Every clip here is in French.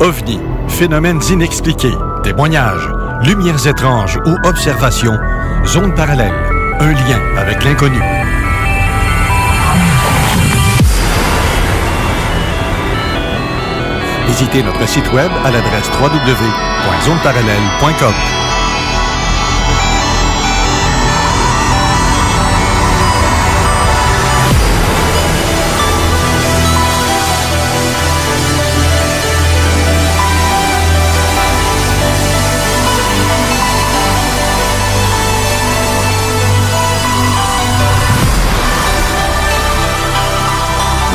OVNI, phénomènes inexpliqués, témoignages, lumières étranges ou observations, zone parallèle, un lien avec l'inconnu. Visitez notre site web à l'adresse www.zoneparallèle.com.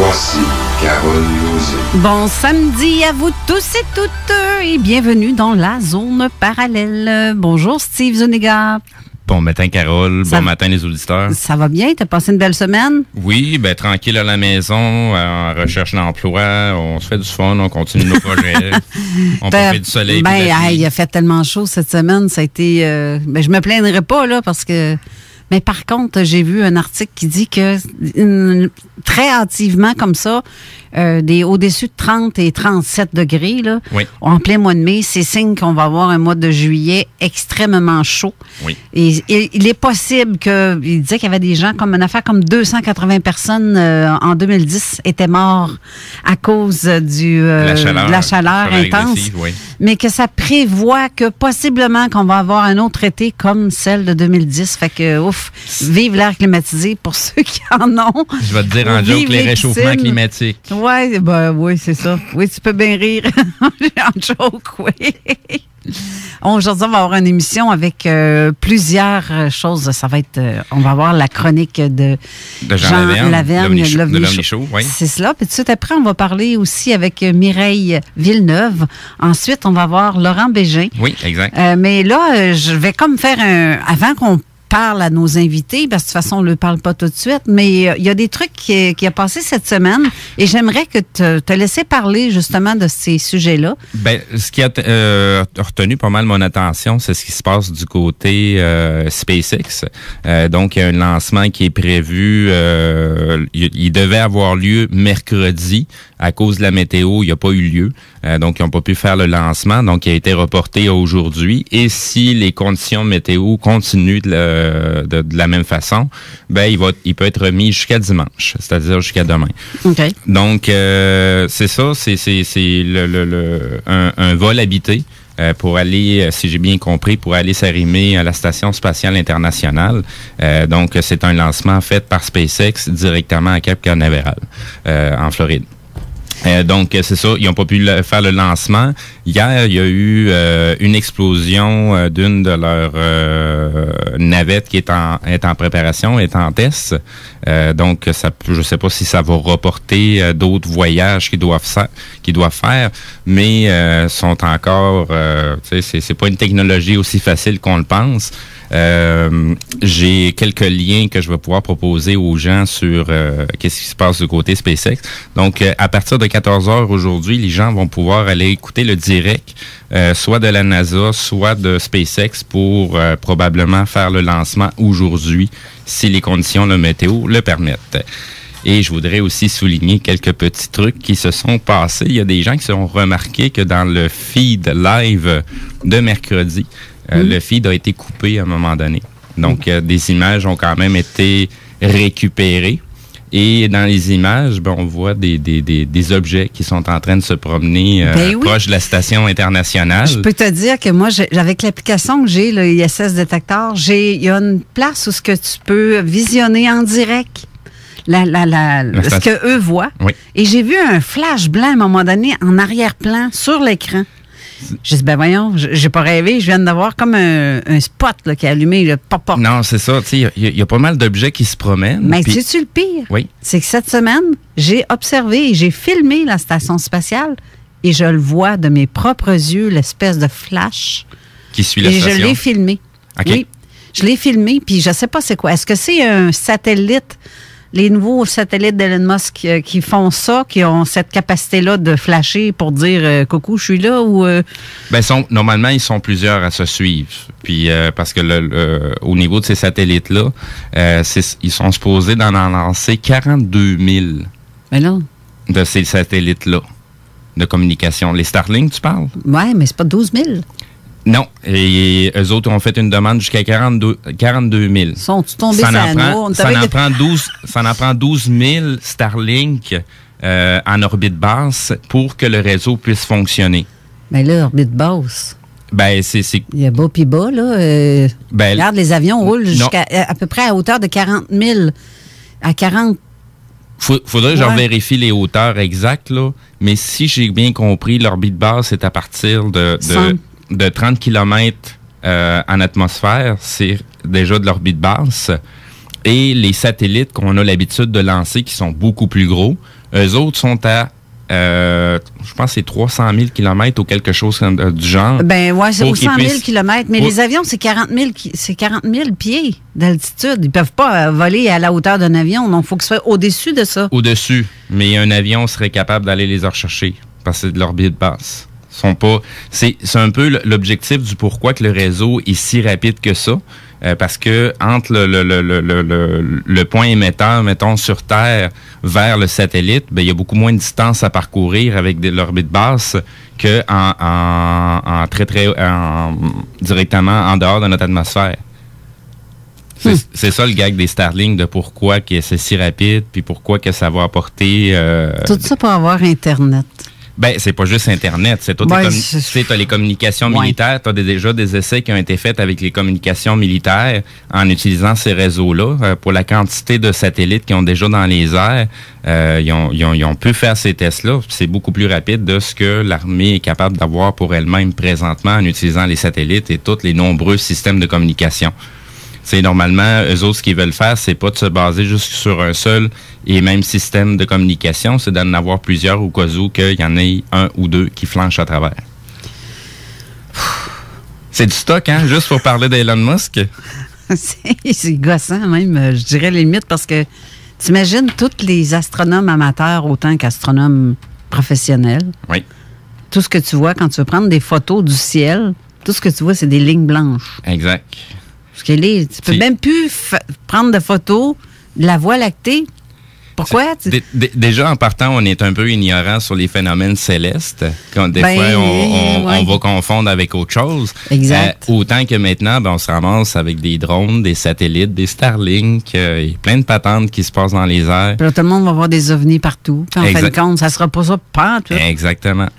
Voici Carole Lauzé. Bon samedi à vous tous et toutes et bienvenue dans la zone parallèle. Bonjour Steve Zuniga. Bon matin Carole, bon matin les auditeurs. Ça va bien? T'as passé une belle semaine? Oui, ben tranquille à la maison, en recherche d'emploi, on se fait du fun, on continue nos projets, on profite du soleil. Il a fait tellement chaud cette semaine, ça a été... je me plaindrai pas là parce que... Mais par contre, j'ai vu un article qui dit que très hâtivement comme ça, au-dessus de 30 et 37 degrés, là, oui, en plein mois de mai, c'est signe qu'on va avoir un mois de juillet extrêmement chaud. Oui. Et il est possible que, il disait qu'il y avait des gens, comme une affaire comme 280 personnes en 2010 étaient morts à cause de la chaleur intense. Oui. Mais que ça prévoit que possiblement qu'on va avoir un autre été comme celle de 2010. Fait que, ouf, vive l'air climatisé pour ceux qui en ont. Je vais te dire en joke les réchauffements climatiques. Oui, c'est ça. Oui, tu peux bien rire. En joke, oui. Aujourd'hui, on va avoir une émission avec plusieurs choses. Ça va être, on va avoir la chronique de Jean Lavergne, de l'Omni Show. Oui. C'est cela. Puis tout de suite après, on va parler aussi avec Mireille Villeneuve. Ensuite, on va voir Laurent Bégin. Oui, exact. Mais là, je vais comme faire avant qu'on parle à nos invités, parce que de toute façon, on ne le parle pas tout de suite, mais il y a des trucs qui a passé cette semaine et j'aimerais que te laisser parler justement de ces sujets-là. Ben, ce qui a retenu pas mal mon attention, c'est ce qui se passe du côté SpaceX. Donc, il y a un lancement qui est prévu, il devait avoir lieu mercredi. À cause de la météo, il n'y a pas eu lieu. Donc, ils n'ont pas pu faire le lancement. Donc, il a été reporté à aujourd'hui. Et si les conditions météo continuent de la même façon, ben il peut être remis jusqu'à dimanche, c'est-à-dire jusqu'à demain. Okay. Donc, c'est ça, c'est un vol habité. Pour aller, si j'ai bien compris, pour aller s'arrimer à la Station spatiale internationale. Donc, c'est un lancement fait par SpaceX directement à Cap Canaveral, en Floride. Donc, c'est ça, ils n'ont pas pu faire le lancement. Hier, il y a eu une explosion d'une de leurs navettes qui est en préparation, est en test. Donc, je ne sais pas si ça va reporter d'autres voyages qu'ils doivent faire, mais sont encore... c'est pas une technologie aussi facile qu'on le pense. J'ai quelques liens que je vais pouvoir proposer aux gens sur qu'est-ce qui se passe du côté SpaceX. Donc, à partir de 14h aujourd'hui, les gens vont pouvoir aller écouter le direct, soit de la NASA, soit de SpaceX pour probablement faire le lancement aujourd'hui, si les conditions de météo le permettent. Et je voudrais aussi souligner quelques petits trucs qui se sont passés. Il y a des gens qui se sont remarqués que dans le feed live de mercredi, le feed a été coupé à un moment donné. Donc, des images ont quand même été récupérées. Et dans les images, on voit des objets qui sont en train de se promener proche de la station internationale. Je peux te dire que moi, avec l'application que j'ai, le ISS Detector, il y a une place où ce que tu peux visionner en direct ce que eux voient. Oui. Et j'ai vu un flash blanc à un moment donné en arrière-plan sur l'écran. J'ai dit, voyons, j'ai pas rêvé, je viens d'avoir comme un spot là, qui est allumé, le pop-up. Non, c'est ça, tu sais, il y a pas mal d'objets qui se promènent. Mais sais-tu le pire? Oui. C'est que cette semaine, j'ai observé et j'ai filmé la station spatiale et je le vois de mes propres yeux, l'espèce de flash. Qui suit la station? Et je l'ai filmé. OK. Oui, je l'ai filmé, puis je sais pas c'est quoi. Est-ce que c'est un satellite? Les nouveaux satellites d'Elon Musk qui font ça, qui ont cette capacité-là de flasher pour dire coucou, je suis là ou... Normalement, ils sont plusieurs à se suivre. Puis parce que au niveau de ces satellites-là, ils sont supposés d'en lancer 42 000 Mais non. de ces satellites-là. de communication. Les Starlink, tu parles? Oui, mais c'est pas 12 000. Non. Et eux autres ont fait une demande jusqu'à 42 000. Sont-ils tombés sur la noix? Ça en prend 12 000 Starlink en orbite basse pour que le réseau puisse fonctionner. Mais là, orbite basse. Ben, c'est... Il y a bas puis bas, là. Regarde, les avions roulent jusqu'à à peu près à hauteur de 40 000. À 40... Faudrait que je vérifie les hauteurs exactes, là. Mais si j'ai bien compris, l'orbite basse est à partir de 30 km en atmosphère. C'est déjà de l'orbite basse. Et les satellites qu'on a l'habitude de lancer, qui sont beaucoup plus gros, eux autres sont à, je pense que c'est 300 000 km ou quelque chose du genre. Ben ouais, c'est 100 000 km. Mais les avions, c'est 40 000 pieds d'altitude. Ils peuvent pas voler à la hauteur d'un avion. Donc, il faut que ce soit au-dessus de ça. Au-dessus. Mais un avion serait capable d'aller les rechercher parce que c'est de l'orbite basse. C'est un peu l'objectif du pourquoi que le réseau est si rapide que ça. Parce que entre le point émetteur, mettons, sur Terre vers le satellite, ben, il y a beaucoup moins de distance à parcourir avec l'orbite basse que directement en dehors de notre atmosphère. C'est ça le gag des Starlink, de pourquoi que c'est si rapide, puis pourquoi que ça va apporter... Tout ça pour avoir Internet. Ben, c'est pas juste Internet, c'est t'as les communications militaires, t'as déjà des essais qui ont été faits avec les communications militaires en utilisant ces réseaux-là. Pour la quantité de satellites qu'ils ont déjà dans les airs, ils ont pu faire ces tests-là. C'est beaucoup plus rapide de ce que l'armée est capable d'avoir pour elle-même présentement en utilisant les satellites et tous les nombreux systèmes de communication. C'est normalement, eux autres, ce qu'ils veulent faire, c'est pas de se baser juste sur un seul et même système de communication, c'est d'en avoir plusieurs au cas où qu'il y en ait un ou deux qui flanchent à travers. C'est du stock, hein, juste pour parler d'Elon Musk. C'est gossant même, je dirais limite, parce que t'imagines tous les astronomes amateurs autant qu'astronomes professionnels. Oui. Tout ce que tu vois quand tu veux prendre des photos du ciel, tout ce que tu vois, c'est des lignes blanches. Exact. Parce que tu peux même plus prendre de photos de la Voie lactée. Pourquoi? Déjà, en partant, on est un peu ignorant sur les phénomènes célestes. Quand des fois, on va confondre avec autre chose. Exact. Autant que maintenant, on se ramasse avec des drones, des satellites, des Starlink, plein de patentes qui se passent dans les airs. Puis là, tout le monde va voir des ovnis partout. Puis en fin de compte, ça sera pas ça tout. Exactement.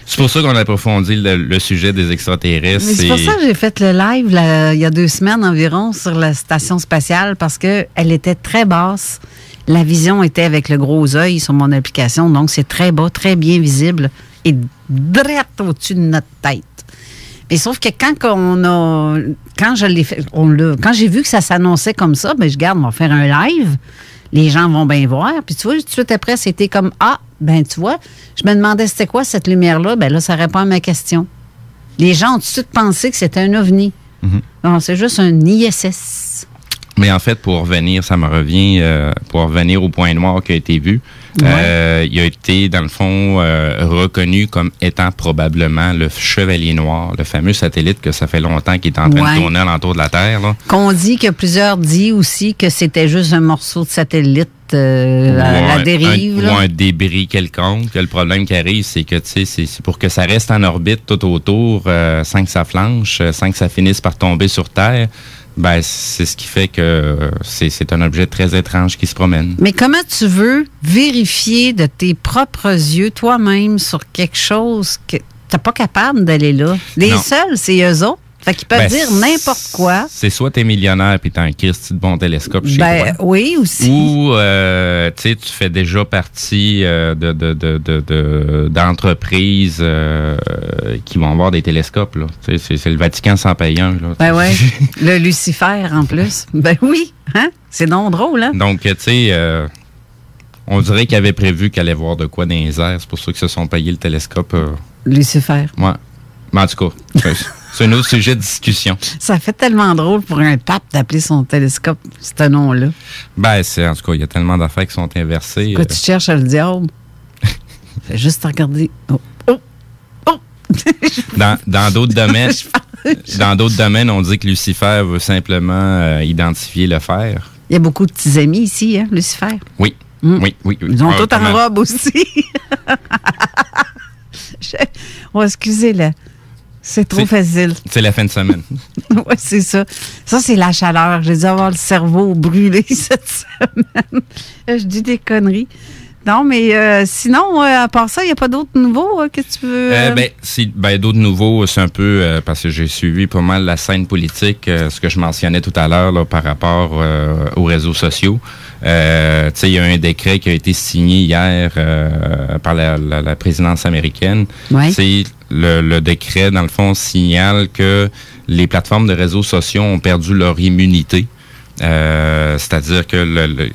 C'est pour ça qu'on a approfondi le sujet des extraterrestres. Mais c'est pour ça que j'ai fait le live il y a 2 semaines environ sur la station spatiale, parce qu'elle était très basse. La vision était avec le gros œil sur mon application, donc c'est très bas, très bien visible et direct au-dessus de notre tête. Mais sauf que quand j'ai vu que ça s'annonçait comme ça, ben je garde, on va faire un live. Les gens vont bien voir. Puis tu vois, tout de suite après, c'était comme, tu vois, je me demandais c'était quoi cette lumière-là. Ben là, ça répond à ma question. Les gens ont tout de suite pensé que c'était un ovni. Mm-hmm. Non, c'est juste un ISS. Mais en fait, pour revenir au point noir qui a été vu, il a été, dans le fond, reconnu comme étant probablement le Chevalier Noir, le fameux satellite que ça fait longtemps qu'il est en train de tourner alentour de la Terre. Là. Qu'on dit que plusieurs disent aussi que c'était juste un morceau de satellite à la dérive. Ou un débris quelconque. Le problème qui arrive, c'est que c'est pour que ça reste en orbite tout autour, sans que ça flanche, sans que ça finisse par tomber sur Terre. Ben, c'est ce qui fait que c'est un objet très étrange qui se promène. Mais comment tu veux vérifier de tes propres yeux, toi-même, sur quelque chose que t'es pas capable d'aller là? Les seuls, c'est eux autres. Fait qu'ils peuvent dire n'importe quoi. C'est soit t'es millionnaire puis t'as un Christy de bon télescope chez toi. Oui, aussi. Ou, tu fais déjà partie d'entreprises qui vont avoir des télescopes, là. C'est le Vatican sans payer un, là. Ben oui. Le Lucifer, en plus. Ben oui. Hein? C'est non drôle, hein? Donc, tu sais, on dirait qu'ils avaient prévu qu'elle allait voir de quoi dans les airs. C'est pour ça qu'ils se sont payés le télescope. Lucifer. Ouais. Mais en tout cas, c'est un autre sujet de discussion. Ça fait tellement drôle pour un pape d'appeler son télescope ce nom-là. Ben, en tout cas, il y a tellement d'affaires qui sont inversées. Quand tu cherches le diable, fais juste regarder. Dans d'autres domaines, on dit que Lucifer veut simplement identifier le fer. Il y a beaucoup de petits amis ici, hein, Lucifer? Oui. Oui. Ils ont tout en robe aussi. Excusez-le. C'est trop facile. C'est la fin de semaine. Oui, c'est ça. Ça, c'est la chaleur. J'ai dû avoir le cerveau brûlé cette semaine. Je dis des conneries. Non, mais sinon, à part ça, il n'y a pas d'autres nouveaux que tu veux... D'autres nouveaux, c'est un peu parce que j'ai suivi pas mal la scène politique, ce que je mentionnais tout à l'heure là, par rapport aux réseaux sociaux. Il y a un décret qui a été signé hier par la présidence américaine. Ouais. C'est le décret, dans le fond, signale que les plateformes de réseaux sociaux ont perdu leur immunité. C'est-à-dire que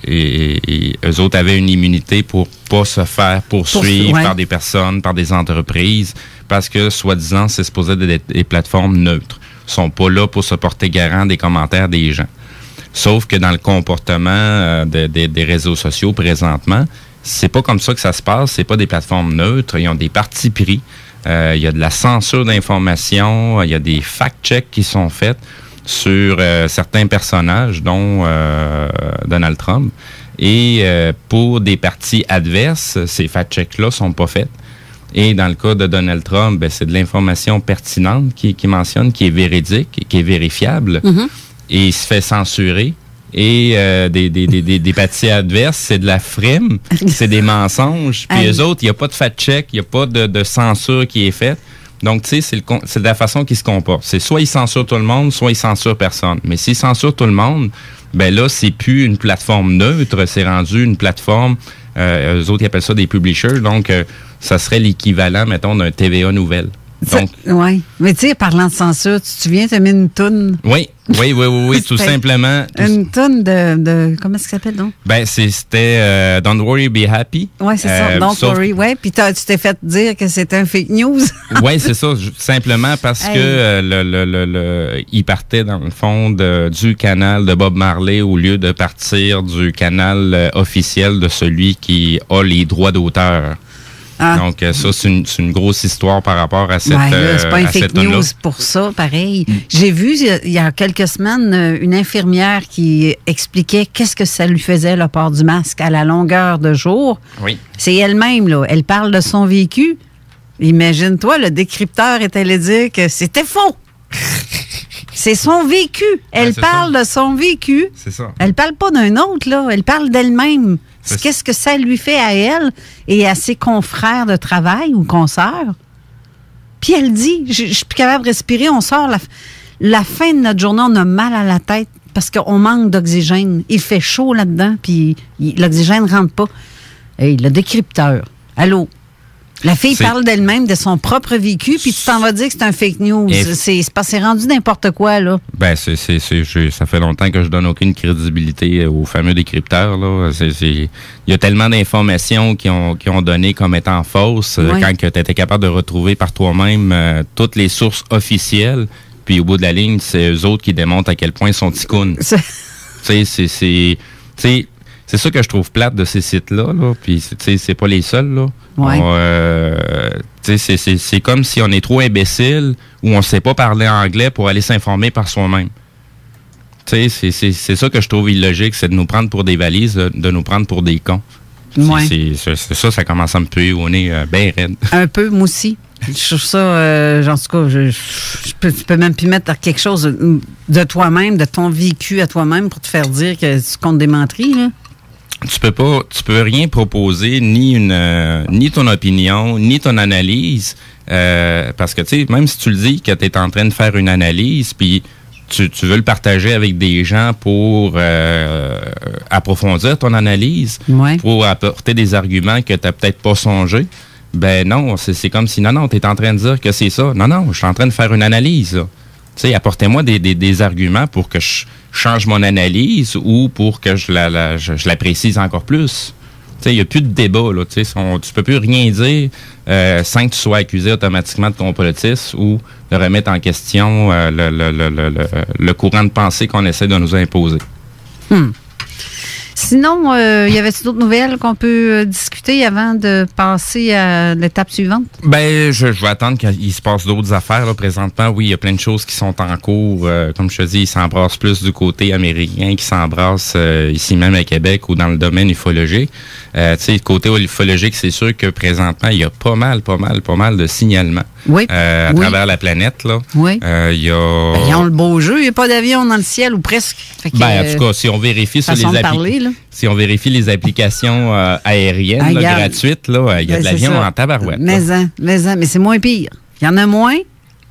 eux autres avaient une immunité pour pas se faire poursuivre par des personnes, par des entreprises, parce que, soi-disant, c'est supposé être des plateformes neutres. Ils sont pas là pour se porter garant des commentaires des gens. Sauf que dans le comportement des réseaux sociaux présentement, c'est pas comme ça que ça se passe. C'est pas des plateformes neutres. Ils ont des partis pris. Il y a de la censure d'informations. Il y a des fact-checks qui sont faits sur certains personnages, dont Donald Trump. Et pour des partis adverses, ces fact-checks-là sont pas faits. Et dans le cas de Donald Trump, c'est de l'information pertinente qui mentionne, qui est véridique, qui est vérifiable. Mm-hmm. Et il se fait censurer. Et des partis adverses, c'est de la frime, c'est des mensonges. Puis eux autres, il n'y a pas de fact-check, il n'y a pas de censure qui est faite. Donc, tu sais, c'est de la façon qu'ils se comportent. C'est soit ils censurent tout le monde, soit ils censurent personne. Mais s'ils censurent tout le monde, ben là, c'est plus une plateforme neutre, c'est rendu une plateforme, eux autres, ils appellent ça des publishers, donc ça serait l'équivalent, mettons, d'un TVA Nouvelle. Oui. Mais tu sais, parlant de censure, tu te souviens, tu as mis une toune. Oui, tout simplement. Une toune de comment est-ce que ça s'appelle, donc? Ben, c'était Don't Worry, Be Happy. Oui, c'est ça, Don't Worry, oui. Puis tu t'es fait dire que c'était un fake news. Oui, c'est ça, simplement parce que il partait, dans le fond, du canal de Bob Marley au lieu de partir du canal officiel de celui qui a les droits d'auteur. Ah. Donc, ça, c'est une grosse histoire par rapport à cette c'est pas une fake news pour ça, pareil. J'ai vu, il y a quelques semaines, une infirmière qui expliquait qu'est-ce que ça lui faisait, le port du masque, à la longueur de jour. Oui. C'est elle-même, là. Elle parle de son vécu. Imagine-toi, le décrypteur est allé dire que c'était faux. C'est son vécu. Elle parle de son vécu. C'est ça. Elle parle pas d'un autre, là. Elle parle d'elle-même. Qu'est-ce que ça lui fait à elle et à ses confrères de travail ou consoeurs? Puis elle dit, je suis plus capable de respirer, on sort la fin de notre journée, on a mal à la tête parce qu'on manque d'oxygène. Il fait chaud là-dedans, puis l'oxygène ne rentre pas. Hey, le décrypteur. Allô? La fille parle d'elle-même, de son propre vécu, puis tu t'en vas dire que c'est un fake news. C'est rendu n'importe quoi, là. Ben, ça fait longtemps que je donne aucune crédibilité aux fameux décrypteurs, là. Il y a tellement d'informations qui ont donné comme étant fausses, quand tu étais capable de retrouver par toi-même toutes les sources officielles, puis au bout de la ligne, c'est eux autres qui démontrent à quel point ils sont ticounes. C'est ça que je trouve plate de ces sites-là, là. Puis, c'est pas les seuls, là. Ouais. C'est comme si on est trop imbécile ou on ne sait pas parler anglais pour aller s'informer par soi-même. C'est ça que je trouve illogique, c'est de nous prendre pour des valises, de nous prendre pour des cons. Ouais. Ça commence à me puer au nez bien raide. Un peu, moi aussi. Je trouve ça, en tout cas, tu peux même plus mettre quelque chose de toi-même, de ton vécu à toi-même pour te faire dire que tu comptes des menteries, là. Tu peux rien proposer, ni ton opinion, ni ton analyse, parce que, tu sais, même si tu le dis que tu es en train de faire une analyse, puis tu veux le partager avec des gens pour approfondir ton analyse, pour apporter des arguments que tu n'as peut-être pas songé, ben non, c'est comme si, non, tu es en train de dire que c'est ça. Non, je suis en train de faire une analyse, là. Tu sais, apportez-moi des arguments pour que je change mon analyse ou pour que je la précise encore plus. Tu sais, il n'y a plus de débat, là. Tu sais, tu peux plus rien dire sans que tu sois accusé automatiquement de complotisme ou de remettre en question le courant de pensée qu'on essaie de nous imposer. Sinon, y avait-il d'autres nouvelles qu'on peut discuter avant de passer à l'étape suivante? Ben, je vais attendre qu'il se passe d'autres affaires. Là. Présentement, oui, il y a plein de choses qui sont en cours. Comme je te dis, ils s'embrassent plus du côté américain qu'ils s'embrassent ici même à Québec ou dans le domaine ufologique. Tu sais, côté ufologique, c'est sûr que présentement, il y a pas mal de signalements à travers la planète. Là. Oui. Il y a... Ben, ils ont le beau jeu. Il n'y a pas d'avion dans le ciel ou presque. Fait que, en tout cas, si on vérifie sur si on vérifie les applications aériennes gratuites, là, il y a de l'avion en tabarouette. Mais c'est moins pire. Il y en a moins,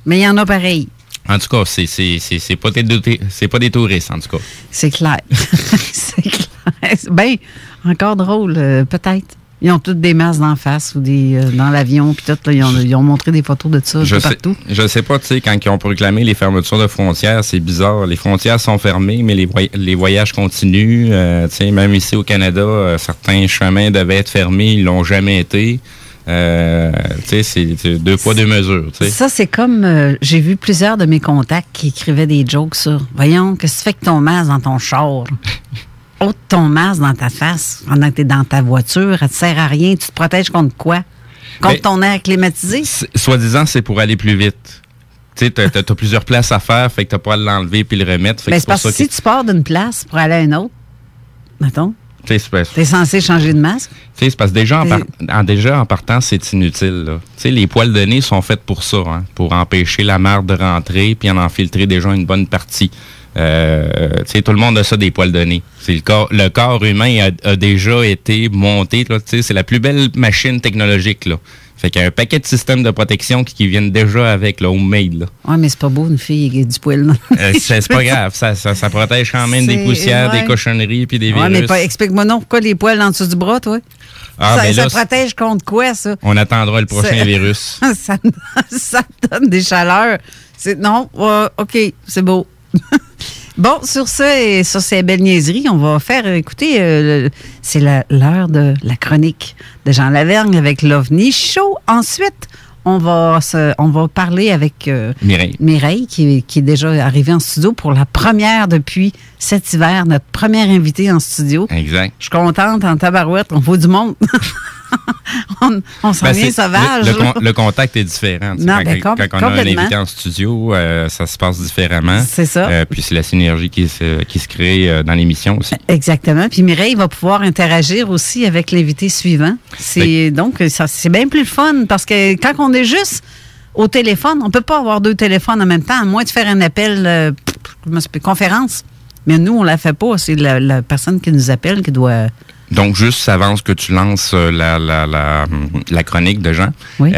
mais il y en a pareil. En tout cas, c'est pas des touristes, en tout cas. C'est clair. C'est clair. Ben, encore drôle, peut-être. Ils ont toutes des masques d'en face ou dans l'avion, puis tout, là, ils ont montré des photos de ça partout. Je sais pas, tu sais, quand ils ont proclamé les fermetures de frontières, c'est bizarre. Les frontières sont fermées, mais les voyages continuent. Tu sais, même ici au Canada, certains chemins devaient être fermés, ils l'ont jamais été. Tu sais, c'est deux poids, deux mesures. T'sais. Ça, c'est comme, j'ai vu plusieurs de mes contacts qui écrivaient des jokes sur, voyons, qu'est-ce que tu fais avec ton masque dans ton char? Ôte ton masque dans ta face pendant que tu es dans ta voiture, elle te sert à rien. Tu te protèges contre quoi? Contre ton air climatisé? Soi-disant, c'est pour aller plus vite. Tu sais, t'as plusieurs places à faire, fait que t'as pas à l'enlever puis le remettre. C'est parce que si tu pars d'une place pour aller à une autre, mettons, t'es censé changer de masque? C'est parce que déjà en partant, c'est inutile. Tu sais, les poils de nez sont faits pour ça, hein, pour empêcher la marde de rentrer puis en infiltrer déjà une bonne partie. Tout le monde a ça des poils de nez. Le corps humain a déjà été monté. Là, c'est la plus belle machine technologique. Là. Fait qu'il y a un paquet de systèmes de protection qui viennent déjà avec le homemade. Oui, mais c'est pas beau, une fille qui a du poil. C'est pas grave. Ça protège quand même des poussières, des cochonneries puis des virus. Oui, mais explique-moi non, pourquoi les poils en dessous du bras, toi? Ça protège contre quoi, ça? On attendra le prochain virus. ça donne des chaleurs. Non, OK, c'est beau. Bon, sur ça et sur ces belles niaiseries, on va faire écouter, c'est l'heure de la chronique de Jean Lavergne avec l'OVNI Show. Ensuite, on va parler avec Mireille qui est déjà arrivée en studio pour la première depuis cet hiver, notre première invitée en studio. Exact. Je suis contente, en tabarouette, on voit du monde. on s'en vient sauvage. Le contact est différent. Non, quand on a un invité en studio, ça se passe différemment. C'est ça. Puis c'est la synergie qui se crée dans l'émission aussi. Exactement. Puis Mireille va pouvoir interagir aussi avec l'invité suivant. Donc, c'est bien plus fun parce que quand on est juste au téléphone, on ne peut pas avoir deux téléphones en même temps, à moins de faire un appel conférence. Mais nous, on ne la fait pas. C'est la personne qui nous appelle qui doit... Donc, juste avant que tu lances la chronique de Jean, oui.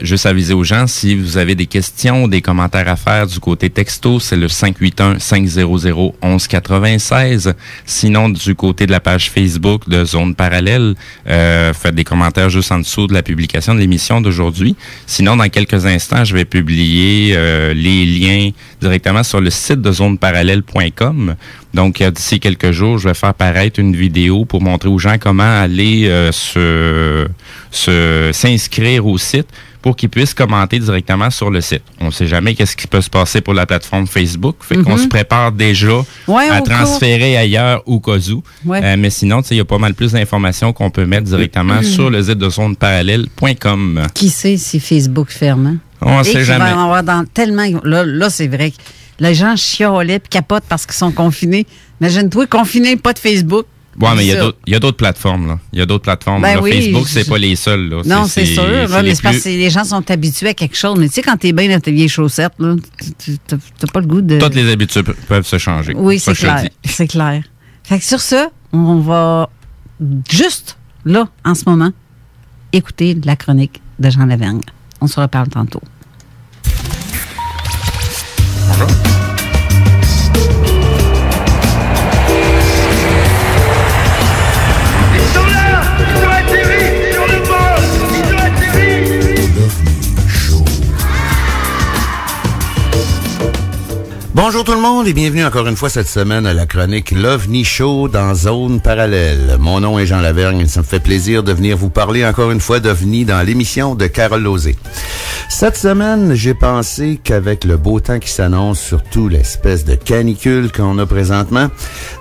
Juste aviser aux gens, si vous avez des questions, des commentaires à faire du côté texto, c'est le 581-500-1196. Sinon, du côté de la page Facebook de Zone Parallèle, faites des commentaires juste en dessous de la publication de l'émission d'aujourd'hui. Sinon, dans quelques instants, je vais publier les liens directement sur le site de zoneparallèle.com. Donc, d'ici quelques jours, je vais faire paraître une vidéo pour montrer aux gens comment aller s'inscrire au site pour qu'ils puissent commenter directement sur le site. On ne sait jamais qu'est-ce qui peut se passer pour la plateforme Facebook. Fait qu'on se prépare déjà à transférer ailleurs au cas où. Ouais. Mais sinon, il y a pas mal plus d'informations qu'on peut mettre directement sur le site de zoneparallèle.com. Qui sait si Facebook ferme? Hein? On ne sait jamais. Va en avoir tellement... Là, c'est vrai que les gens chiolaient et capotent parce qu'ils sont confinés. Imagine-toi, confiné, pas de Facebook. Oui, mais il y a d'autres plateformes. Là. Il y a d'autres plateformes. Ben oui, Facebook, c'est pas les seuls. Là. Non, c'est sûr. Mais c'est parce que les gens sont habitués à quelque chose. Mais tu sais, quand t'es bien dans tes vieilles chaussettes, tu n'as pas le goût de... Toutes les habitudes peuvent se changer. Oui, c'est clair. C'est clair. Fait que sur ça, on va juste, là, en ce moment, écouter la chronique de Jean Lavergne. On se reparle tantôt. Bonjour. Bonjour tout le monde et bienvenue encore une fois cette semaine à la chronique L'OVNI Show dans Zone Parallèle. Mon nom est Jean Lavergne et ça me fait plaisir de venir vous parler encore une fois d'OVNI dans l'émission de Carole Lauzé. Cette semaine, j'ai pensé qu'avec le beau temps qui s'annonce, surtout l'espèce de canicule qu'on a présentement,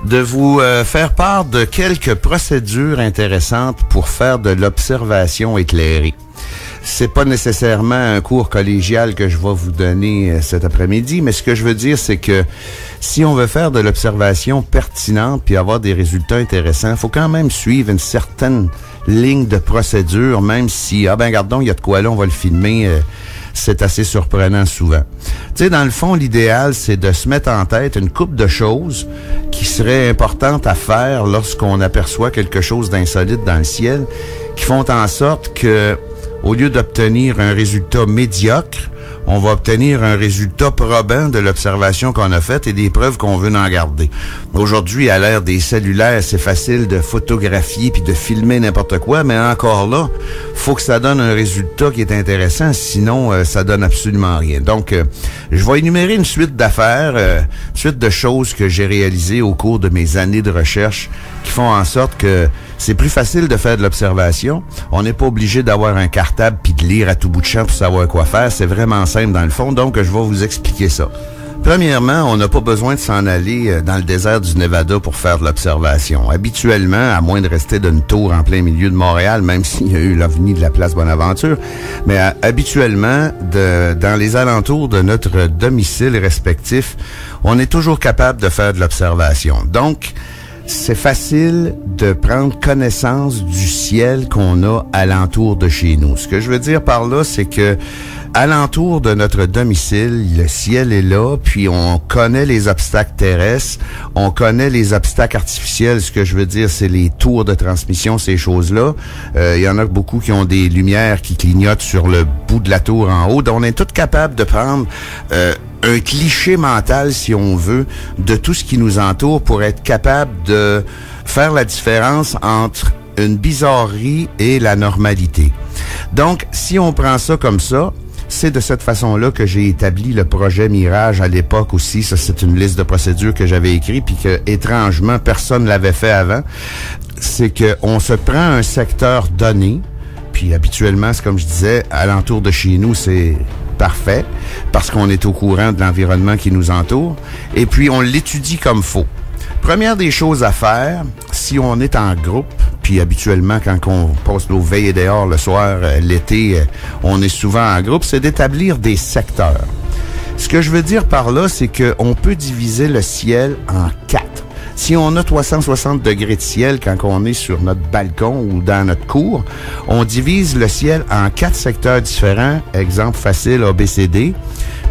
de vous faire part de quelques procédures intéressantes pour faire de l'observation éclairée. C'est pas nécessairement un cours collégial que je vais vous donner cet après-midi, mais ce que je veux dire, c'est que si on veut faire de l'observation pertinente puis avoir des résultats intéressants, il faut quand même suivre une certaine ligne de procédure, même si, gardons, il y a de quoi là, on va le filmer, c'est assez surprenant souvent. Tu sais, dans le fond, l'idéal, c'est de se mettre en tête une couple de choses qui seraient importantes à faire lorsqu'on aperçoit quelque chose d'insolite dans le ciel, qui font en sorte que au lieu d'obtenir un résultat médiocre, on va obtenir un résultat probant de l'observation qu'on a faite et des preuves qu'on veut en garder. Aujourd'hui, à l'ère des cellulaires, c'est facile de photographier puis de filmer n'importe quoi, mais encore là, faut que ça donne un résultat qui est intéressant, sinon ça donne absolument rien. Donc, je vais énumérer une suite d'affaires, une suite de choses que j'ai réalisées au cours de mes années de recherche qui font en sorte que c'est plus facile de faire de l'observation. On n'est pas obligé d'avoir un cartable puis de lire à tout bout de champ pour savoir quoi faire. C'est vraiment simple dans le fond, donc je vais vous expliquer ça. Premièrement, on n'a pas besoin de s'en aller dans le désert du Nevada pour faire de l'observation. Habituellement, à moins de rester d'une tour en plein milieu de Montréal, même s'il y a eu l'OVNI de la place Bonaventure, mais habituellement, dans les alentours de notre domicile respectif, on est toujours capable de faire de l'observation. Donc, c'est facile de prendre connaissance du ciel qu'on a alentour de chez nous. Ce que je veux dire par là, c'est que alentour de notre domicile, le ciel est là, puis on connaît les obstacles terrestres, on connaît les obstacles artificiels. Ce que je veux dire, c'est les tours de transmission, ces choses-là. Il y en a beaucoup qui ont des lumières qui clignotent sur le bout de la tour en haut. Donc, on est tous capables de prendre un cliché mental, si on veut, de tout ce qui nous entoure pour être capable de faire la différence entre une bizarrerie et la normalité. Donc, si on prend ça comme ça, c'est de cette façon-là que j'ai établi le projet Mirage à l'époque aussi. Ça, c'est une liste de procédures que j'avais écrite puis que, étrangement, personne ne l'avait fait avant. C'est que on se prend un secteur donné, puis habituellement, c'est comme je disais, alentour de chez nous, c'est parfait, parce qu'on est au courant de l'environnement qui nous entoure, et puis on l'étudie comme faut. Première des choses à faire, si on est en groupe, puis habituellement, quand on passe nos veillées dehors le soir, l'été, on est souvent en groupe, c'est d'établir des secteurs. Ce que je veux dire par là, c'est qu'on peut diviser le ciel en 4. Si on a 360 degrés de ciel quand on est sur notre balcon ou dans notre cour, on divise le ciel en 4 secteurs différents, exemple facile ABCD,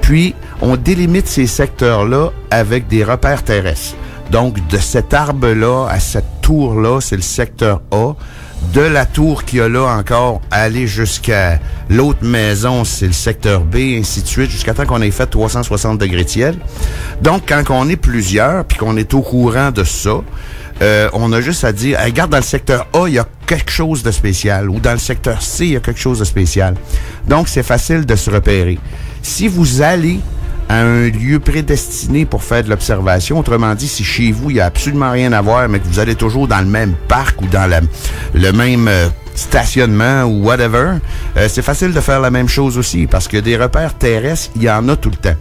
puis on délimite ces secteurs-là avec des repères terrestres. Donc, de cet arbre-là à cette tour-là, c'est le secteur A. De la tour qu'il y a là encore, aller jusqu'à l'autre maison, c'est le secteur B, ainsi de suite, jusqu'à temps qu'on ait fait 360 degrés de ciel. Donc, quand on est plusieurs, puis qu'on est au courant de ça, on a juste à dire, regarde, dans le secteur A, il y a quelque chose de spécial, ou dans le secteur C, il y a quelque chose de spécial. Donc, c'est facile de se repérer. Si vous allez à un lieu prédestiné pour faire de l'observation. Autrement dit, si chez vous, il n'y a absolument rien à voir, mais que vous allez toujours dans le même parc ou dans le même stationnement ou whatever, c'est facile de faire la même chose aussi, parce que des repères terrestres, il y en a tout le temps.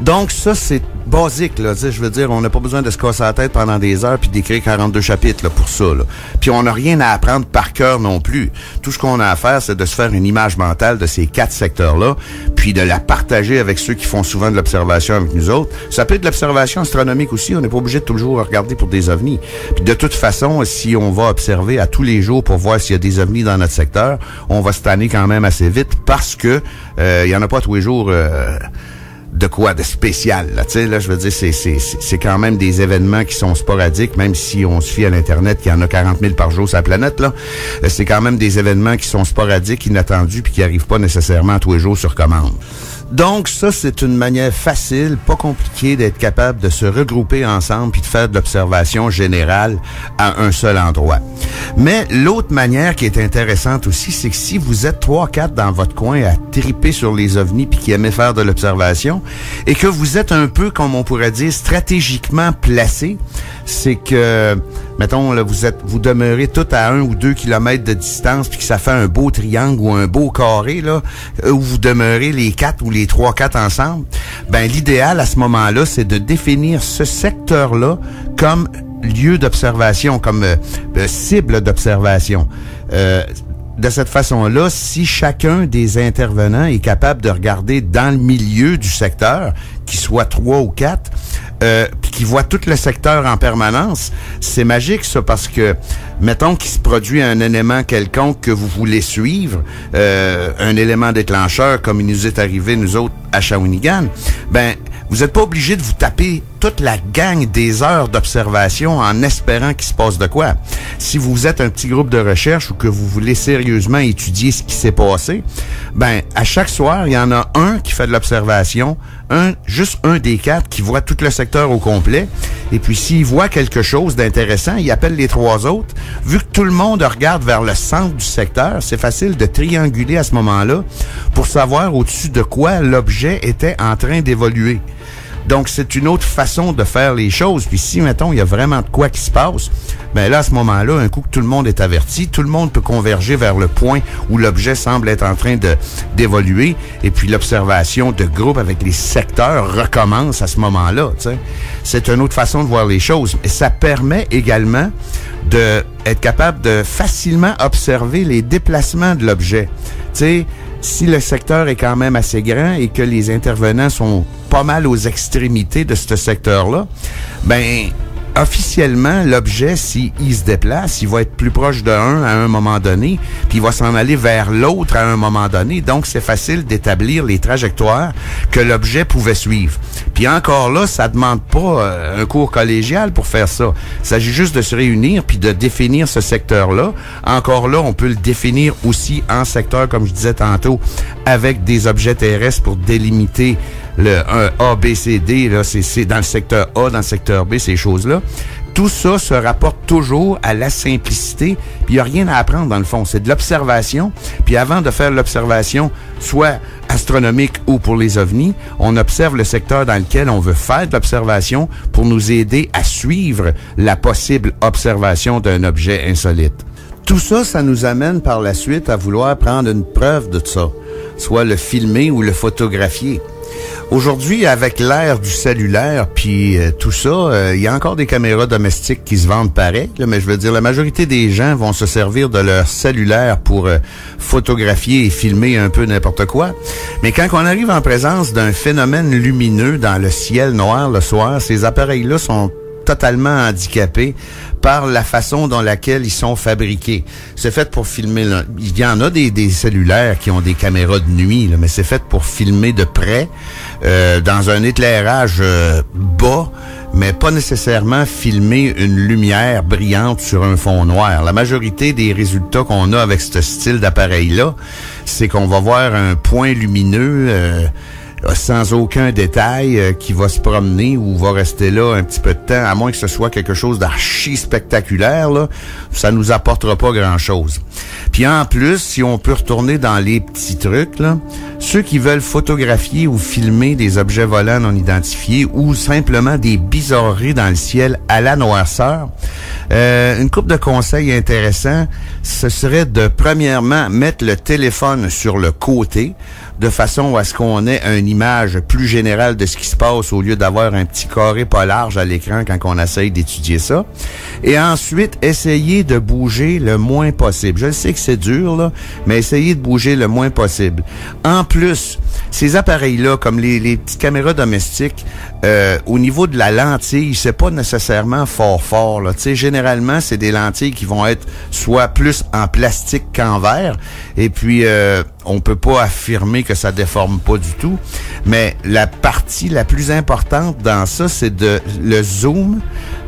Donc, ça, c'est basique, là. Je veux dire, on n'a pas besoin de se casser la tête pendant des heures puis d'écrire 42 chapitres, là, pour ça, là. Puis on n'a rien à apprendre par cœur non plus. Tout ce qu'on a à faire, c'est de se faire une image mentale de ces 4 secteurs-là, puis de la partager avec ceux qui font souvent de l'observation avec nous autres. Ça peut être de l'observation astronomique aussi. On n'est pas obligé de toujours regarder pour des ovnis. Puis de toute façon, si on va observer à tous les jours pour voir s'il y a des ovnis dans notre secteur, on va se tanner quand même assez vite parce que il y en a pas tous les jours de quoi de spécial, là, tu sais, là, je veux dire, c'est quand même des événements qui sont sporadiques, même si on se fie à l'Internet, qu'il y en a 40 000 par jour sur la planète, là, c'est quand même des événements qui sont sporadiques, inattendus, puis qui arrivent pas nécessairement tous les jours sur commande. Donc, ça, c'est une manière facile, pas compliquée, d'être capable de se regrouper ensemble puis de faire de l'observation générale à un seul endroit. Mais l'autre manière qui est intéressante aussi, c'est que si vous êtes 3-4 dans votre coin à triper sur les ovnis puis qui aimez faire de l'observation et que vous êtes un peu, comme on pourrait dire, stratégiquement placé, c'est que, mettons, là, vous demeurez tout à 1 ou 2 kilomètres de distance puis que ça fait un beau triangle ou un beau carré, là, où vous demeurez les 4 ou les 3-4 ensemble, ben, l'idéal à ce moment-là, c'est de définir ce secteur-là comme lieu d'observation, comme cible d'observation. De cette façon-là, si chacun des intervenants est capable de regarder dans le milieu du secteur, qu'il soit 3 ou 4, puis qui voit tout le secteur en permanence, c'est magique ça, parce que, mettons qu'il se produit un élément quelconque que vous voulez suivre, un élément déclencheur comme il nous est arrivé, nous autres, à Shawinigan, ben, vous n'êtes pas obligé de vous taper toute la gang des heures d'observation en espérant qu'il se passe de quoi. Si vous êtes un petit groupe de recherche ou que vous voulez sérieusement étudier ce qui s'est passé, ben, à chaque soir, il y en a un qui fait de l'observation, juste un des 4 qui voit tout le secteur au complet. Et puis, s'il voit quelque chose d'intéressant, il appelle les 3 autres. Vu que tout le monde regarde vers le centre du secteur, c'est facile de trianguler à ce moment-là pour savoir au-dessus de quoi l'objet était en train d'évoluer. Donc, c'est une autre façon de faire les choses. Puis si, mettons, il y a vraiment de quoi qui se passe, ben là, à ce moment-là, un coup que tout le monde est averti, tout le monde peut converger vers le point où l'objet semble être en train d'évoluer. Et puis, l'observation de groupe avec les secteurs recommence à ce moment-là. T'sais. C'est une autre façon de voir les choses. Et ça permet également d'être capable de facilement observer les déplacements de l'objet. Tu sais, si le secteur est quand même assez grand et que les intervenants sont pas mal aux extrémités de ce secteur-là, ben, officiellement, l'objet, s'il se déplace, il va être plus proche d'un à un moment donné, puis il va s'en aller vers l'autre à un moment donné. Donc, c'est facile d'établir les trajectoires que l'objet pouvait suivre. Puis encore là, ça demande pas un cours collégial pour faire ça. Il s'agit juste de se réunir puis de définir ce secteur-là. Encore là, on peut le définir aussi en secteur, comme je disais tantôt, avec des objets terrestres pour délimiter le A, B, C, D, là, c'est dans le secteur A, dans le secteur B, ces choses-là. Tout ça se rapporte toujours à la simplicité, puis il n'y a rien à apprendre dans le fond. C'est de l'observation, puis avant de faire l'observation, soit astronomique ou pour les ovnis, on observe le secteur dans lequel on veut faire de l'observation pour nous aider à suivre la possible observation d'un objet insolite. Tout ça, ça nous amène par la suite à vouloir prendre une preuve de ça, soit le filmer ou le photographier. Aujourd'hui, avec l'ère du cellulaire, puis tout ça, il y a encore des caméras domestiques qui se vendent pareil, là, mais je veux dire, la majorité des gens vont se servir de leur cellulaire pour photographier et filmer un peu n'importe quoi. Mais quand on arrive en présence d'un phénomène lumineux dans le ciel noir le soir, ces appareils-là sont totalement handicapés par la façon dans laquelle ils sont fabriqués. C'est fait pour filmer. Il y en a des cellulaires qui ont des caméras de nuit, là, mais c'est fait pour filmer de près, dans un éclairage bas, mais pas nécessairement filmer une lumière brillante sur un fond noir. La majorité des résultats qu'on a avec ce style d'appareil-là, c'est qu'on va voir un point lumineux sans aucun détail qui va se promener ou va rester là un petit peu de temps, à moins que ce soit quelque chose d'archi spectaculaire, là, ça nous apportera pas grand-chose. Puis en plus, si on peut retourner dans les petits trucs, là, ceux qui veulent photographier ou filmer des objets volants non identifiés ou simplement des bizarreries dans le ciel à la noirceur, une couple de conseils intéressants, ce serait de premièrement mettre le téléphone sur le côté, de façon à ce qu'on ait une image plus générale de ce qui se passe au lieu d'avoir un petit carré pas large à l'écran quand on essaye d'étudier ça. Et ensuite, essayer de bouger le moins possible. Je sais que c'est dur, là, mais essayez de bouger le moins possible. En plus, ces appareils-là, comme les petites caméras domestiques, au niveau de la lentille, c'est pas nécessairement fort, là. Tu sais, généralement, c'est des lentilles qui vont être soit plus en plastique qu'en verre. Et puis, on peut pas affirmer que ça déforme pas du tout. Mais la partie la plus importante dans ça, c'est le zoom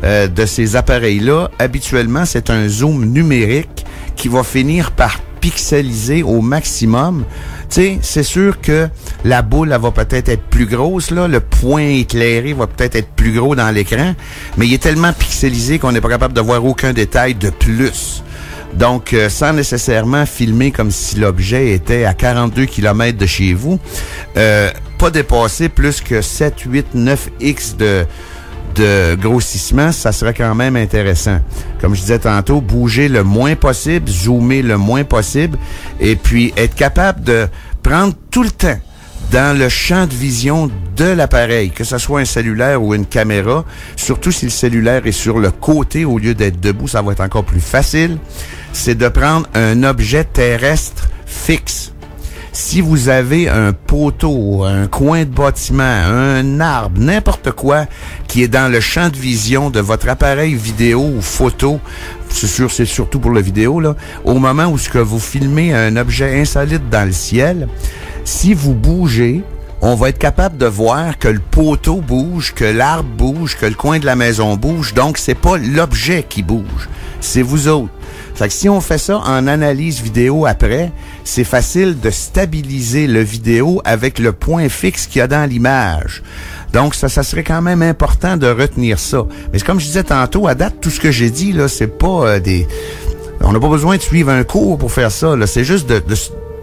de ces appareils-là. Habituellement, c'est un zoom numérique qui va finir par pixelisé au maximum. Tu sais, c'est sûr que la boule, elle va peut-être être plus grosse, là. Le point éclairé va peut-être être plus gros dans l'écran, mais il est tellement pixelisé qu'on n'est pas capable de voir aucun détail de plus. Donc, sans nécessairement filmer comme si l'objet était à 42 km de chez vous, pas dépasser plus que 7, 8, 9x de grossissement, ça serait quand même intéressant. Comme je disais tantôt, bouger le moins possible, zoomer le moins possible, et puis être capable de prendre tout le temps dans le champ de vision de l'appareil, que ce soit un cellulaire ou une caméra, surtout si le cellulaire est sur le côté au lieu d'être debout, ça va être encore plus facile, c'est de prendre un objet terrestre fixe. Si vous avez un poteau, un coin de bâtiment, un arbre, n'importe quoi qui est dans le champ de vision de votre appareil vidéo ou photo, c'est sûr, c'est surtout pour la vidéo, là, au moment où ce que vous filmez un objet insolite dans le ciel, si vous bougez, on va être capable de voir que le poteau bouge, que l'arbre bouge, que le coin de la maison bouge. Donc, c'est pas l'objet qui bouge, c'est vous autres. Fait que si on fait ça en analyse vidéo après, c'est facile de stabiliser le vidéo avec le point fixe qu'il y a dans l'image. Donc, ça serait quand même important de retenir ça. Mais comme je disais tantôt, à date, tout ce que j'ai dit, là, c'est pas on n'a pas besoin de suivre un cours pour faire ça, là. C'est juste de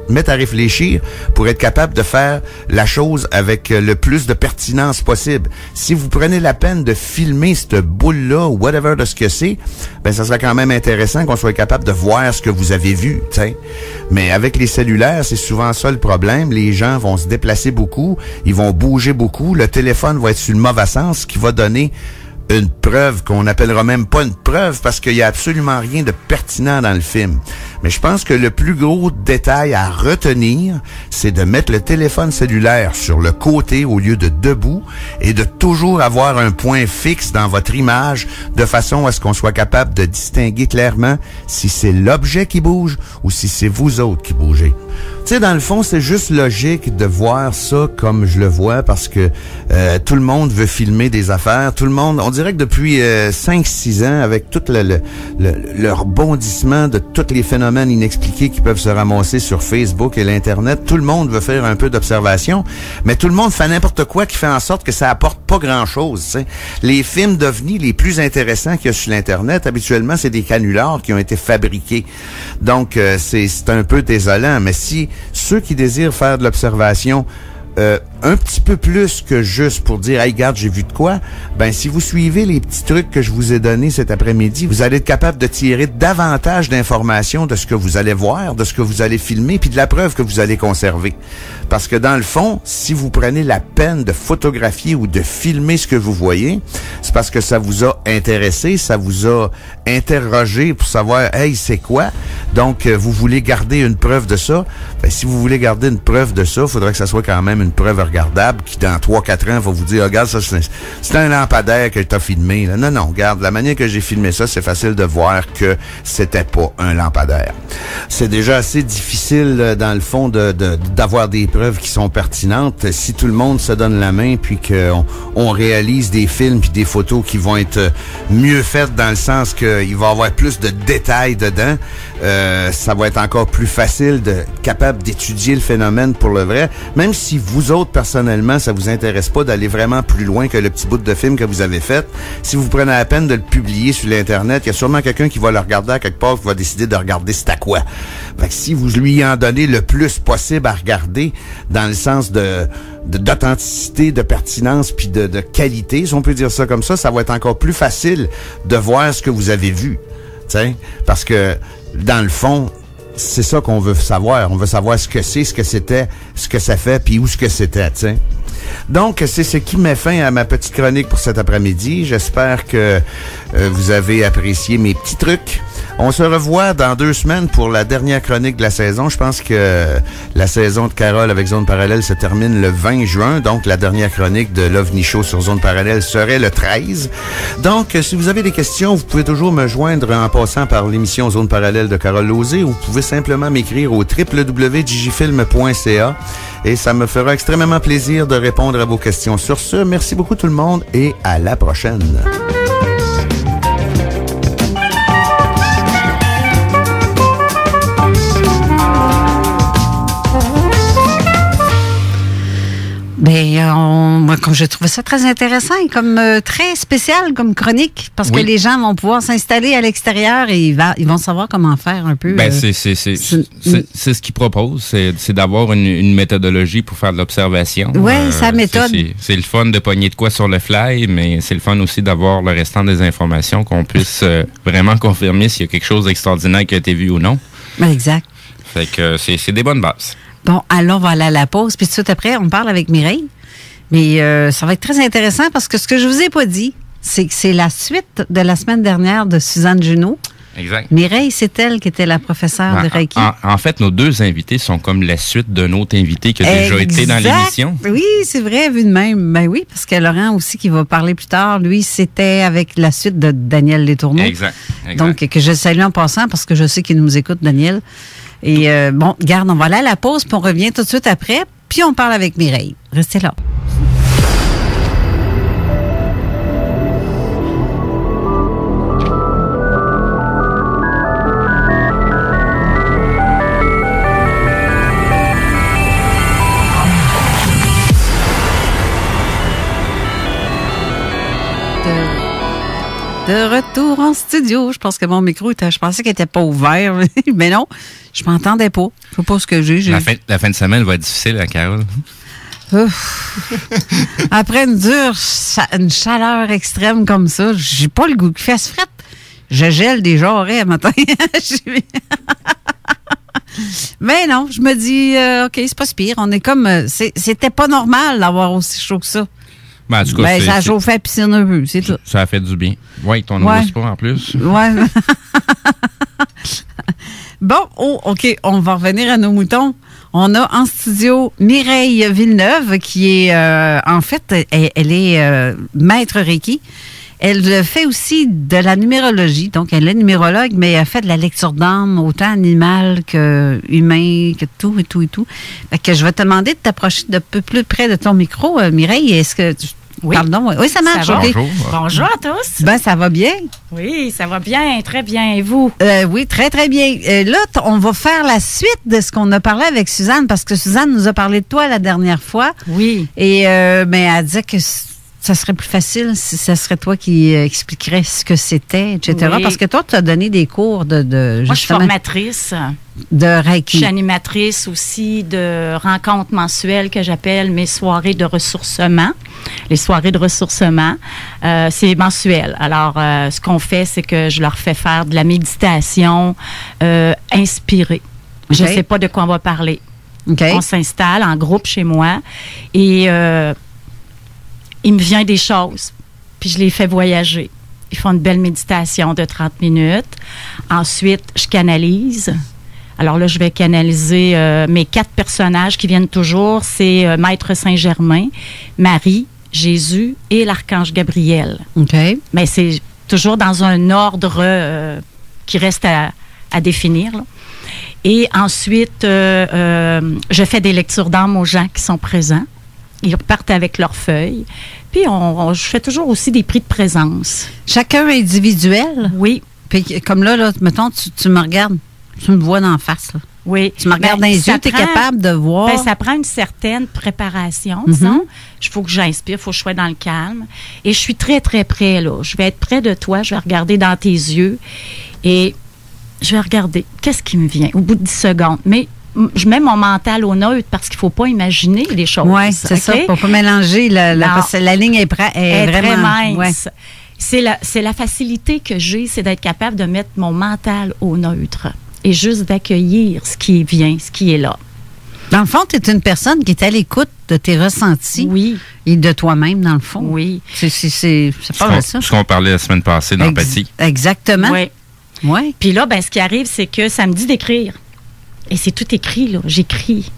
mettre à réfléchir pour être capable de faire la chose avec le plus de pertinence possible. Si vous prenez la peine de filmer cette boule-là ou whatever de ce que c'est, ben ça serait quand même intéressant qu'on soit capable de voir ce que vous avez vu, t'sais. Mais avec les cellulaires, c'est souvent ça le problème. Les gens vont se déplacer beaucoup, ils vont bouger beaucoup, le téléphone va être sur le mauvais sens, ce qui va donner une preuve qu'on n'appellera même pas une preuve parce qu'il y a absolument rien de pertinent dans le film. Mais je pense que le plus gros détail à retenir, c'est de mettre le téléphone cellulaire sur le côté au lieu de debout et de toujours avoir un point fixe dans votre image de façon à ce qu'on soit capable de distinguer clairement si c'est l'objet qui bouge ou si c'est vous autres qui bougez. Tu sais, dans le fond, c'est juste logique de voir ça comme je le vois parce que tout le monde veut filmer des affaires. Tout le monde, on dirait que depuis 5-6 ans, avec tout le rebondissement de tous les phénomènes inexpliqués qui peuvent se ramasser sur Facebook et l'Internet, tout le monde veut faire un peu d'observation, mais tout le monde fait n'importe quoi qui fait en sorte que ça apporte pas grand-chose. T'sais. Les films d'OVNI les plus intéressants qu'il y a sur l'Internet, habituellement, c'est des canulars qui ont été fabriqués. Donc, c'est un peu désolant, mais si ceux qui désirent faire de l'observation un petit peu plus que juste pour dire « Hey, regarde, j'ai vu de quoi », ben si vous suivez les petits trucs que je vous ai donnés cet après-midi, vous allez être capable de tirer davantage d'informations de ce que vous allez voir, de ce que vous allez filmer, puis de la preuve que vous allez conserver. Parce que dans le fond, si vous prenez la peine de photographier ou de filmer ce que vous voyez, c'est parce que ça vous a intéressé, ça vous a interrogé pour savoir « Hey, c'est quoi ?» Donc, vous voulez garder une preuve de ça. Ben, si vous voulez garder une preuve de ça, il faudrait que ça soit quand même une preuve regardable qui, dans 3-4 ans, va vous dire, regarde, ça, c'est un lampadaire que tu as filmé. Là. Non, regarde, la manière que j'ai filmé ça, c'est facile de voir que c'était pas un lampadaire. C'est déjà assez difficile, dans le fond, d'avoir des preuves qui sont pertinentes. Si tout le monde se donne la main, puis qu'on réalise des films puis des photos qui vont être mieux faites dans le sens qu'il va y avoir plus de détails dedans, ça va être encore plus facile capable d'étudier le phénomène pour le vrai, même si vous autres, personnellement, ça vous intéresse pas d'aller vraiment plus loin que le petit bout de film que vous avez fait. Si vous prenez la peine de le publier sur l'Internet, il y a sûrement quelqu'un qui va le regarder à quelque part, qui va décider de regarder c'est à quoi. Fait que si vous lui en donnez le plus possible à regarder, dans le sens d'authenticité, de pertinence, puis de qualité, si on peut dire ça comme ça va être encore plus facile de voir ce que vous avez vu. T'sais? Parce que, dans le fond, c'est ça qu'on veut savoir. On veut savoir ce que c'est, ce que c'était, ce que ça fait, puis où ce que c'était, tu sais. Donc, c'est ce qui met fin à ma petite chronique pour cet après-midi. J'espère que vous avez apprécié mes petits trucs. On se revoit dans 2 semaines pour la dernière chronique de la saison. Je pense que la saison de Carole avec Zone Parallèle se termine le 20 juin. Donc, la dernière chronique de l'OVNI Show sur Zone Parallèle serait le 13. Donc, si vous avez des questions, vous pouvez toujours me joindre en passant par l'émission Zone Parallèle de Carole Lauzé ou vous pouvez simplement m'écrire au www.digifilm.ca et ça me fera extrêmement plaisir de répondre à vos questions. Sur ce, merci beaucoup tout le monde et à la prochaine. Comme j'ai trouvé ça très intéressant et comme très spécial comme chronique, parce que les gens vont pouvoir s'installer à l'extérieur et ils vont savoir comment faire un peu. C'est ce qu'ils proposent, c'est d'avoir une méthodologie pour faire de l'observation. Oui, sa méthode. C'est le fun de pogner de quoi sur le fly, mais c'est le fun aussi d'avoir le restant des informations, qu'on puisse vraiment confirmer s'il y a quelque chose d'extraordinaire qui a été vu ou non. Exact. Fait que c'est des bonnes bases. Bon, alors on va aller à la pause, puis tout de suite après, on parle avec Mireille. Mais ça va être très intéressant parce que ce que je vous ai pas dit, c'est que c'est la suite de la semaine dernière de Suzanne Junot. Exact. Mireille, c'est elle qui était la professeure de Reiki. En fait, nos deux invités sont comme la suite d'un autre invité qui a déjà été dans l'émission. Oui, c'est vrai, vu de même. Ben oui, parce que Laurent aussi, qui va parler plus tard, lui, c'était avec la suite de Daniel Letourneau. Exact. Donc, que je salue en passant parce que je sais qu'il nous écoute, Daniel. Et bon, garde, on va aller à la pause, puis on revient tout de suite après, puis on parle avec Mireille. Restez là. De retour en studio. Je pense que mon micro je pensais qu'il n'était pas ouvert, mais non, je m'entendais pas. Je sais pas ce que j'ai. La fin de semaine va être difficile, hein, Carole? Après une chaleur extrême comme ça, j'ai pas le goût qui fasse frette. Je gèle des jarrets à matin. Mais non, je me dis, OK, c'est pas si pire. On est comme, c'était pas normal d'avoir aussi chaud que ça. En tout cas, ça a chauffé à piscine un peu, c'est tout. Ça a fait du bien. Oui, ton nouveau sport en plus. Ouais. Bon, OK, on va revenir à nos moutons. On a en studio Mireille Villeneuve, qui est, en fait, elle est maître Reiki. Elle fait aussi de la numérologie, donc elle est numérologue, mais elle fait de la lecture d'âme, autant animale que humain, que tout et tout et tout. Fait que je vais te demander de t'approcher de peu plus près de ton micro. Mireille, est-ce que... Oui. Pardon, oui, ça marche. Ça va. Okay. Bonjour à tous. Ben, ça va bien. Oui, ça va bien, très bien. Et vous? Oui, très, très bien. Là, on va faire la suite de ce qu'on a parlé avec Suzanne, parce que Suzanne nous a parlé de toi la dernière fois. Oui. Et mais elle disait que ça serait plus facile si ça serait toi qui expliquerais ce que c'était, etc. Oui. Parce que toi, tu as donné des cours de moi, je suis formatrice. De Reiki. Je suis animatrice aussi de rencontres mensuelles que j'appelle mes soirées de ressourcement. Les soirées de ressourcement, c'est mensuel. Alors, ce qu'on fait, c'est que je leur fais faire de la méditation inspirée. Okay. Je ne sais pas de quoi on va parler. Okay. On s'installe en groupe chez moi et il me vient des choses, puis je les fais voyager. Ils font une belle méditation de 30 minutes. Ensuite, je canalise. Alors là, je vais canaliser mes 4 personnages qui viennent toujours. C'est Maître Saint-Germain, Marie, Jésus et l'Archange Gabriel. OK. Mais c'est toujours dans un ordre qui reste à définir, là. Et ensuite, je fais des lectures d'âme aux gens qui sont présents. Ils repartent avec leurs feuilles. Puis, je fais toujours aussi des prix de présence. Chacun individuel? Oui. Puis, comme là mettons, tu me regardes, tu me vois d'en face, là. Oui. Tu me regardes dans les yeux, tu es capable de voir. Ben, ça prend une certaine préparation, disons. Il faut que j'inspire, il faut que je sois dans le calme. Et je suis très, très près, là. Je vais être près de toi, je vais regarder dans tes yeux et je vais regarder qu'est-ce qui me vient au bout de 10 secondes. Mais je mets mon mental au neutre parce qu'il ne faut pas imaginer les choses. Oui, c'est ça. Il ne faut pas mélanger. La ligne est vraiment... très mince. Ouais. C'est la facilité que j'ai, c'est d'être capable de mettre mon mental au neutre et juste d'accueillir ce qui vient, ce qui est là. Dans le fond, tu es une personne qui est à l'écoute de tes ressentis. Oui. Et de toi-même, dans le fond. Oui. C'est pas mal ça. Ce qu'on parlait la semaine passée d'empathie. Exactement. Oui. Ouais. Puis là, ben, ce qui arrive, c'est que ça me dit d'écrire. Et c'est tout écrit, là. J'écris.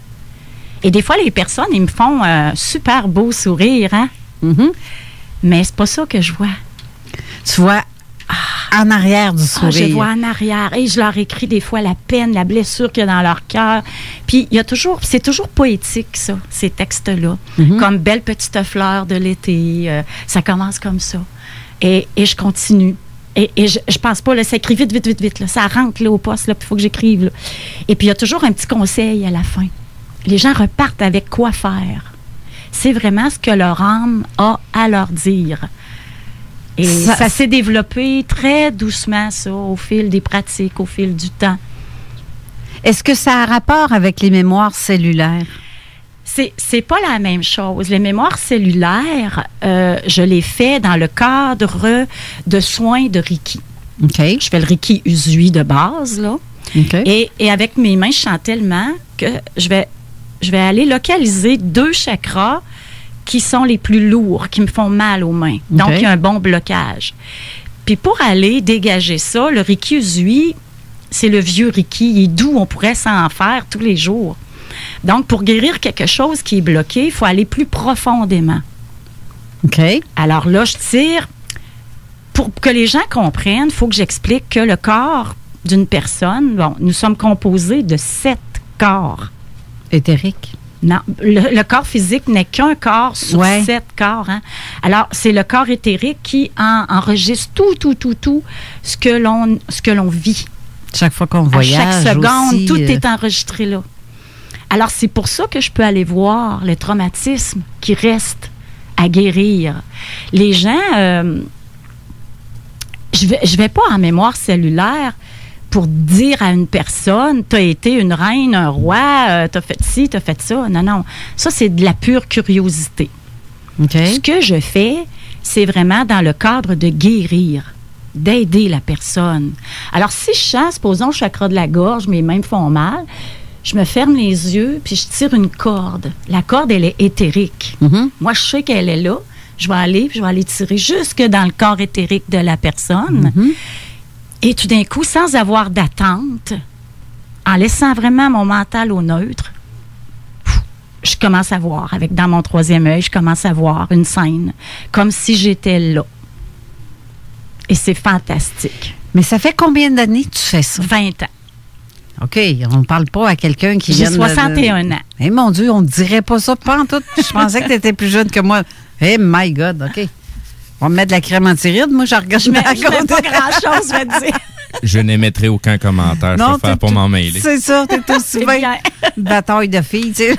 Et des fois, les personnes, ils me font un super beau sourire, hein? Mm-hmm. Mais c'est pas ça que je vois. Tu vois en arrière du sourire. Je vois en arrière. Et je leur écris des fois la peine, la blessure qu'il y a dans leur cœur. Puis, c'est toujours poétique, ça, ces textes-là. Mm-hmm. Comme Belle petite fleur de l'été. Ça commence comme ça. Et je continue. Et je pense pas, là, ça écrit vite, là. Ça rentre là, au poste, là, puis il faut que j'écrive. Là. Et puis, il y a toujours un petit conseil à la fin. Les gens repartent avec quoi faire. c'est vraiment ce que leur âme a à leur dire. Et ça s'est développé très doucement, ça, au fil des pratiques, au fil du temps. Est-ce que ça a rapport avec les mémoires cellulaires? C'est pas la même chose. Les mémoires cellulaires, je les fais dans le cadre de soins de Reiki. OK. Je fais le Reiki Usui de base, là. OK. Et avec mes mains, je sens tellement que je vais aller localiser 2 chakras qui sont les plus lourds, qui me font mal aux mains. Donc, il y a un bon blocage. Puis pour aller dégager ça, le Reiki Usui, c'est le vieux Reiki. Il est doux, on pourrait s'en faire tous les jours. Donc, pour guérir quelque chose qui est bloqué, il faut aller plus profondément. OK. Alors là, je tire. Pour que les gens comprennent, il faut que j'explique que le corps d'une personne, bon, nous sommes composés de 7 corps. Éthérique. Non, le corps physique n'est qu'un corps sur 7 corps. Hein? Alors, c'est le corps éthérique qui enregistre tout ce que l'on vit. Chaque fois qu'on voyage à chaque seconde, aussi, tout est enregistré là. Alors, c'est pour ça que je peux aller voir les traumatismes qui restent à guérir. Les gens, je vais pas en mémoire cellulaire pour dire à une personne, t'as été une reine, un roi, t'as fait ci, t'as fait ça. Non, non. Ça, c'est de la pure curiosité. Okay. Ce que je fais, c'est vraiment dans le cadre de guérir, d'aider la personne. Alors, si je chasse, supposons, le chakra de la gorge, mes mains me font mal, je me ferme les yeux, puis je tire une corde. La corde, elle est éthérique. Mm-hmm. Moi, je sais qu'elle est là. Je vais aller tirer jusque dans le corps éthérique de la personne. Mm-hmm. Et tout d'un coup, sans avoir d'attente, en laissant vraiment mon mental au neutre, je commence à voir. Dans mon 3e œil, je commence à voir une scène, comme si j'étais là. Et c'est fantastique. Mais ça fait combien d'années que tu fais ça? 20 ans. OK, on ne parle pas à quelqu'un qui vient J'ai 61 ans. Eh mon Dieu, on ne dirait pas ça, pas en tout. Je pensais que tu étais plus jeune que moi. Eh my God, OK. On va me mettre de la crème anti-rides, moi, je regarde. Je mets pas grand-chose, je vais te dire. Je n'émettrais aucun commentaire. Je préfère pas m'en mêler. C'est ça, t'es aussi bien bataille de filles, tu sais.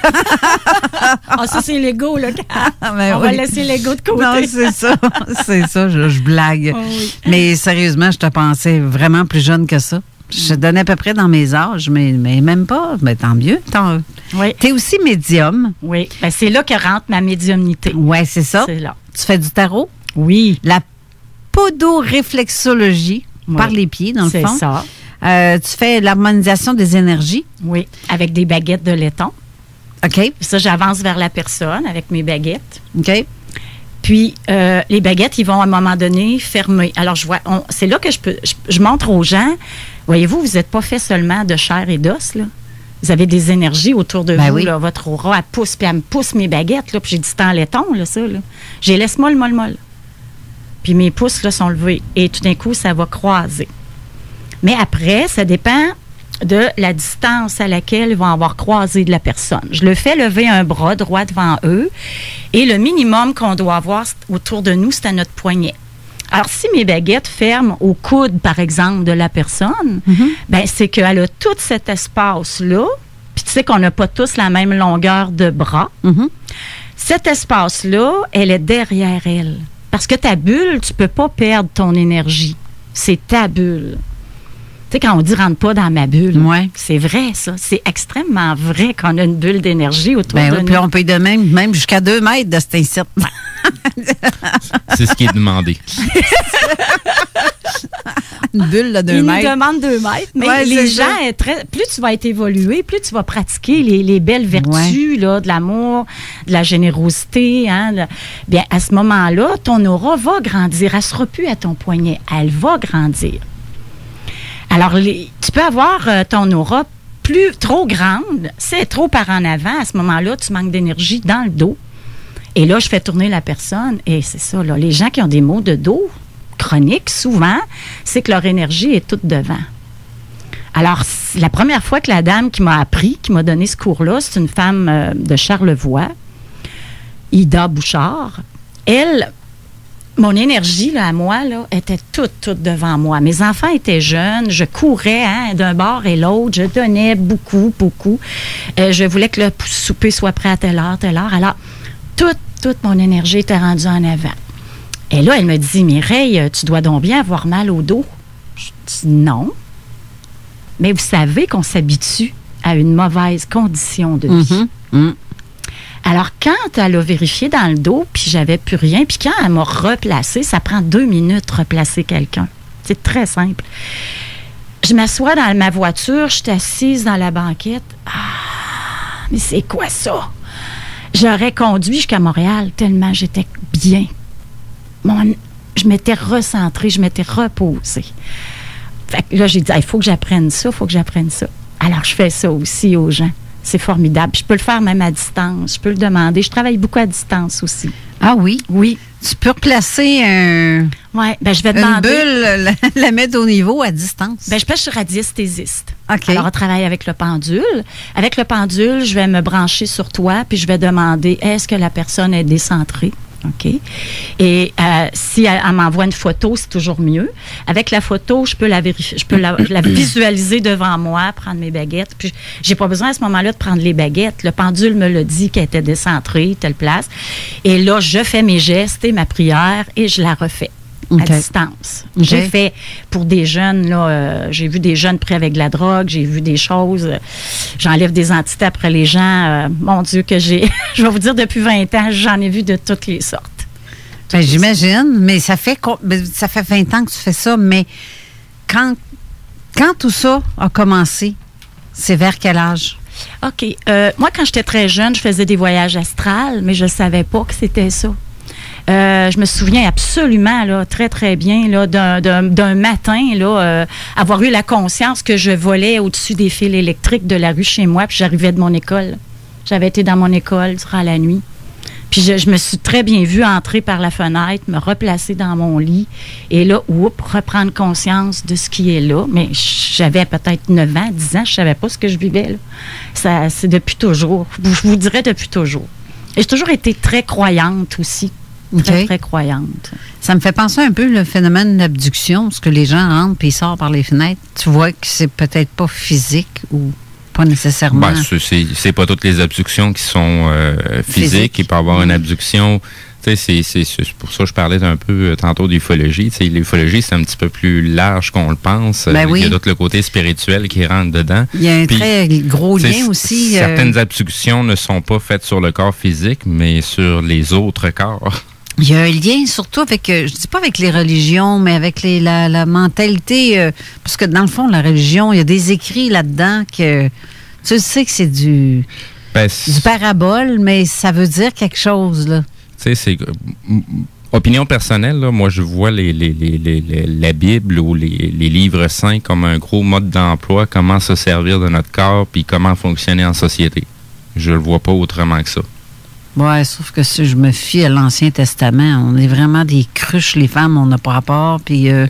Ah, ça, c'est l'ego, là. Ben on va laisser l'ego de côté. Non, c'est ça, je blague. Oh, oui. Mais sérieusement, je te pensais vraiment plus jeune que ça. Je te donnais à peu près dans mes âges, mais même pas. Mais tant mieux. Oui. T'es aussi médium. Oui. Ben, c'est là que rentre ma médiumnité. Oui, c'est ça. C'est là. Tu fais du tarot? Oui. La podoréflexologie, par les pieds, dans le fond. C'est ça. Tu fais l'harmonisation des énergies. Oui, avec des baguettes de laiton. OK. Ça, j'avance vers la personne avec mes baguettes. OK. Puis, les baguettes, ils vont à un moment donné fermer. Alors, c'est là que je montre aux gens, voyez-vous, vous n'êtes pas fait seulement de chair et d'os, là. Vous avez des énergies autour de vous, oui. là. Votre aura, elle pousse, puis elle me pousse mes baguettes, là. Puis j'ai dit, c'est en laiton, là, ça, là. J'ai laisse molle. Puis mes pouces, là, sont levés. Et tout d'un coup, ça va croiser. Mais après, ça dépend de la distance à laquelle ils vont avoir croisé de la personne. Je le fais lever un bras droit devant eux. Et le minimum qu'on doit avoir autour de nous, c'est à notre poignet. Alors, si mes baguettes ferment au coude, par exemple, de la personne, ben c'est qu'elle a tout cet espace-là. Puis tu sais qu'on n'a pas tous la même longueur de bras. Mm-hmm. Cet espace-là, elle est derrière elle. Parce que ta bulle, tu peux pas perdre ton énergie. C'est ta bulle. Tu sais, quand on dit « rentre pas dans ma bulle ouais. », c'est vrai, ça. C'est extrêmement vrai qu'on a une bulle d'énergie autour de nous. Puis on peut y donner même jusqu'à 2 mètres de cet insecte. C'est ce qui est demandé. Une bulle de 2 mètres. mètres. Ils nous demandent 2 mètres. Mais les gens, plus tu vas être évolué, plus tu vas pratiquer les belles vertus là, de l'amour, de la générosité. Hein, bien, à ce moment-là, ton aura va grandir. Elle ne sera plus à ton poignet. Elle va grandir. Alors, tu peux avoir ton aura trop grande. Si elle est trop par en avant, à ce moment-là, tu manques d'énergie dans le dos. Et là, je fais tourner la personne. Et c'est ça, là, les gens qui ont des maux de dos chroniques, souvent, c'est que leur énergie est toute devant. Alors, la première fois que la dame qui m'a appris, qui m'a donné ce cours-là, c'est une femme de Charlevoix, Ida Bouchard. Elle, mon énergie, là, à moi, là, était toute devant moi. Mes enfants étaient jeunes, je courais d'un bord et l'autre, je donnais beaucoup. Je voulais que le souper soit prêt à telle heure. Alors, toute mon énergie était rendue en avant. Et là, elle me dit, Mireille, tu dois donc bien avoir mal au dos. Je dis non. Mais vous savez qu'on s'habitue à une mauvaise condition de vie. Alors, quand elle a vérifié dans le dos, puis j'avais plus rien, puis quand elle m'a replacé, ça prend 2 minutes replacer quelqu'un. C'est très simple. Je m'assois dans ma voiture, je suis assise dans la banquette. Ah, mais c'est quoi ça? J'aurais conduit jusqu'à Montréal tellement j'étais bien. Je m'étais recentrée, je m'étais reposée. Fait que là, j'ai dit, il faut que j'apprenne ça, Alors, je fais ça aussi aux gens. C'est formidable. Puis je peux le faire même à distance. Je peux le demander. Je travaille beaucoup à distance aussi. Ah oui? Oui. Tu peux replacer Oui, je vais demander. Une bulle, la mettre au niveau à distance. Je suis radiesthésiste. OK. Alors, on travaille avec le pendule. Avec le pendule, je vais me brancher sur toi, puis je vais demander, est-ce que la personne est décentrée? OK. Et si elle m'envoie une photo, c'est toujours mieux. Avec la photo, je peux la vérifier, je peux la visualiser devant moi, prendre mes baguettes. Puis j'ai pas besoin à ce moment-là de prendre les baguettes. Le pendule me l'a dit qu'elle était décentrée, telle place. Et là, je fais mes gestes et ma prière et je la refais. À distance. Okay. J'ai fait pour des jeunes, là, j'ai vu des jeunes pris avec de la drogue, j'ai vu des choses. J'enlève des entités après les gens. Mon Dieu, que je vais vous dire, depuis 20 ans, j'en ai vu de toutes les sortes. J'imagine, mais ça fait 20 ans que tu fais ça, mais quand tout ça a commencé, c'est vers quel âge? OK. Moi, quand j'étais très jeune, je faisais des voyages astrales, mais je ne savais pas que c'était ça. Je me souviens absolument, là, très, très bien, là, d'un matin, là, avoir eu la conscience que je volais au-dessus des fils électriques de la rue chez moi, puis j'arrivais de mon école. J'avais été dans mon école durant la nuit. Puis je me suis très bien vue entrer par la fenêtre, me replacer dans mon lit, et là, reprendre conscience de ce qui est là. Mais j'avais peut-être 9 ans, 10 ans, je savais pas ce que je vivais, là. Ça, c'est depuis toujours. Je vous dirais depuis toujours. Et j'ai toujours été très croyante aussi. Très, très croyante. Ça me fait penser un peu le phénomène d'abduction, parce que les gens rentrent puis ils sortent par les fenêtres. Tu vois que c'est peut-être pas physique ou pas nécessairement. C'est pas toutes les abductions qui sont physiques. Il peut y avoir une abduction. C'est pour ça que je parlais un peu tantôt d'ufologie. L'ufologie, c'est un petit peu plus large qu'on le pense. Oui. Il y a d'autres le côté spirituel qui rentre dedans. Il y a un très gros lien aussi. Certaines abductions ne sont pas faites sur le corps physique, mais sur les autres corps. Il y a un lien surtout avec, je dis pas avec les religions, mais avec la mentalité, parce que dans le fond, la religion, il y a des écrits là-dedans que tu sais que c'est du parabole, mais ça veut dire quelque chose, là. Tu sais, c'est opinion personnelle, là, moi je vois la Bible ou les livres saints comme un gros mode d'emploi, comment se servir de notre corps puis comment fonctionner en société. Je le vois pas autrement que ça. Oui, sauf que si je me fie à l'Ancien Testament, on est vraiment des cruches, les femmes, on n'a pas rapport, puis le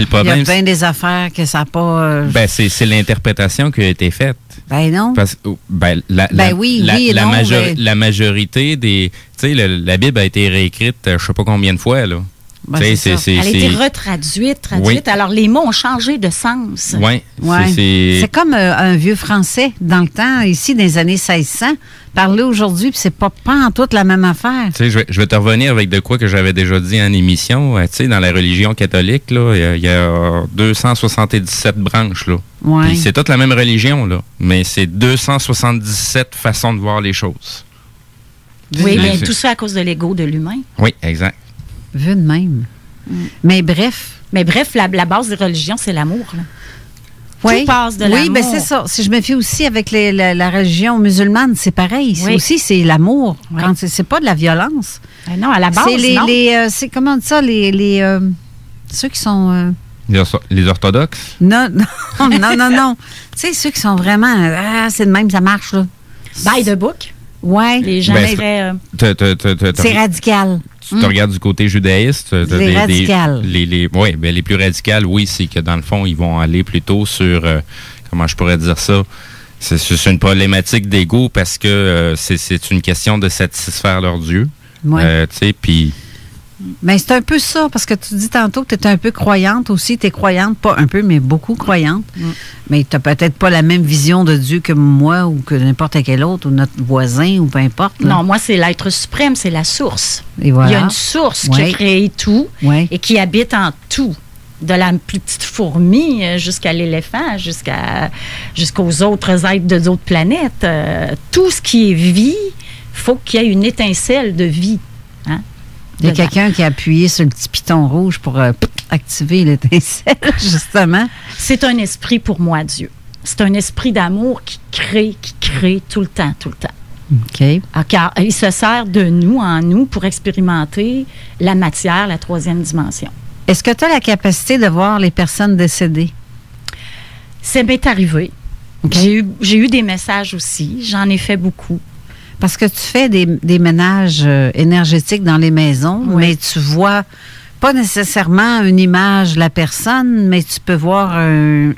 problème, il y a bien des affaires que ça n'a pas... c'est l'interprétation qui a été faite. Ben non. Parce, la majorité des... Tu sais, la Bible a été réécrite je ne sais pas combien de fois, là. Ben, elle a été retraduite. Oui. Alors, les mots ont changé de sens. Oui. Ouais. C'est comme un vieux français, dans le temps, ici, dans les années 1600. Parler aujourd'hui, puis c'est pas en toute la même affaire. Tu sais, je vais te revenir avec de quoi que j'avais déjà dit en émission. Tu sais, dans la religion catholique, là, il y a 277 branches, là. Ouais. Puis c'est toute la même religion, là. Mais c'est 277 façons de voir les choses. Oui, mais tout ça à cause de l'ego de l'humain. Oui, exact. Vu de même. Mais bref. La base des religions, c'est l'amour, là. Oui, tout passe de l'amour. Oui, bien c'est ça. Si je me fie aussi avec la religion musulmane, c'est pareil. Oui. Aussi, c'est l'amour. Oui. Quand c'est pas de la violence. Non, à la base, c'est c'est comment on dit ça, ceux qui sont... Les orthodoxes? Non. Tu sais, ceux qui sont vraiment... c'est de même, ça marche, là. By the book. Oui. Les gens très... c'est radical. Tu te regardes du côté judaïste. Les radicales. Les plus radicales, oui, c'est que dans le fond, ils vont aller plutôt sur, comment je pourrais dire ça, c'est une problématique d'ego parce que c'est une question de satisfaire leur Dieu. Oui. Tu sais, puis Mais c'est un peu ça, parce que tu dis tantôt que tu es un peu croyante aussi. Tu es croyante, pas un peu, mais beaucoup croyante. Mais tu n'as peut-être pas la même vision de Dieu que moi ou que n'importe quel autre, ou notre voisin, ou peu importe. Là. Non, moi, c'est l'être suprême, c'est la source. Et voilà. Il y a une source qui a créé tout et qui habite en tout. De la plus petite fourmi jusqu'à l'éléphant, jusqu'aux autres êtres d'autres planètes. Tout ce qui est vie, faut qu'il y ait une étincelle de vie. Hein? Il y a quelqu'un qui a appuyé sur le petit piton rouge pour activer l'étincelle, justement. C'est un esprit pour moi, Dieu. C'est un esprit d'amour qui crée tout le temps, tout le temps. OK. Car il se sert de nous, en nous, pour expérimenter la matière, la troisième dimension. Est-ce que tu as la capacité de voir les personnes décédées? Ça m'est arrivé. Okay. J'ai eu des messages aussi. J'en ai fait beaucoup. Parce que tu fais des ménages énergétiques dans les maisons, mais tu vois pas nécessairement une image de la personne, mais tu peux voir un...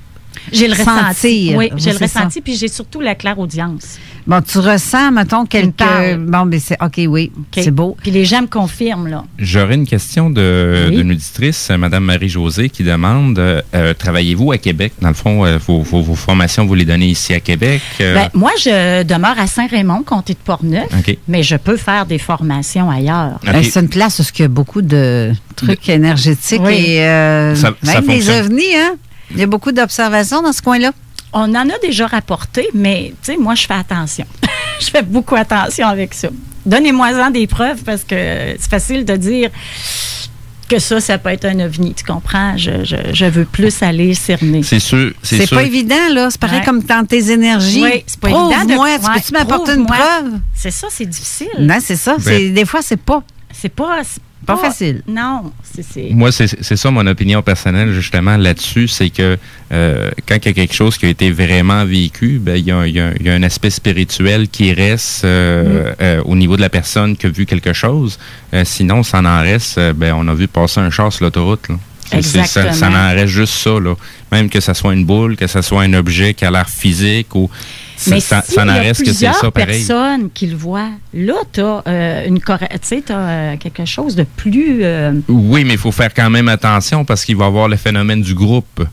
J'ai le ressenti. Oui, j'ai le ressenti, puis j'ai surtout la clairaudience. Bon, tu ressens, mettons, quelqu'un... Bon, mais c'est... OK, oui, c'est beau. Puis les gens me confirment, là. J'aurais une question d'une auditrice, Mme Marie-Josée, qui demande, travaillez-vous à Québec? Dans le fond, vos formations, vous les donnez ici à Québec? Moi, je demeure à Saint-Raymond, comté de Portneuf, mais je peux faire des formations ailleurs. Okay. C'est une place où il y a beaucoup de trucs énergétiques et même des ovnis, hein? Il y a beaucoup d'observations dans ce coin-là. On en a déjà rapporté, mais tu sais, moi, je fais attention. Je fais beaucoup attention avec ça. Donnez-moi-en des preuves parce que c'est facile de dire que ça peut être un ovni. Tu comprends? Je veux plus aller cerner. C'est sûr. C'est pas évident, là. C'est pareil comme dans tes énergies. Oui, c'est pas évident. Prouve-moi. Peux-tu m'apporter une preuve? C'est ça, c'est difficile. Non, c'est ça. Des fois, c'est pas. C'est pas facile. Non. Moi, c'est ça mon opinion personnelle, justement, là-dessus. C'est que quand il y a quelque chose qui a été vraiment vécu, il y a un aspect spirituel qui reste au niveau de la personne qui a vu quelque chose. Sinon, ça en reste, on a vu passer un char sur l'autoroute. Là. Exactement. Ça en reste juste ça. Là. Même que ça soit une boule, que ça soit un objet qui a l'air physique ou... Mais ça n'en reste que c'est ça, pareil. Personnes qui le voient. Là, tu as quelque chose de plus... Oui, mais il faut faire quand même attention parce qu'il va y avoir le phénomène du groupe.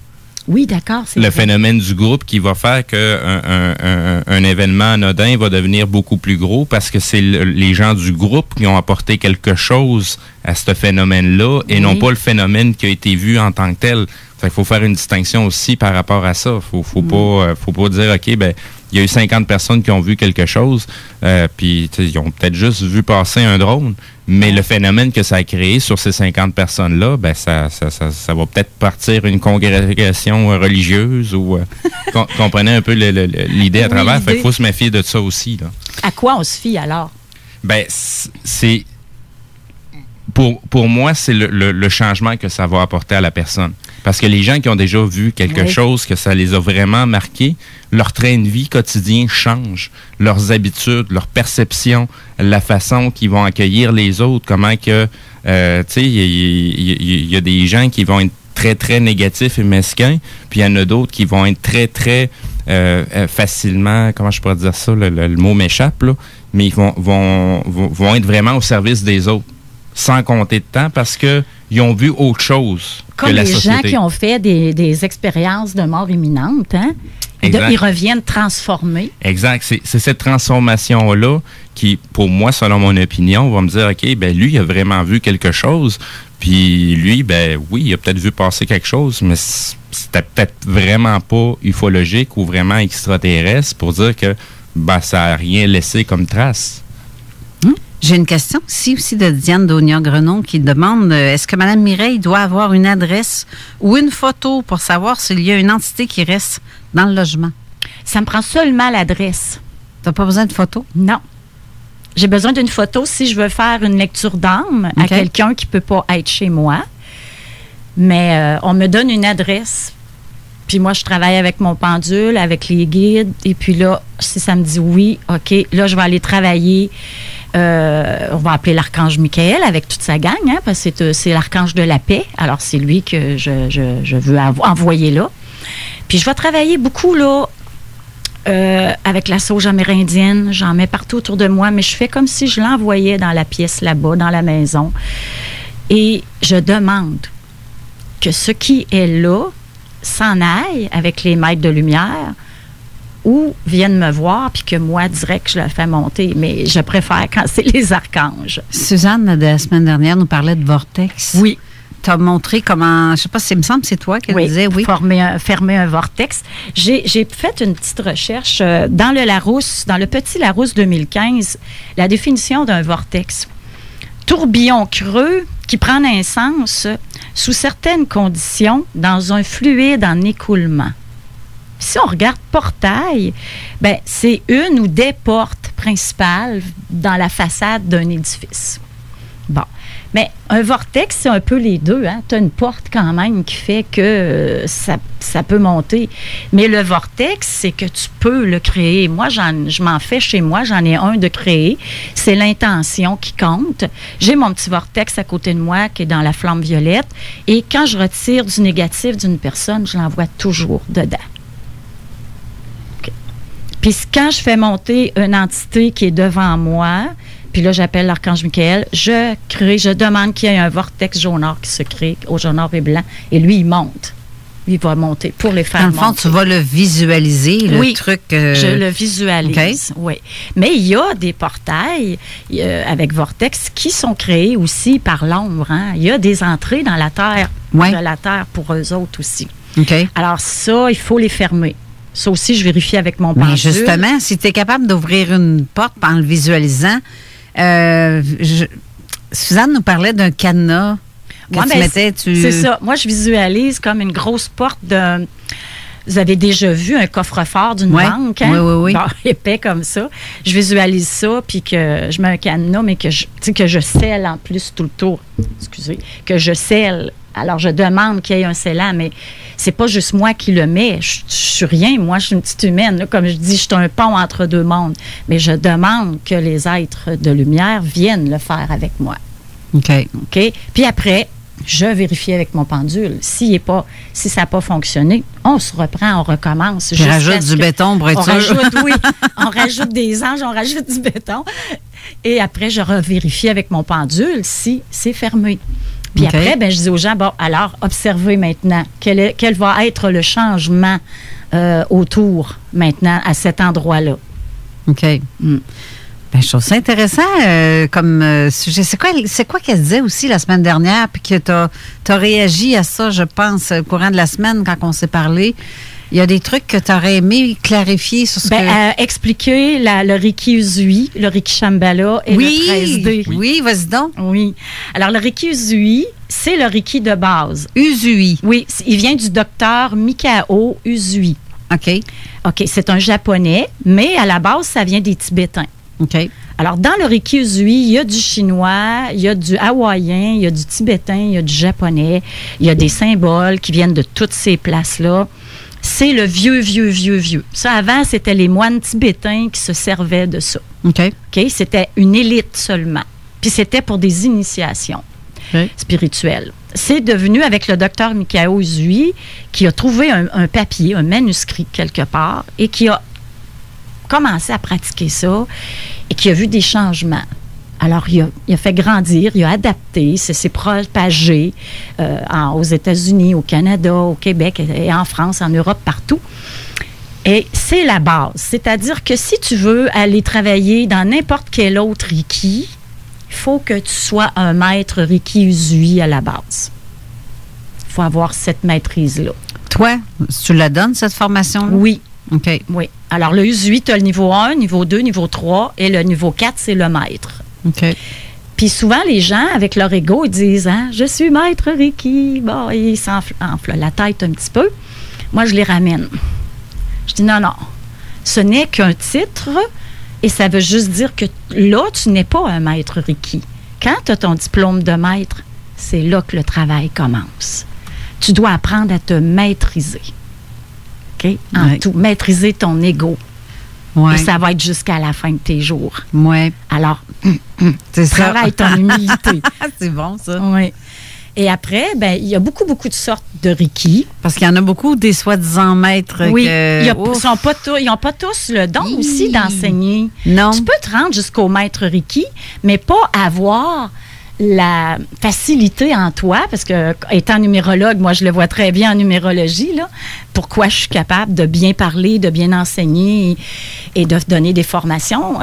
Oui, d'accord. Le phénomène du groupe qui va faire qu'un événement anodin va devenir beaucoup plus gros parce que c'est les gens du groupe qui ont apporté quelque chose à ce phénomène-là et non pas le phénomène qui a été vu en tant que tel. Fait qu'il faut faire une distinction aussi par rapport à ça. Faut pas dire, OK, il y a eu 50 personnes qui ont vu quelque chose, puis ils ont peut-être juste vu passer un drone, mais le phénomène que ça a créé sur ces 50 personnes-là, ça va peut-être partir une congrégation religieuse ou comprenez un peu l'idée à travers. Fait qu'il faut se méfier de ça aussi. Là. À quoi on se fie alors? C'est... Pour moi, c'est le changement que ça va apporter à la personne. Parce que les gens qui ont déjà vu quelque chose, que ça les a vraiment marqués, leur train de vie quotidien change. Leurs habitudes, leur perception, la façon qu'ils vont accueillir les autres, comment que... tu sais, il y a des gens qui vont être très, très négatifs et mesquins, puis il y en a d'autres qui vont être très, très facilement... Comment je pourrais dire ça? Le mot m'échappe, là. Mais ils vont être vraiment au service des autres. Sans compter de temps parce qu'ils ont vu autre chose comme que la société. Comme les gens qui ont fait des expériences de mort imminente, hein? Ils reviennent transformés. Exact. C'est cette transformation-là qui, pour moi, selon mon opinion, va me dire, OK, lui, il a vraiment vu quelque chose. Puis lui, oui, il a peut-être vu passer quelque chose, mais c'était peut-être vraiment pas ufologique ou vraiment extraterrestre pour dire que ça n'a rien laissé comme trace. J'ai une question aussi de Diane Daunia-Grenon qui demande est-ce que Mme Mireille doit avoir une adresse ou une photo pour savoir s'il y a une entité qui reste dans le logement? Ça me prend seulement l'adresse. Tu n'as pas besoin de photo? Non. J'ai besoin d'une photo si je veux faire une lecture d'âme à quelqu'un qui ne peut pas être chez moi. Mais on me donne une adresse. Puis moi, je travaille avec mon pendule, avec les guides. Et puis là, si ça me dit oui, OK, là, je vais aller travailler. On va appeler l'archange Michael avec toute sa gang, hein, parce que c'est l'archange de la paix. Alors, c'est lui que je veux envoyer là. Puis, je vais travailler beaucoup, là, avec la sauge amérindienne. J'en mets partout autour de moi, mais je fais comme si je l'envoyais dans la pièce là-bas, dans la maison. Et je demande que ce qui est là s'en aille avec les maîtres de lumière ou viennent me voir, puis que moi, direct, je le fais monter. Mais je préfère quand c'est les archanges. Suzanne, de la semaine dernière, nous parlait de vortex. Oui. Tu as montré comment, je sais pas si il me semble que c'est toi qui disais, oui. Fermer un vortex. J'ai fait une petite recherche dans le Larousse, dans le petit Larousse 2015, la définition d'un vortex. Tourbillon creux qui prend naissance sous certaines conditions dans un fluide en écoulement. Si on regarde portail, ben c'est une ou des portes principales dans la façade d'un édifice. Bon. Mais un vortex, c'est un peu les deux. Hein? Tu as une porte quand même qui fait que ça peut monter. Mais le vortex, c'est que tu peux le créer. Moi, je m'en fais chez moi. J'en ai un de créer. C'est l'intention qui compte. J'ai mon petit vortex à côté de moi qui est dans la flamme violette. Et quand je retire du négatif d'une personne, je l'envoie toujours dedans. Okay. Puis quand je fais monter une entité qui est devant moi, puis là, j'appelle l'archange Michael. Je demande qu'il y ait un vortex jaunard qui se crée au jaunard et blanc. Et lui, il monte. Il va monter pour les faire monter. Dans le fond, tu vas le visualiser, le truc. Je le visualise, oui. Mais il y a des portails avec vortex qui sont créés aussi par l'ombre. Hein? Il y a des entrées dans la terre, de la terre pour eux autres aussi. Okay. Alors ça, il faut les fermer. Ça aussi, je vérifie avec mon pendule. Mais justement, si tu es capable d'ouvrir une porte en le visualisant, Suzanne nous parlait d'un cadenas que tu mettais. C'est ça. Moi, je visualise comme une grosse porte de... Vous avez déjà vu un coffre-fort d'une banque, hein? Oui. Bon, épais comme ça. Je visualise ça, puis que je mets un cadenas, mais que je scelle en plus tout le tour. Excusez. Que je scelle. Alors, je demande qu'il y ait un scellant, mais c'est pas juste moi qui le mets. Je suis rien. Moi, je suis une petite humaine. Là, comme je dis, je suis un pont entre deux mondes. Mais je demande que les êtres de lumière viennent le faire avec moi. OK. Puis après, je vérifie avec mon pendule. Si ça n'a pas fonctionné, on se reprend, on recommence. On rajoute du béton pour être sûr. On rajoute des anges, on rajoute du béton. Et après, je revérifie avec mon pendule si c'est fermé. Puis après, je dis aux gens, bon, alors, observez maintenant. Quel va être le changement autour, maintenant, à cet endroit-là? OK. Ben, je trouve ça intéressant comme sujet. C'est quoi qu'elle disait aussi la semaine dernière, puis que tu as réagi à ça, je pense, au courant de la semaine, quand on s'est parlé. Il y a des trucs que tu aurais aimé clarifier sur ce que... expliquer le Reiki Usui, le Reiki Shambhala et le 13D. Oui, vas-y donc. Oui. Alors, le Reiki Usui, c'est le Reiki de base. Usui. Oui, il vient du docteur Mikao Usui. OK, c'est un japonais, mais à la base, ça vient des Tibétains. OK. Alors, dans le Reiki Usui, il y a du chinois, il y a du hawaïen, il y a du tibétain, il y a du japonais, il y a des symboles qui viennent de toutes ces places-là. C'est le vieux. Ça, avant, c'était les moines tibétains qui se servaient de ça. OK. C'était une élite seulement. Puis c'était pour des initiations spirituelles. C'est devenu, avec le docteur Mikao Usui, qui a trouvé un papier, un manuscrit quelque part, et qui a commencé à pratiquer ça, et qui a vu des changements. Alors, il a fait grandir, il a adapté, c'est propagé aux États-Unis, au Canada, au Québec, et en France, en Europe, partout. Et c'est la base. C'est-à-dire que si tu veux aller travailler dans n'importe quel autre Reiki, il faut que tu sois un maître Reiki Usui à la base. Il faut avoir cette maîtrise-là. Toi, tu la donnes, cette formation-là? Oui. OK. Oui. Alors, le Usui, tu as le niveau 1, niveau 2, niveau 3, et le niveau 4, c'est le maître. OK. Puis souvent, les gens, avec leur ego, ils disent « je suis maître Reiki ». Bon, ils s'enflent la tête un petit peu. Moi, je les ramène. Je dis « non, ce n'est qu'un titre et ça veut juste dire que là, tu n'es pas un maître Reiki. Quand tu as ton diplôme de maître, c'est là que le travail commence. Tu dois apprendre à te maîtriser. OK? En tout, maîtriser ton ego. Ouais. Et ça va être jusqu'à la fin de tes jours. Oui. Alors, c'est travaille ton humilité. C'est bon, ça. Oui. Et après, il y a beaucoup de sortes de Reiki. Parce qu'il y en a beaucoup des soi-disant maîtres. Oui, ils n'ont pas tous le don aussi d'enseigner. Non. Tu peux te rendre jusqu'au maître Reiki, mais pas avoir la facilité en toi, parce que étant numérologue, moi je le vois très bien en numérologie, là, pourquoi je suis capable de bien parler, de bien enseigner et de donner des formations,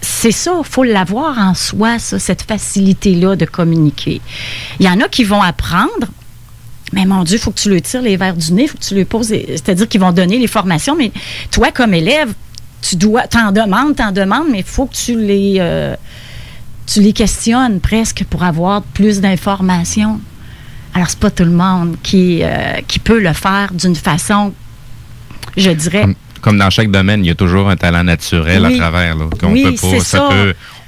c'est ça, il faut l'avoir en soi, ça, cette facilité-là de communiquer. Il y en a qui vont apprendre, mais mon Dieu, il faut que tu leur tires les verres du nez, il faut que tu leur poses, c'est-à-dire qu'ils vont donner les formations, mais toi, comme élève, t'en demandes, mais il faut que tu les questionnes presque pour avoir plus d'informations. Alors, c'est pas tout le monde qui peut le faire d'une façon, je dirais... Comme dans chaque domaine, il y a toujours un talent naturel à travers. Là,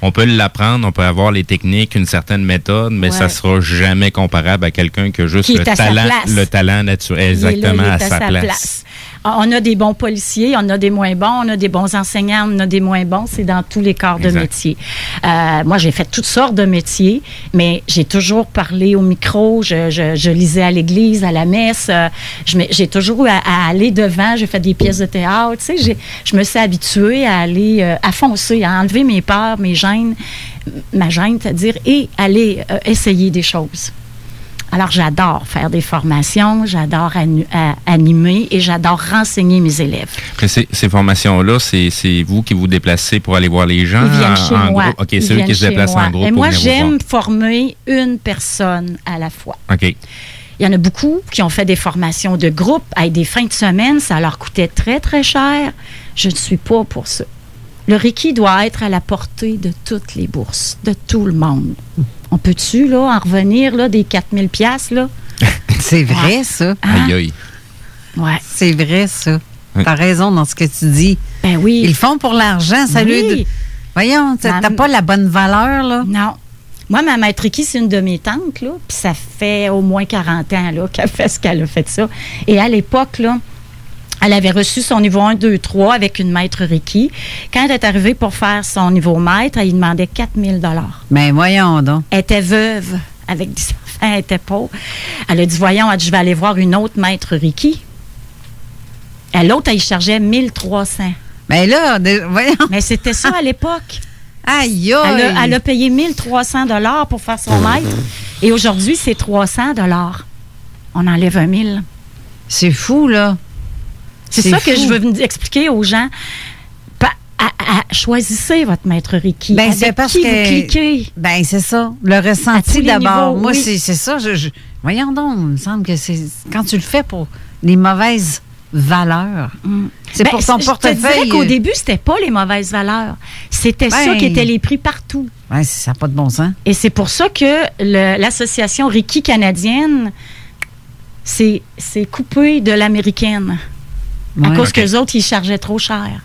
on peut l'apprendre, on peut avoir les techniques, une certaine méthode, mais ça ne sera jamais comparable à quelqu'un qui a juste le talent naturel exactement à sa place. On a des bons policiers, on a des moins bons, on a des bons enseignants, on a des moins bons. C'est dans tous les corps de métier. Moi, j'ai fait toutes sortes de métiers, mais j'ai toujours parlé au micro. Je lisais à l'église, à la messe. J'ai toujours eu à aller devant. J'ai fait des pièces de théâtre. Tu sais, je me suis habituée à aller, à foncer, à enlever mes peurs, mes gênes, ma gêne, c'est-à-dire, et aller essayer des choses. Alors, j'adore faire des formations, j'adore animer et j'adore renseigner mes élèves. Mais ces formations-là, c'est vous qui vous déplacez pour aller voir les gens? Ils viennent chez moi. OK, c'est eux qui se déplacent en groupe. Et moi, j'aime former une personne à la fois. OK. Il y en a beaucoup qui ont fait des formations de groupe avec des fins de semaine. Ça leur coûtait très, très cher. Je ne suis pas pour ça. Le Reiki doit être à la portée de toutes les bourses, de tout le monde. On peut-tu, là, en revenir, là, des 4000 $, là? C'est vrai, ça. Aïe, aïe. Ouais. C'est vrai, ça. T'as raison dans ce que tu dis. Ben oui. Ils le font pour l'argent, ça lui... Voyons, t'as pas la bonne valeur, là. Non. Moi, ma maître Reiki, c'est une de mes tantes, là, puis ça fait au moins 40 ans, là, qu'elle fait ce qu'elle a fait ça. Et à l'époque, là, elle avait reçu son niveau 1, 2, 3 avec une maître Reiki. Quand elle est arrivée pour faire son niveau maître, elle lui demandait 4000 $. Mais voyons donc. Elle était veuve avec des enfants, elle était pauvre. Elle a dit, voyons, je vais aller voir une autre maître Reiki. Et l'autre, elle y chargeait 1300. Mais là, voyons. Mais c'était ça à l'époque. Aïe, aïe. Elle a payé 1300 $ pour faire son maître. Et aujourd'hui, c'est 300 $. On enlève 1000. C'est fou, là. C'est ça que je veux expliquer aux gens. Choisissez votre maître Reiki. Ben, c'est parce que vous cliquez. Ben, c'est ça. Le ressenti d'abord. Niveaux, moi, oui. c'est ça. Voyons donc, il me semble que c'est quand tu le fais pour les mauvaises valeurs. C'est pour ton portefeuille. Je te dirais qu'au début, c'était pas les mauvaises valeurs. C'était ça qui était les prix partout. Ben, ça n'a pas de bon sens. Et c'est pour ça que l'association Reiki canadienne s'est coupée de l'américaine. À cause qu'eux autres, ils chargeaient trop cher.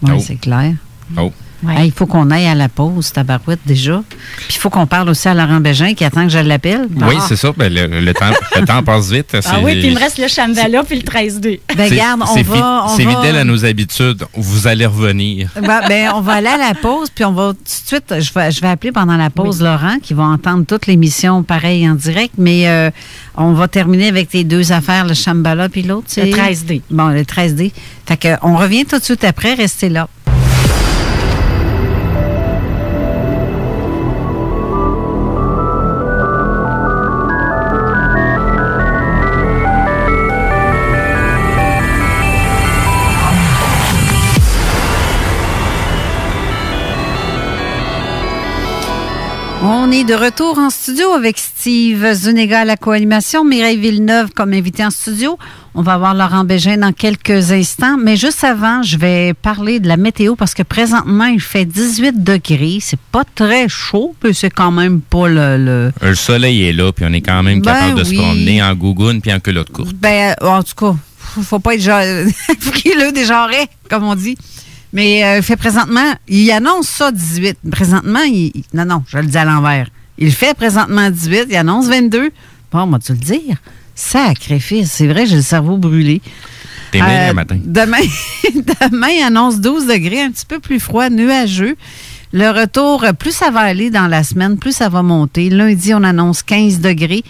Oui, c'est clair. Oh. Ouais. Il faut qu'on aille à la pause, tabarouette, déjà. Puis il faut qu'on parle aussi à Laurent Bégin qui attend que je l'appelle. Oui, c'est ça. Ben, le temps passe vite. Oui, puis il me reste le Shambhala puis le 13D. Ben, garde, c'est fidèle à nos habitudes. Vous allez revenir. On va aller à la pause, puis on va tout de suite, je vais appeler pendant la pause Laurent, qui va entendre toute l'émission pareil en direct, mais on va terminer avec les deux affaires, le Shambhala puis l'autre, c'est... Le 13D. Bon, le 13D. Fait que, on revient tout de suite après, restez là. On est de retour en studio avec Steve Zuniga à la co-animation, Mireille Villeneuve comme invité en studio. On va avoir Laurent Bégin dans quelques instants. Mais juste avant, je vais parler de la météo parce que présentement, il fait 18 degrés. C'est pas très chaud, mais c'est quand même pas le... Le soleil est là, puis on est quand même capable de se promener en gougoune puis en culotte courte. Ben, en tout cas, faut pas être frileux des genrets, comme on dit. Mais il fait présentement, il annonce ça 18. Présentement, non, je le dis à l'envers. Il fait présentement 18, il annonce 22. Bon, moi, tu le dire. Sacrifice, c'est vrai, j'ai le cerveau brûlé. T'es mêlé le matin. Demain, il annonce 12 degrés, un petit peu plus froid, nuageux. Le retour, plus ça va aller dans la semaine, plus ça va monter. Lundi, on annonce 15 degrés.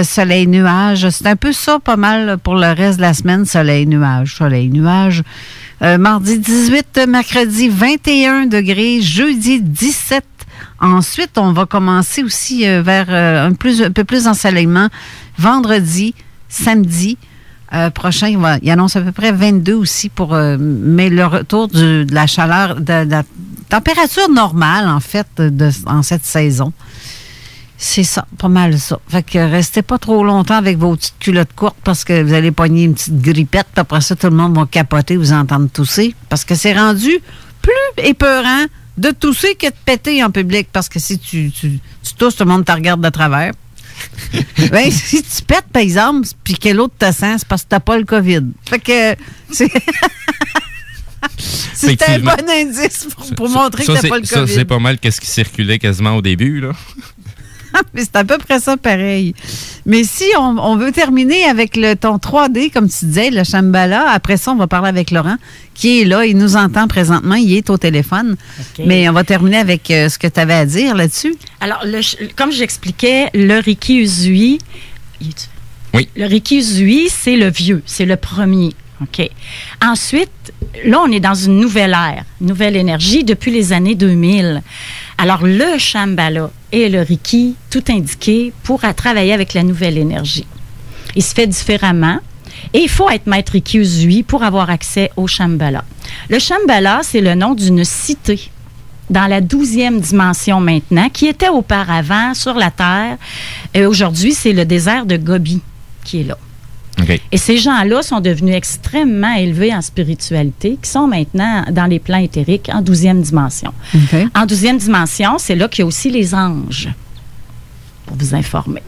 Soleil, nuage. C'est un peu ça, pas mal pour le reste de la semaine. Soleil, nuage, soleil, nuage. Mardi 18, mercredi 21 degrés. Jeudi 17, Ensuite, on va commencer aussi vers un peu plus d'ensoleillement. Vendredi, samedi prochain, il annonce à peu près 22 aussi mais le retour de la chaleur, de la température normale, en fait, en cette saison. C'est ça, pas mal ça. Fait que restez pas trop longtemps avec vos petites culottes courtes parce que vous allez pogner une petite grippette, puis après ça, tout le monde va capoter, vous entendre tousser. Parce que c'est rendu plus épeurant de tousser que de péter en public. Parce que si tu tousses, tout le monde te regarde de travers. Ben, si tu pètes, par exemple, puis que l'autre te sent, c'est parce que t'as pas le COVID. Fait que c'était un bon indice pour montrer que t'as pas le COVID. Ça, c'est pas mal qu'est-ce qui circulait quasiment au début, là. Mais c'est à peu près ça pareil. Mais si on veut terminer avec ton 3D, comme tu disais, le Shambhala, après ça, on va parler avec Laurent, qui est là, il nous entend présentement, il est au téléphone. Okay. Mais on va terminer avec ce que tu avais à dire là-dessus. Alors, comme j'expliquais, le Reiki Usui, oui. Le Reiki Usui, c'est le vieux, c'est le premier. OK. Ensuite, là, on est dans une nouvelle ère, nouvelle énergie depuis les années 2000. Alors, le Shambhala et le Reiki, tout indiqué pour travailler avec la nouvelle énergie. Il se fait différemment et il faut être maître Reiki Usui pour avoir accès au Shambhala. Le Shambhala, c'est le nom d'une cité dans la 12e dimension maintenant, qui était auparavant sur la Terre. Et aujourd'hui, c'est le désert de Gobi qui est là. Okay. Et ces gens-là sont devenus extrêmement élevés en spiritualité, qui sont maintenant dans les plans éthériques en 12e dimension. Okay. En 12e dimension, c'est là qu'il y a aussi les anges, pour vous informer.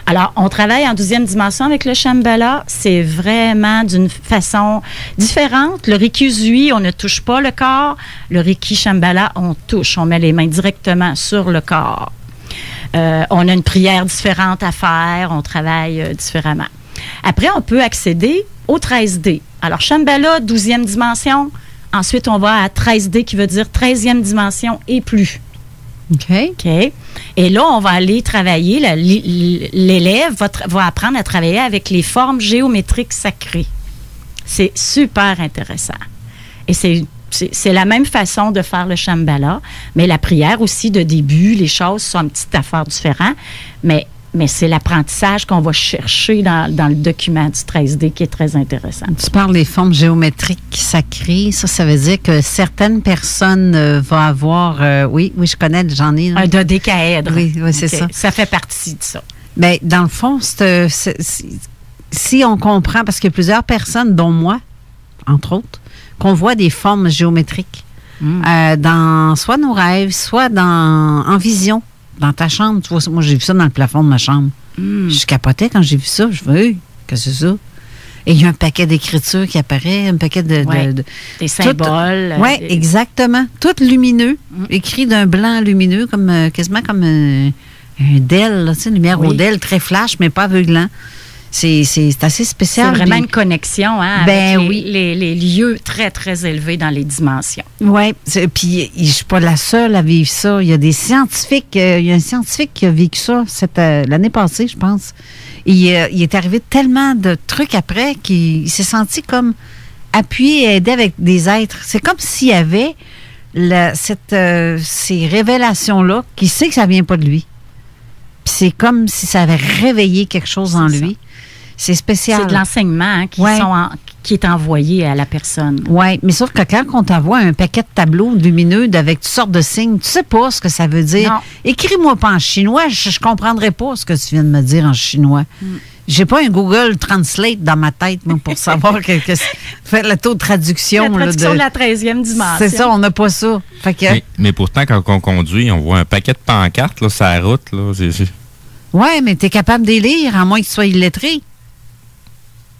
Alors, on travaille en 12e dimension avec le Shambhala. C'est vraiment d'une façon différente. Le Reiki Usui, on ne touche pas le corps. Le Reiki Shambhala, on touche. On met les mains directement sur le corps. On a une prière différente à faire. On travaille différemment. Après, on peut accéder au 13D. Alors, Shambhala, 12e dimension. Ensuite, on va à 13D, qui veut dire 13e dimension et plus. OK. Et là, on va aller travailler, l'élève va apprendre à travailler avec les formes géométriques sacrées. C'est super intéressant. Et c'est la même façon de faire le Shambhala, mais la prière aussi de début, les choses sont une petite affaire différente, mais c'est l'apprentissage qu'on va chercher dans le document du 13D qui est très intéressant. Tu parles des formes géométriques sacrées. Ça veut dire que certaines personnes vont avoir... oui, je connais, j'en ai. Un dodécaèdre. Oui, c'est ça. Ça fait partie de ça. Bien, dans le fond, si on comprend, parce qu'il y a plusieurs personnes, dont moi, entre autres, qu'on voit des formes géométriques dans soit nos rêves, soit en vision. Dans ta chambre, tu vois, moi, j'ai vu ça dans le plafond de ma chambre. Je capotais quand j'ai vu ça. Je me dis, qu'est-ce que c'est ça? Et il y a un paquet d'écritures qui apparaît, un paquet des symboles. Oui, exactement. Tout lumineux, écrit d'un blanc lumineux, quasiment comme un DEL, tu sais, une lumière au DEL, très flash, mais pas aveuglant. C'est assez spécial. C'est vraiment une connexion avec les lieux très, très élevés dans les dimensions. Oui, puis je ne suis pas la seule à vivre ça. Il y a des scientifiques, il y a un scientifique qui a vécu ça l'année passée, je pense. Et il est arrivé tellement de trucs après qu'il s'est senti comme appuyé et aidé avec des êtres. C'est comme s'il y avait ces révélations-là qui sait que ça ne vient pas de lui. Puis c'est comme si ça avait réveillé quelque chose en lui. C'est spécial. C'est de l'enseignement qui est envoyé à la personne. Oui, mais sauf que quand on t'envoie un paquet de tableaux lumineux avec toutes sortes de signes, tu sais pas ce que ça veut dire. Non. Écris-moi pas en chinois, je comprendrai pas ce que tu viens de me dire en chinois. J'ai pas un Google Translate dans ma tête moi, pour savoir faire le taux de traduction. La traduction de la 13e dimension. C'est ça, on n'a pas ça. Fait que, mais pourtant, quand on conduit, on voit un paquet de pancartes là, sur la route. Oui, mais tu es capable de les lire, à moins que tu sois illettré.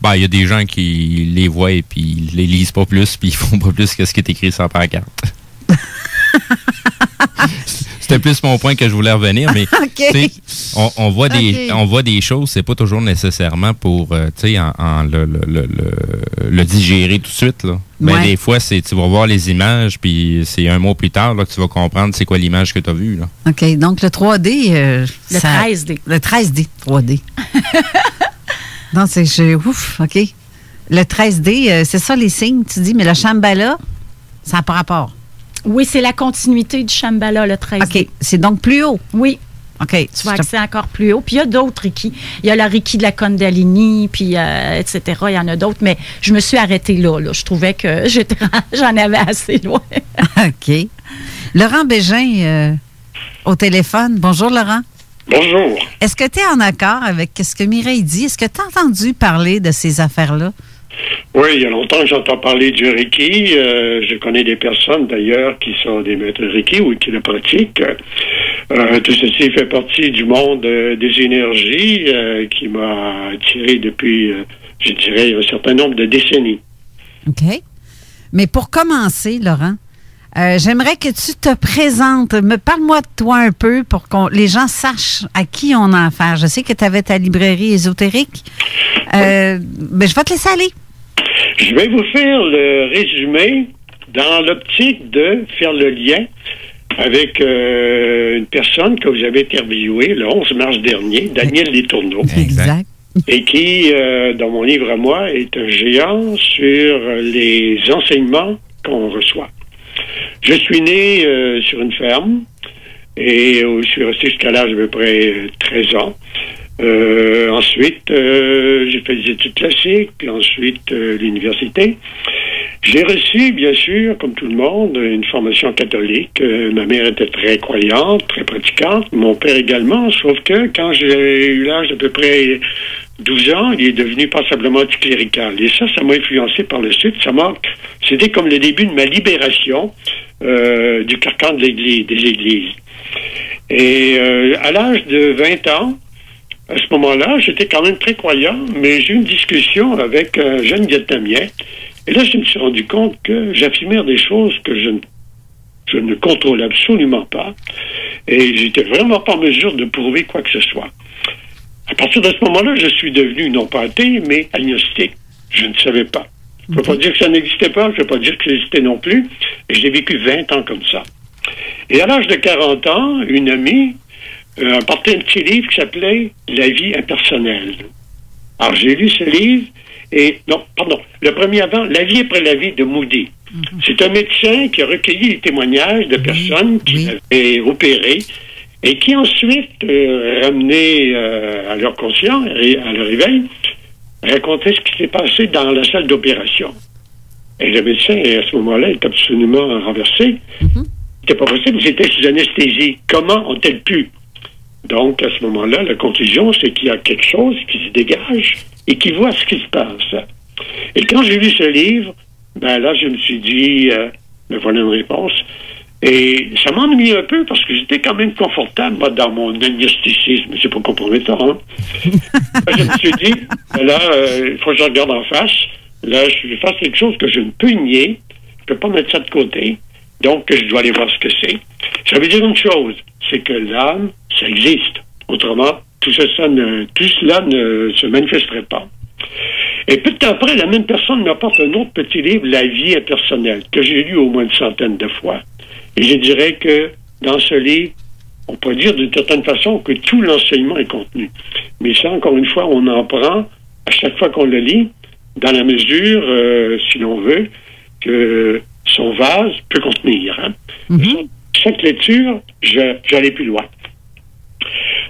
Ben, il y a des gens qui les voient et puis ils les lisent pas plus puis ils font pas plus que ce qui est écrit sur la pancarte. C'était plus mon point que je voulais revenir, mais on voit des choses, c'est pas toujours nécessairement pour le digérer tout de suite. Là. Mais des fois, tu vas voir les images, puis c'est un mois plus tard là, que tu vas comprendre c'est quoi l'image que tu as vue. Là. OK, donc le 3D... le 13D. Le 13D, 3D. Non, ouf, OK. Le 13D, c'est ça les signes, tu dis, mais le Shambhala, ça n'a pas rapport. Oui, c'est la continuité du Shambhala, le 13D. OK. C'est donc plus haut. Oui. OK. Tu vas accéder encore plus haut. Puis il y a d'autres Reiki. Il y a la Reiki de la Kundalini, puis etc. Il y en a d'autres, mais je me suis arrêtée là. Je trouvais que j'en avais assez loin. OK. Laurent Bégin, au téléphone. Bonjour, Laurent. Bonjour. Est-ce que tu es en accord avec ce que Mireille dit? Est-ce que tu as entendu parler de ces affaires-là? Oui, il y a longtemps que j'entends parler du Reiki. Je connais des personnes, d'ailleurs, qui sont des maîtres Reiki ou qui le pratiquent. Tout ceci fait partie du monde des énergies qui m'a attiré depuis, je dirais, un certain nombre de décennies. OK. Mais pour commencer, Laurent, j'aimerais que tu te présentes. Parle-moi de toi un peu pour que les gens sachent à qui on a affaire. Je sais que tu avais ta librairie ésotérique. Mais je vais te laisser aller. Je vais vous faire le résumé dans l'optique de faire le lien avec une personne que vous avez interviewée le 11 mars dernier, Daniel Letourneau. Exact. Et qui, dans mon livre à moi, est un géant sur les enseignements qu'on reçoit. Je suis né sur une ferme et je suis resté jusqu'à l'âge d'à peu près 13 ans. Ensuite, j'ai fait des études classiques, puis ensuite l'université. J'ai reçu, bien sûr, comme tout le monde, une formation catholique. Ma mère était très croyante, très pratiquante. Mon père également, sauf que quand j'ai eu l'âge d'à peu près 12 ans, il est devenu passablement anticlérical. Et ça m'a influencé par le suite. C'était comme le début de ma libération du carcan des églises. Et à l'âge de 20 ans, à ce moment-là, j'étais quand même très croyant, mais j'ai eu une discussion avec un jeune Vietnamien. Et là, je me suis rendu compte que j'affirmais des choses que je ne contrôlais absolument pas. Et j'étais vraiment pas en mesure de prouver quoi que ce soit. À partir de ce moment-là, je suis devenu, non pas athée, mais agnostique. Je ne savais pas. Je ne veux pas dire que ça n'existait pas, je ne veux pas dire que ça existait non plus. Et j'ai vécu 20 ans comme ça. Et à l'âge de 40 ans, une amie a porté un petit livre qui s'appelait « La vie impersonnelle ». Alors, j'ai lu ce livre, le premier avant, « La vie après la vie » de Moody. C'est un médecin qui a recueilli les témoignages de personnes qui avaient opéré et qui ensuite, ramenés à leur conscience et à leur réveil, racontaient ce qui s'est passé dans la salle d'opération. Et le médecin, à ce moment-là, est absolument renversé. C'était pas possible, c'était sous anesthésie. Comment ont-elles pu? Donc, à ce moment-là, la conclusion, c'est qu'il y a quelque chose qui se dégage et qui voit ce qui se passe. Et quand j'ai lu ce livre, là, je me suis dit, voilà une réponse. Et ça m'ennuie un peu parce que j'étais quand même confortable, moi, dans mon agnosticisme. C'est pas compromettant, hein? Je me suis dit, là, il faut que je regarde en face. Là, je fasse quelque chose que je ne peux nier. Je peux pas mettre ça de côté. Donc, je dois aller voir ce que c'est. Ça veut dire une chose, c'est que l'âme, ça existe. Autrement, tout cela ne se manifesterait pas. Et peu de temps après, la même personne m'apporte un autre petit livre, La vie impersonnelle, que j'ai lu au moins une centaine de fois. Et je dirais que dans ce livre, on peut dire d'une certaine façon que tout l'enseignement est contenu. Mais ça, encore une fois, on en prend à chaque fois qu'on le lit, dans la mesure, si l'on veut, que son vase peut contenir. Hein? Chaque lecture, j'allais plus loin.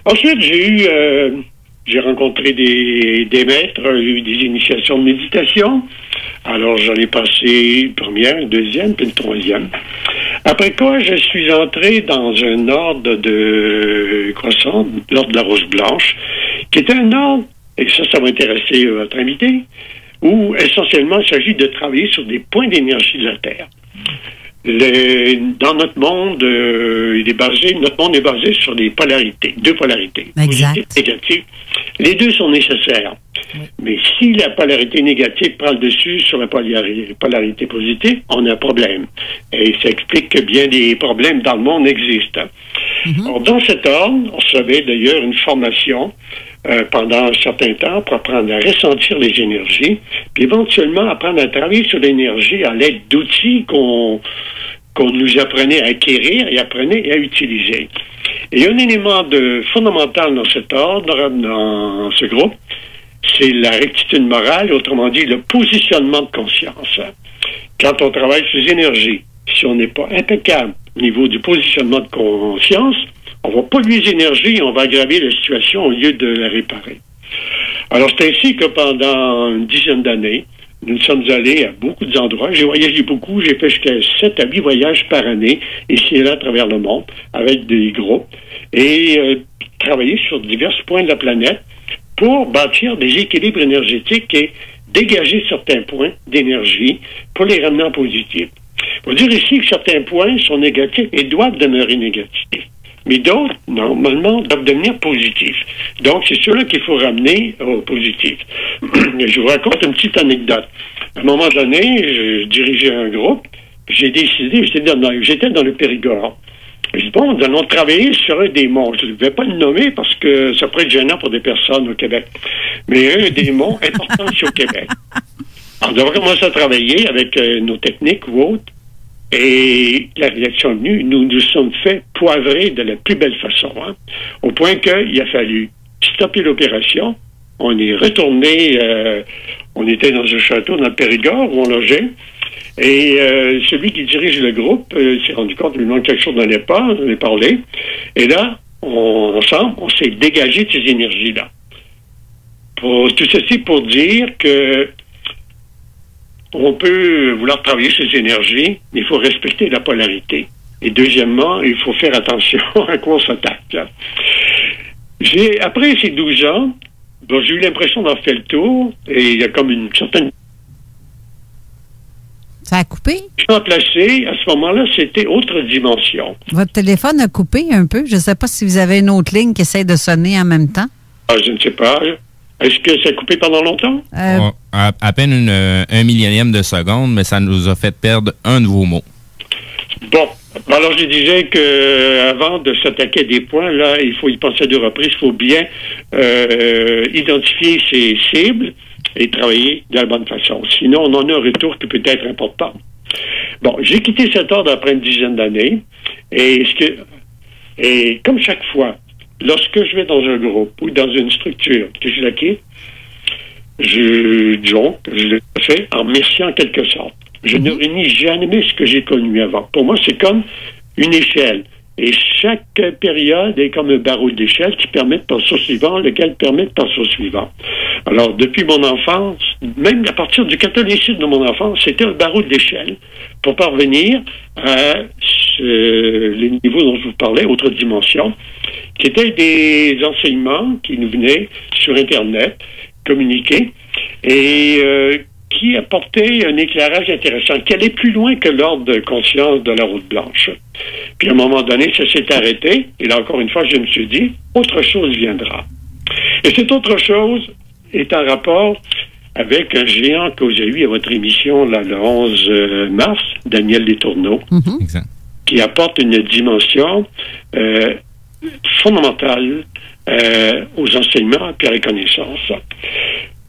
Ensuite, j'ai rencontré des maîtres, j'ai eu des initiations de méditation. Alors, j'en ai passé une première, une deuxième, puis une troisième. Après quoi, je suis entré dans un ordre de croissant, l'ordre de la Rose Blanche, qui est un ordre, et ça va intéresser votre invité, où essentiellement il s'agit de travailler sur des points d'énergie de la Terre. Dans notre monde, notre monde est basé sur des polarités, deux polarités, positives et négatives. Les deux sont nécessaires. Mais si la polarité négative prend le dessus sur la polarité positive, on a un problème. Et ça explique que bien des problèmes dans le monde existent. Alors, dans cet ordre, on recevait d'ailleurs une formation pendant un certain temps pour apprendre à ressentir les énergies, puis éventuellement apprendre à travailler sur l'énergie à l'aide d'outils qu'on nous apprenait à acquérir et apprenait à utiliser. Et un élément fondamental dans cet ordre, dans ce groupe, c'est la rectitude morale, autrement dit le positionnement de conscience. Quand on travaille sur les énergies, si on n'est pas impeccable au niveau du positionnement de conscience, on va polluer les énergies et on va aggraver la situation au lieu de la réparer. Alors, c'est ainsi que pendant une dizaine d'années, nous sommes allés à beaucoup d'endroits. J'ai voyagé beaucoup. J'ai fait jusqu'à 7 à 8 voyages par année, ici et là, à travers le monde, avec des groupes, et travaillé sur divers points de la planète pour bâtir des équilibres énergétiques et dégager certains points d'énergie pour les ramener en positif. Il faut dire ici que certains points sont négatifs et doivent demeurer négatifs. Mais d'autres, normalement, doivent devenir positifs. Donc, c'est ceux-là qu'il faut ramener au positif. Je vous raconte une petite anecdote. À un moment donné, je dirigeais un groupe, j'ai décidé, j'étais dans le Périgord. Je dis, bon, nous allons travailler sur un des monts. Je ne vais pas le nommer parce que ça pourrait être gênant pour des personnes au Québec. Mais un des monts importants ici au Québec. Alors, nous avons commencé à travailler avec nos techniques ou autres. Et la réaction est venue, nous nous sommes fait poivrer de la plus belle façon, au point qu'il a fallu stopper l'opération. On est retourné, on était dans un château dans le Périgord où on logeait, et celui qui dirige le groupe s'est rendu compte qu'il lui manque quelque chose dans les pas, on en a parlé, et là, ensemble, on s'est dégagé de ces énergies-là. Tout ceci pour dire que on peut vouloir travailler ces énergies, mais il faut respecter la polarité. Et deuxièmement, il faut faire attention à quoi on s'attaque. Après ces 12 ans, j'ai eu l'impression d'en faire le tour, et il y a comme une certaine... Ça a coupé? Je suis placé, à ce moment-là, c'était autre dimension. Votre téléphone a coupé un peu. Je ne sais pas si vous avez une autre ligne qui essaie de sonner en même temps. Ah, je ne sais pas. Est-ce que ça a coupé pendant longtemps? À peine un millionième de seconde, mais ça nous a fait perdre un de vos mots. Bon. Alors, je disais que avant de s'attaquer à des points, là, il faut y penser à 2 reprises. Il faut bien identifier ses cibles et travailler de la bonne façon. Sinon, on en a un retour qui peut être important. Bon, j'ai quitté cet ordre après une dizaine d'années. Et comme chaque fois, lorsque je vais dans un groupe ou dans une structure que je la quitte, je le fais en merci en quelque sorte. Je ne réunis jamais ce que j'ai connu avant. Pour moi, c'est comme une échelle. Et chaque période est comme un barreau d'échelle qui permet de passer au suivant, lequel permet de passer au suivant. Alors, depuis mon enfance, même à partir du catholicisme de mon enfance, c'était un barreau d'échelle pour parvenir à les niveaux dont je vous parlais, autre dimension, qui étaient des enseignements qui nous venaient sur Internet, communiqués, et qui apportait un éclairage intéressant, qui allait plus loin que l'ordre de conscience de la route blanche. Puis à un moment donné, ça s'est arrêté, et là encore une fois, je me suis dit, autre chose viendra. Et cette autre chose est en rapport avec un géant que vous avez eu à votre émission là, le 11 mars, Daniel Letourneau, qui apporte une dimension fondamentale aux enseignements et à la connaissance.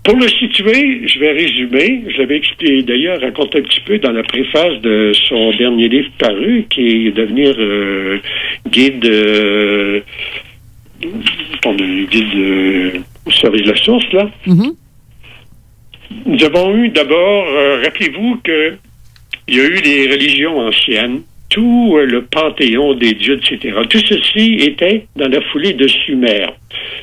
Pour le situer, je vais résumer. Je l'avais expliqué, d'ailleurs, raconté un petit peu dans la préface de son dernier livre paru, qui est devenir guide au service de la source, là. Nous avons eu d'abord, rappelez-vous que il y a eu les religions anciennes, tout le panthéon des dieux, etc. Tout ceci était dans la foulée de Sumer.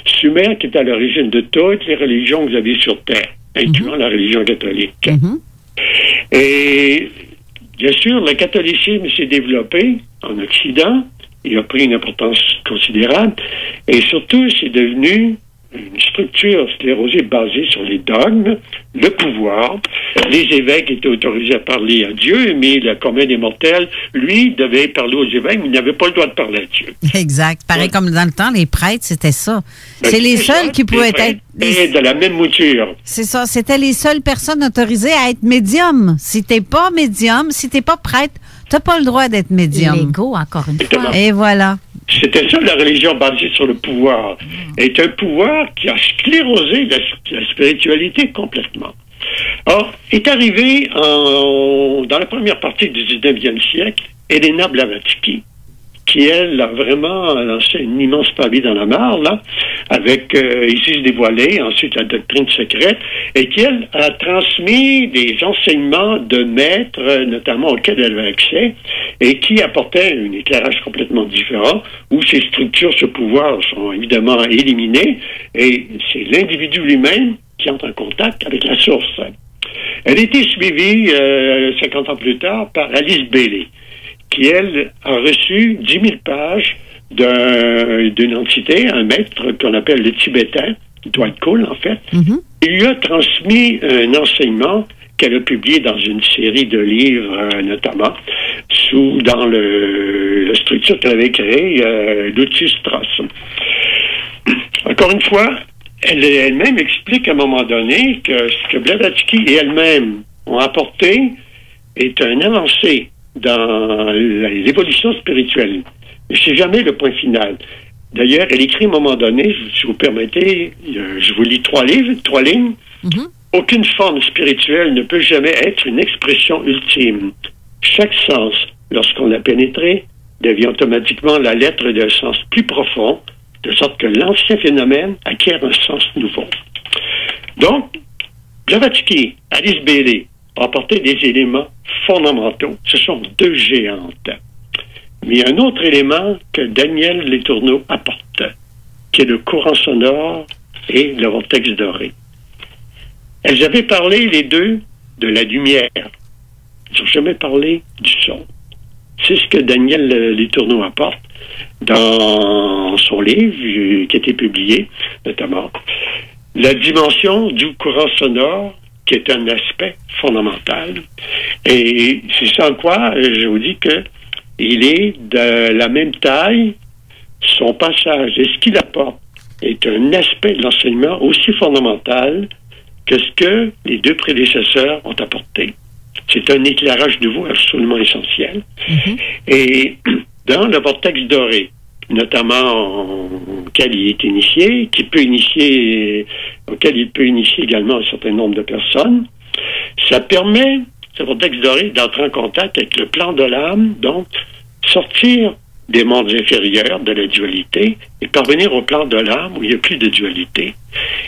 Sumer qui est à l'origine de toutes les religions que vous avez sur Terre, incluant la religion catholique. Et bien sûr, le catholicisme s'est développé en Occident, il a pris une importance considérable, et surtout, c'est devenu une structure sclérosée basée sur les dogmes, le pouvoir. Les évêques étaient autorisés à parler à Dieu, mais le commun des mortels, lui, devait parler aux évêques, mais il n'avait pas le droit de parler à Dieu. Exact. Pareil comme dans le temps, les prêtres, c'était ça. C'est les seuls qui pouvaient être... de la même mouture. C'est ça. C'était les seules personnes autorisées à être médium. Si t'es pas médium, si t'es pas prêtre, t'as pas le droit d'être médium. L'ego, encore une fois. Et voilà. C'était ça, la religion basée sur le pouvoir. Et un pouvoir qui a sclérosé la spiritualité complètement. Or, est arrivé dans la première partie du 19e siècle, Elena Blavatsky, qui, elle, a vraiment lancé une immense pavé dans la mare, là, avec Isis dévoilée, ensuite la doctrine secrète, et qui, elle, a transmis des enseignements de maîtres, notamment auxquels elle avait accès, et qui apportaient un éclairage complètement différent, où ces structures, ce pouvoir sont évidemment éliminées, et c'est l'individu lui-même qui entre en contact avec la source. Elle a été suivie 50 ans plus tard par Alice Bailey, qui, elle, a reçu 10 000 pages d'une entité, un maître qu'on appelle le Tibétain, Dwight Cole, en fait. Il lui a transmis un enseignement qu'elle a publié dans une série de livres, notamment, dans la structure qu'elle avait créée, l'outil Strauss. Encore une fois, elle-même explique à un moment donné que ce que Blavatsky et elle-même ont apporté est un avancé dans l'évolution spirituelle. Mais c'est jamais le point final. D'ailleurs, elle écrit à un moment donné, si vous permettez, je vous lis 3 lignes. Aucune forme spirituelle ne peut jamais être une expression ultime. Chaque sens, lorsqu'on l'a pénétré, devient automatiquement la lettre d'un sens plus profond, de sorte que l'ancien phénomène acquiert un sens nouveau. Donc, Blavatsky, Alice Bailey ont apporté des éléments fondamentaux. Ce sont 2 géantes. Mais il y a un autre élément que Daniel Letourneau apporte, qui est le courant sonore et le vortex doré. Elles avaient parlé, les deux, de la lumière. Ils n'ont jamais parlé du son. C'est ce que Daniel Letourneau apporte dans son livre qui a été publié, notamment. La dimension du courant sonore, qui est un aspect fondamental. Et c'est sans quoi, je vous dis que il est de la même taille, son passage et ce qu'il apporte est un aspect de l'enseignement aussi fondamental que ce que les 2 prédécesseurs ont apporté. C'est un éclairage nouveau absolument essentiel. Et dans le vortex doré, notamment auquel il est initié, auquel il peut initier également un certain nombre de personnes, ça permet, ce vortex doré, d'entrer en contact avec le plan de l'âme, donc sortir des mondes inférieurs, de la dualité, et parvenir au plan de l'âme où il n'y a plus de dualité.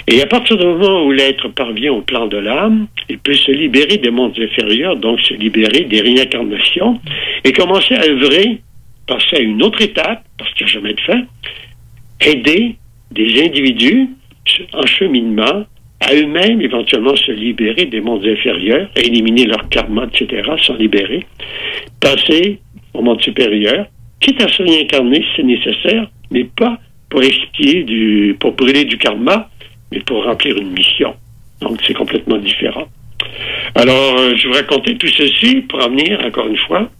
Et à partir du moment où l'être parvient au plan de l'âme, il peut se libérer des mondes inférieurs, donc se libérer des réincarnations, et commencer à œuvrer, passer à une autre étape, parce qu'il n'y a jamais de fin, aider des individus en cheminement à eux-mêmes éventuellement se libérer des mondes inférieurs, à éliminer leur karma, etc., s'en libérer, passer au monde supérieur, quitte à se réincarner si c'est nécessaire, mais pas pour expier pour brûler du karma, mais pour remplir une mission. Donc c'est complètement différent. Alors, je vais vous raconter tout ceci pour en venir, encore une fois,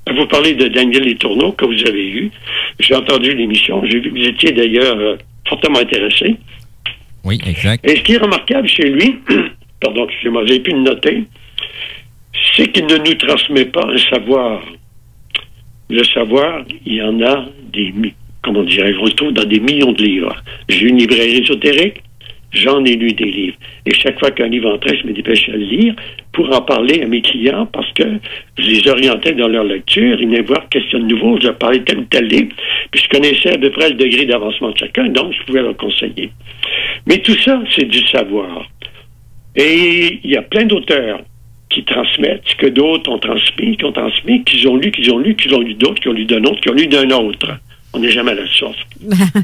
à vous parler de Daniel Letourneau, que vous avez eu. J'ai entendu l'émission, j'ai vu que vous étiez d'ailleurs fortement intéressé. Oui, exact. Et ce qui est remarquable chez lui, pardon, excusez-moi, j'ai pu le noter, c'est qu'il ne nous transmet pas un savoir. Le savoir, il y en a comment dirais-je, on le trouve dans des millions de livres. J'ai une librairie ésotérique, j'en ai lu des livres. Et chaque fois qu'un livre entrait, je me dépêchais à le lire pour en parler à mes clients parce que je les orientais dans leur lecture. Ils venaient voir question de nouveau, je leur parlais de tel ou tel livre, puis je connaissais à peu près le degré d'avancement de chacun, donc je pouvais leur conseiller. Mais tout ça, c'est du savoir. Et il y a plein d'auteurs qui transmettent ce que d'autres ont transmis, qu'ils ont lu d'autres, qui ont lu d'un autre, qui ont lu d'un autre. On n'est jamais à la source.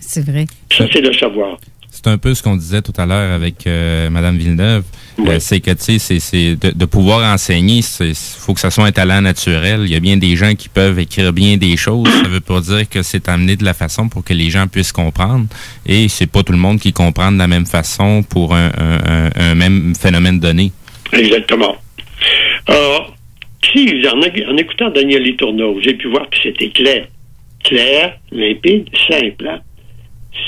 C'est vrai. Ça, c'est le savoir. C'est un peu ce qu'on disait tout à l'heure avec Mme Villeneuve. Oui. C'est que, tu sais, c'est de pouvoir enseigner, il faut que ça soit un talent naturel. Il y a bien des gens qui peuvent écrire bien des choses. Ça veut pas dire que c'est amené de la façon pour que les gens puissent comprendre. Et c'est pas tout le monde qui comprend de la même façon pour un même phénomène donné. Exactement. Alors, en écoutant Daniel Letourneau, j'ai pu voir que c'était clair, limpide, simple. Hein?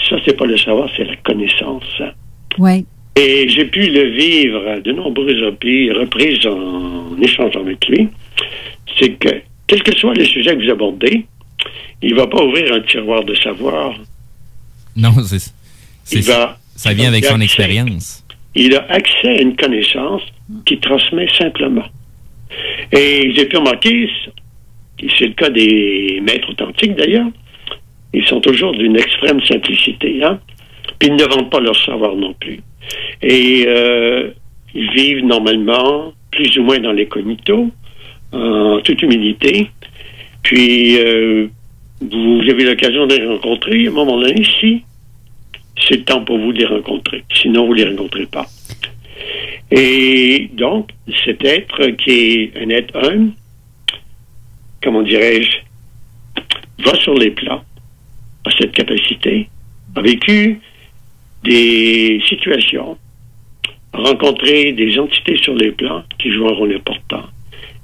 Ça, c'est pas le savoir, c'est la connaissance. Hein? Oui. Et j'ai pu le vivre de nombreuses reprises en échangeant avec lui. C'est que, quel que soit le sujet que vous abordez, il ne va pas ouvrir un tiroir de savoir. Non, ça vient avec son expérience. Il a accès à une connaissance qu'il transmet simplement. Et j'ai pu remarquer, et c'est le cas des maîtres authentiques d'ailleurs, ils sont toujours d'une extrême simplicité, hein. Puis ils ne vendent pas leur savoir non plus. Et ils vivent normalement, plus ou moins dans l'incognito, en toute humilité. Puis vous avez l'occasion de les rencontrer à un moment donné, si c'est le temps pour vous de les rencontrer. Sinon, vous ne les rencontrez pas. Et donc, cet être qui est un être humble, comment dirais-je, va sur les plans, a cette capacité, a vécu des situations, a rencontré des entités sur les plans qui jouent un rôle important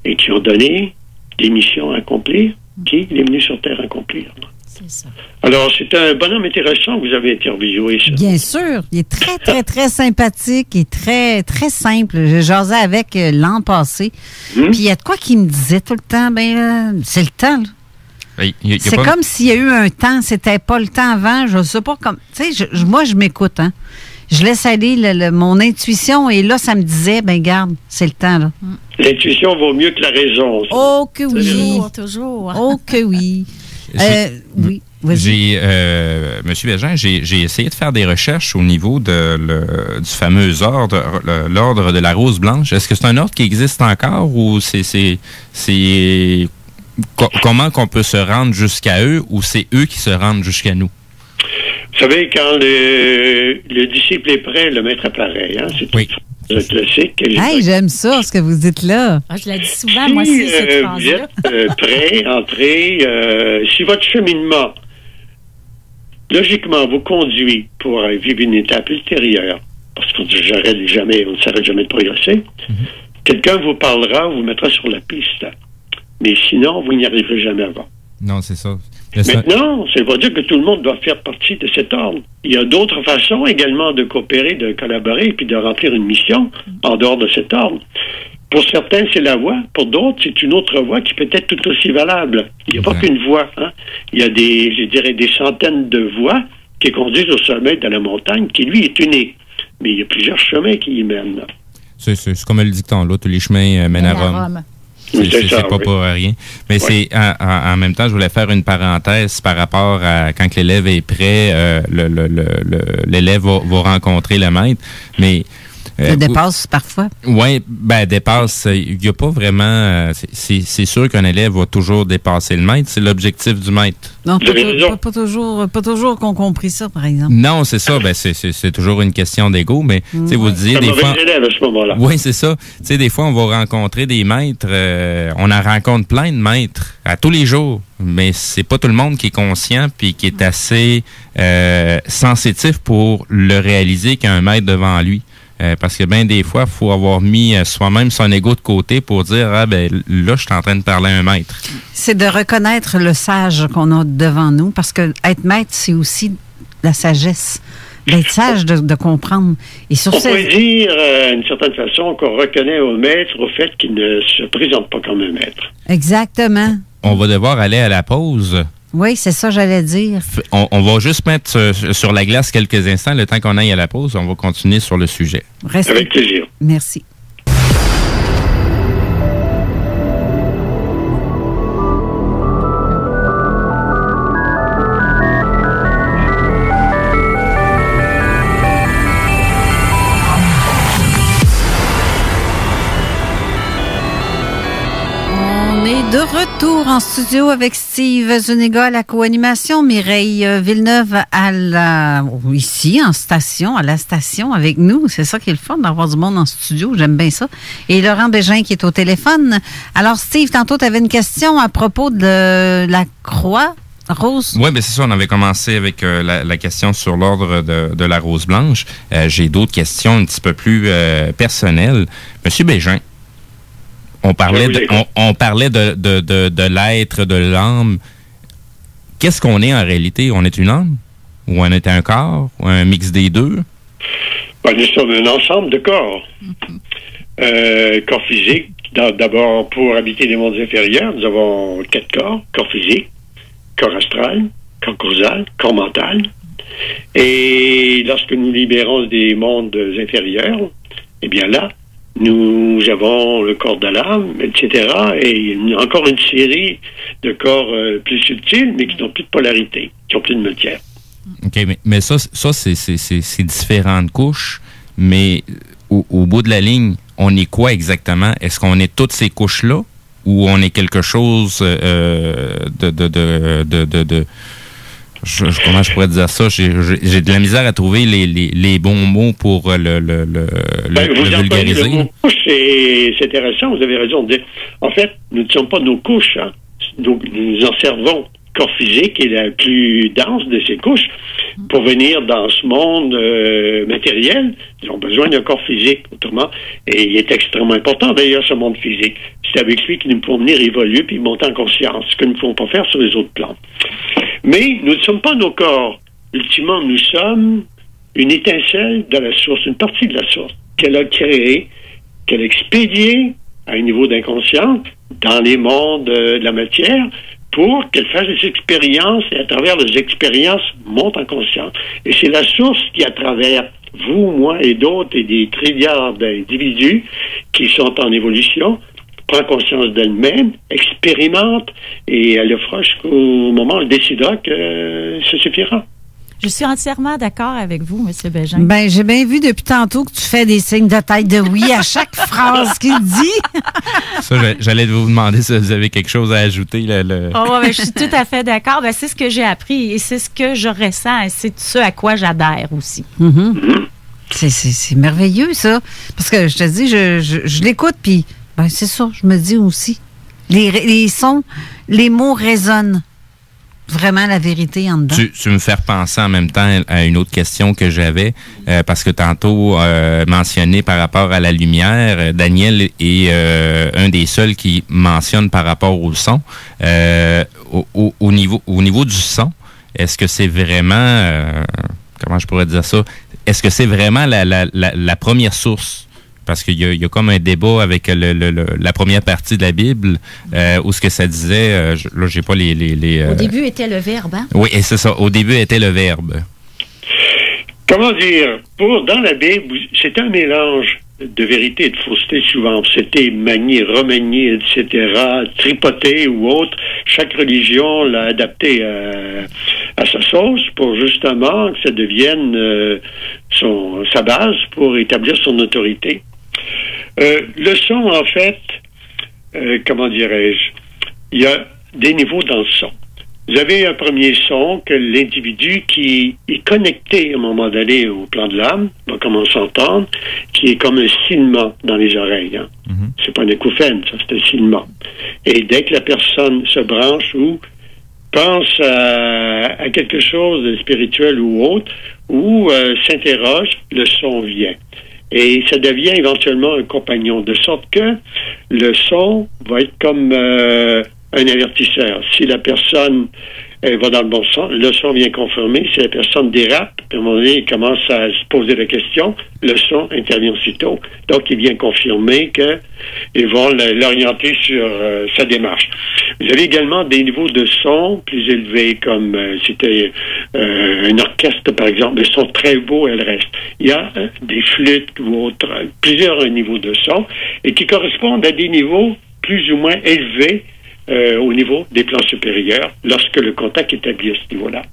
et qui ont donné des missions à accomplir, qui est venu sur Terre accomplir. C'est ça. Alors, c'est un bonhomme intéressant que vous avez interviewé. Ça. Bien sûr. Il est très, très, très sympathique et très, très simple. J'ai jasé avec l'an passé. Puis il y a de quoi qu'il me disait tout le temps, c'est le temps, là. C'est comme s'il y a eu un temps, c'était pas le temps avant, je sais pas comme... Tu sais, moi, je m'écoute, hein. Je laisse aller mon intuition et là, ça me disait, garde, c'est le temps, là. L'intuition vaut mieux que la raison. Ça. Oh que oui! Toujours. Oh que oui! Oui, vas-y. Monsieur Bégin, j'ai essayé de faire des recherches au niveau du fameux ordre, l'ordre de la Rose Blanche. Est-ce que c'est un ordre qui existe encore ou c'est comment qu'on peut se rendre jusqu'à eux ou c'est eux qui se rendent jusqu'à nous? Vous savez, quand le disciple est prêt, le maître apparaît. Hein? C'est oui. Le classique. Hey, j'aime ça, ce que vous dites là. Je l'ai dit souvent, moi aussi, cette phrase-là. Vous êtes prêt, entré. Si votre cheminement, logiquement, vous conduit pour vivre une étape ultérieure, parce qu'on ne s'arrête jamais de progresser, quelqu'un vous parlera, vous mettra sur la piste. Mais sinon, vous n'y arriverez jamais avant. Non, c'est ça. Maintenant, ça ne veut pas dire que tout le monde doit faire partie de cet ordre. Il y a d'autres façons également de coopérer, de collaborer et puis de remplir une mission en dehors de cet ordre. Pour certains, c'est la voie. Pour d'autres, c'est une autre voie qui peut être tout aussi valable. Il n'y a pas qu'une voie. Hein. Il y a des centaines de voies qui conduisent au sommet de la montagne qui, lui, est unique. Mais il y a plusieurs chemins qui y mènent. C'est comme le dicton, là, tous les chemins mènent à Rome. C'est pas pour rien. Mais c'est en même temps, je voulais faire une parenthèse par rapport à quand l'élève est prêt, l'élève va rencontrer le maître. Mais le dépasse parfois. Oui, dépasse. Il n'y a pas vraiment. C'est sûr qu'un élève va toujours dépasser le maître. C'est l'objectif du maître. Non, pas toujours qu'on compris ça, par exemple. Non, c'est ça. C'est toujours une question d'ego, mais vous disiez des fois. Élève à ce moment-là. Oui, c'est ça. Des fois, on va rencontrer des maîtres. On en rencontre plein de maîtres à tous les jours, mais c'est pas tout le monde qui est conscient puis qui est assez sensitif pour le réaliser qu'il y a un maître devant lui. Parce que bien des fois, il faut avoir mis soi-même son ego de côté pour dire là, je suis en train de parler à un maître. C'est de reconnaître le sage qu'on a devant nous, parce que être maître, c'est aussi la sagesse. D'être sage, de comprendre. Et sur on pourrait dire, d'une certaine façon, qu'on reconnaît au maître au fait qu'il ne se présente pas comme un maître. Exactement. On va devoir aller à la pause. Oui, c'est ça, j'allais dire. On va juste mettre sur la glace quelques instants, le temps qu'on aille à la pause. On va continuer sur le sujet. Restez. Avec plaisir. Merci. De retour en studio avec Steve Zuniga à la co-animation, Mireille Villeneuve ici en station, à la station avec nous. C'est ça qui est le fun d'avoir du monde en studio, j'aime bien ça. Et Laurent Bégin qui est au téléphone. Alors Steve, tantôt tu avais une question à propos de la croix rose. Oui, c'est ça, on avait commencé avec la question sur l'ordre de la Rose Blanche. J'ai d'autres questions un petit peu plus personnelles. Monsieur Bégin, on parlait de l'être, de l'âme. Qu'est-ce qu'on est en réalité? On est une âme? Ou on est un corps? Ou un mix des deux? Nous sommes un ensemble de corps. Corps physique. D'abord, pour habiter les mondes inférieurs, nous avons 4 corps. Corps physique, corps astral, corps causal, corps mental. Et lorsque nous libérons des mondes inférieurs, eh bien là, nous avons le corps de l'âme, etc. Et il y a encore une série de corps plus subtils, mais qui n'ont plus de polarité, qui n'ont plus de matière. OK, mais ça c'est différentes couches, mais au bout de la ligne, on est quoi exactement? Est-ce qu'on est toutes ces couches-là ou on est quelque chose comment je pourrais dire ça? J'ai de la misère à trouver les bons mots pour le vulgariser. Le mot couche, c'est intéressant, vous avez raison de dire. En fait, nous ne sommes pas nos couches. Hein. Donc, nous observons le corps physique est la plus dense de ces couches. Pour venir dans ce monde matériel, ils ont besoin d'un corps physique, autrement. Et il est extrêmement important, d'ailleurs, ce monde physique. C'est avec lui que nous pouvons venir évoluer puis monter en conscience, ce que nous ne pouvons pas faire sur les autres plans. Mais nous ne sommes pas nos corps. Ultimement, nous sommes une étincelle de la source, une partie de la source qu'elle a créée, qu'elle a expédiée à un niveau d'inconscient dans les mondes de la matière pour qu'elle fasse des expériences et à travers les expériences monte en conscience. Et c'est la source qui, à travers vous, moi et d'autres et des trilliards d'individus qui sont en évolution, prend conscience d'elle-même, expérimente et elle le fera jusqu'au moment où elle décidera que ça suffira. Je suis entièrement d'accord avec vous, M. Bégin. Ben, j'ai bien vu depuis tantôt que tu fais des signes de tête de oui à chaque phrase qu'il dit. Ça, j'allais vous demander si vous avez quelque chose à ajouter. Oh, ouais, je suis tout à fait d'accord. Ben, c'est ce que j'ai appris et c'est ce que je ressens et c'est ce à quoi j'adhère aussi. Mm-hmm. C'est merveilleux, ça. Parce que je te dis, je l'écoute, puis ben, c'est ça, je me dis aussi. Les sons, les mots résonnent. Vraiment la vérité en dedans. Tu me fais repenser en même temps à une autre question que j'avais, parce que tantôt mentionné par rapport à la lumière, Daniel est un des seuls qui mentionne par rapport au son. Au niveau du son, est-ce que c'est vraiment, comment je pourrais dire ça, est-ce que c'est vraiment la première source? Parce qu'il y a comme un débat avec la première partie de la Bible où ce que ça disait, là j'ai pas les Au début était le verbe, hein? Oui, et c'est ça. Au début était le verbe. Comment dire? Dans la Bible, c'est un mélange de vérité et de fausseté souvent. C'était manié, remanié, etc., tripoté ou autre. Chaque religion l'a adapté à sa sauce pour justement que ça devienne sa base pour établir son autorité. Le son, en fait, comment dirais-je, il y a des niveaux dans le son. Vous avez un premier son que l'individu qui est connecté à un moment donné au plan de l'âme va commencer à entendre, qui est comme un silement dans les oreilles. Hein. Mm-hmm. C'est pas un écouphène, ça, c'est un silement. Et dès que la personne se branche ou pense à quelque chose de spirituel ou autre, ou s'interroge, le son vient. Et ça devient éventuellement un compagnon, de sorte que le son va être comme un avertisseur. Si la personne va dans le bon sens, le son vient confirmer. Si la personne dérape, à un moment donné, il commence à se poser la question, le son intervient aussitôt. Donc, il vient confirmer qu'ils vont l'orienter sur sa démarche. Vous avez également des niveaux de son plus élevés, comme c'était un orchestre, par exemple. Le son très beau, elle reste. Il y a des flûtes ou autres, plusieurs niveaux de son, et qui correspondent à des niveaux plus ou moins élevés au niveau des plans supérieurs lorsque le contact est établi à ce niveau-là.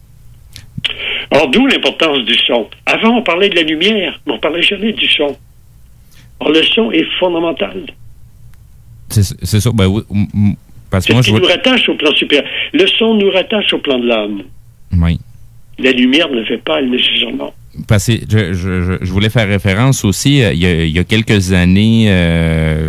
Or, d'où l'importance du son. Avant, on parlait de la lumière, mais on ne parlait jamais du son. Or, le son est fondamental. C'est ça. Ben, parce que moi, nous rattache au plan supérieur. Le son nous rattache au plan de l'âme. Oui. La lumière ne le fait pas, nécessairement. Parce que je voulais faire référence aussi, il y a quelques années,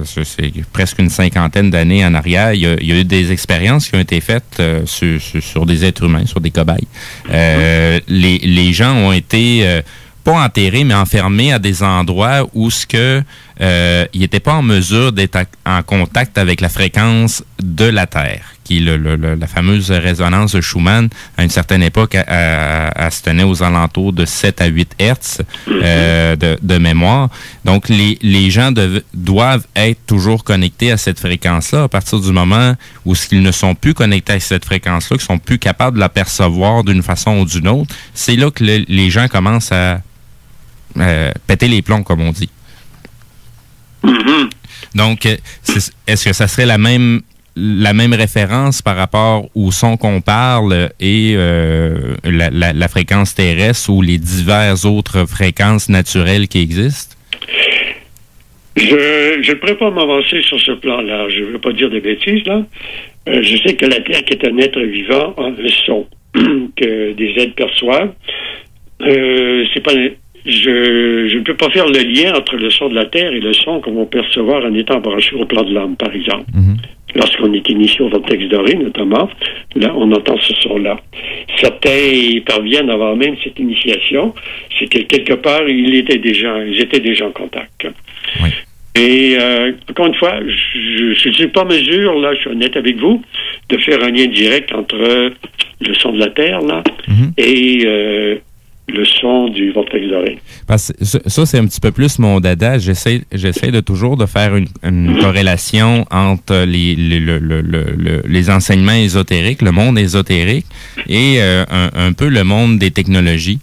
c'est presque une cinquantaine d'années en arrière, il y a eu des expériences qui ont été faites sur des êtres humains, sur des cobayes. Les gens ont été pas enterrés, mais enfermés à des endroits où ils n'étaient pas en mesure d'être en contact avec la fréquence de la Terre, qui est la fameuse résonance de Schumann. À une certaine époque, elle se tenait aux alentours de 7 à 8 Hertz de mémoire. Donc, les gens doivent être toujours connectés à cette fréquence-là. À partir du moment où ils ne sont plus connectés à cette fréquence-là, qu'ils sont plus capables de la percevoir d'une façon ou d'une autre, c'est là que les gens commencent à péter les plombs, comme on dit. Donc, est-ce que ça serait la même référence par rapport au son qu'on parle et la fréquence terrestre ou les diverses autres fréquences naturelles qui existent? Je ne pourrais pas m'avancer sur ce plan-là. Je ne veux pas dire des bêtises, là. Je sais que la Terre, qui est un être vivant, a un son que des êtres perçoivent. C'est pas... Je ne peux pas faire le lien entre le son de la Terre et le son qu'on va percevoir en étant branché au plan de l'âme, par exemple. Lorsqu'on est initié au vortex doré, notamment, là, on entend ce son-là. Certains y parviennent avant même cette initiation. C'est que quelque part, ils étaient déjà en contact. Oui. Et encore une fois, je ne suis pas en mesure, là, je suis honnête avec vous, de faire un lien direct entre le son de la Terre, là, et le son du vortex doré. Parce que ça, c'est un petit peu plus mon dada. J'essaie de toujours de faire une corrélation entre les enseignements ésotériques, le monde ésotérique, et un peu le monde des technologies.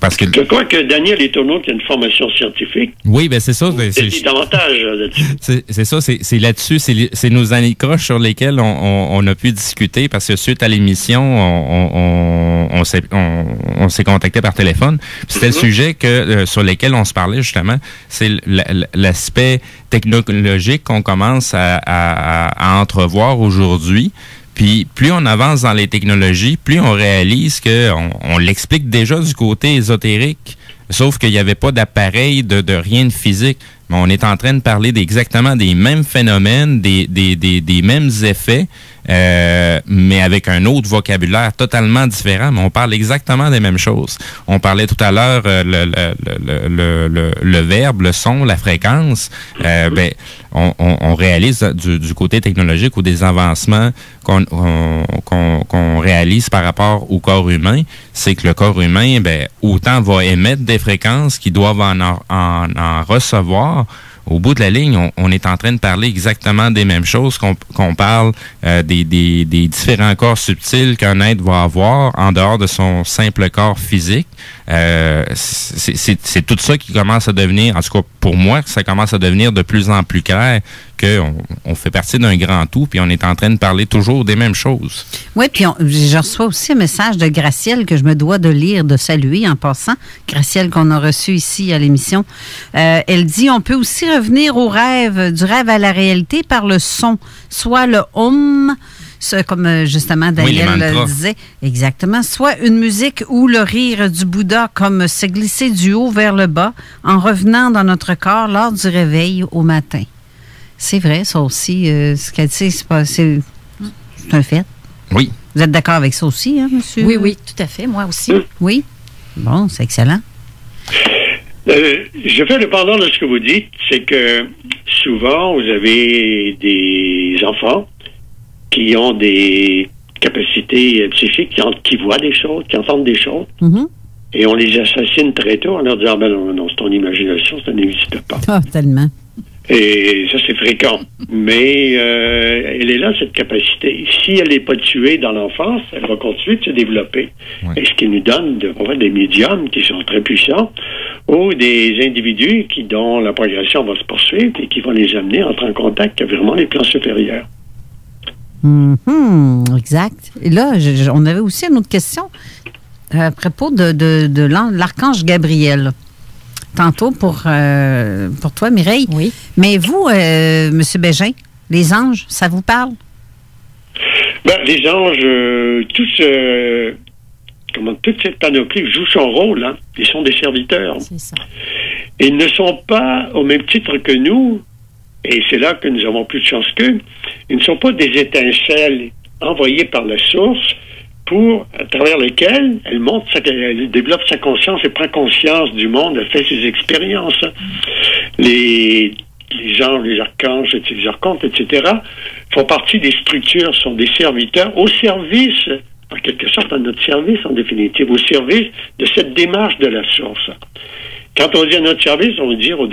Parce que je crois que Daniel Letourneau, qui a une formation scientifique, oui, ben c'est ça. C'est davantage là-dessus. C'est ça, c'est là-dessus, c'est nos anicroches sur lesquelles on a pu discuter, parce que suite à l'émission, on s'est contacté par téléphone. C'était le sujet sur lequel on se parlait justement, c'est l'aspect technologique qu'on commence à entrevoir aujourd'hui. Puis plus on avance dans les technologies, plus on réalise qu'on l'explique déjà du côté ésotérique, sauf qu'il n'y avait pas d'appareil, de rien de physique. Mais on est en train de parler exactement des mêmes phénomènes, des mêmes effets, mais avec un autre vocabulaire totalement différent, mais on parle exactement des mêmes choses. On parlait tout à l'heure le verbe, le son, la fréquence. On réalise du côté technologique ou des avancements qu'on réalise par rapport au corps humain, c'est que le corps humain, autant va émettre des fréquences qu'ils doivent en recevoir. Au bout de la ligne, on est en train de parler exactement des mêmes choses qu'on parle des différents corps subtils qu'un être va avoir en dehors de son simple corps physique. C'est tout ça qui commence à devenir, en tout cas pour moi, ça commence à devenir de plus en plus clair qu'on fait partie d'un grand tout, puis on est en train de parler toujours des mêmes choses. Oui, puis je reçois aussi un message de Gracielle que je me dois de lire, de saluer en passant. Gracielle qu'on a reçue ici à l'émission. Elle dit, on peut aussi revenir au rêve, du rêve à la réalité par le son, soit le hum, comme justement Daniel le disait, exactement, soit une musique ou le rire du Bouddha, comme se glisser du haut vers le bas en revenant dans notre corps lors du réveil au matin. C'est vrai, ça aussi, ce qu'elle dit, c'est un fait. Oui. Vous êtes d'accord avec ça aussi, hein, monsieur? Oui, tout à fait, moi aussi. Oui? Bon, c'est excellent. Je fais le pendant de ce que vous dites, c'est que souvent, vous avez des enfants qui ont des capacités psychiques, qui voient des choses, qui entendent des choses, et on les assassine très tôt en leur disant, non, c'est ton imagination, ça n'existe pas. Ah, tellement. Et ça, c'est fréquent. Mais elle est là, cette capacité. Si elle n'est pas tuée dans l'enfance, elle va continuer de se développer. Oui. Et ce qui nous donne des médiums qui sont très puissants ou des individus dont la progression va se poursuivre et qui vont les amener à entrer en contact avec vraiment les plans supérieurs. Exact. Et là, on avait aussi une autre question à propos de l'archange Gabriel. Tantôt pour toi, Mireille. Oui. Mais vous, M. Bégin, les anges, ça vous parle? Les anges, toute cette panoplie joue son rôle. Hein. Ils sont des serviteurs. C'est ça. Ils ne sont pas au même titre que nous, et c'est là que nous avons plus de chance qu'eux. Ils ne sont pas des étincelles envoyées par la source à travers lesquelles elle développe sa conscience et prend conscience du monde, elle fait ses expériences. Les anges, les archanges, les archontes, etc., font partie des structures, sont des serviteurs au service, en quelque sorte, à notre service, en définitive, au service de cette démarche de la source. Quand on dit à notre service, on veut dire au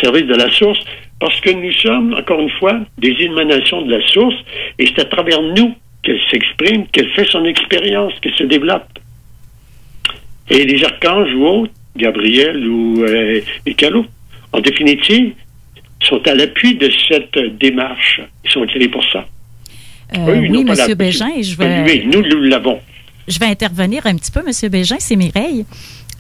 service de la source, parce que nous sommes, encore une fois, des émanations de la source, et c'est à travers nous qu'elle s'exprime, qu'elle fait son expérience, qu'elle se développe. Et les archanges ou autres, Gabriel ou Michael, en définitive, sont à l'appui de cette démarche. Ils sont créés pour ça. Oui, M. Bégin, nous l'avons. Je vais intervenir un petit peu, M. Bégin, c'est Mireille.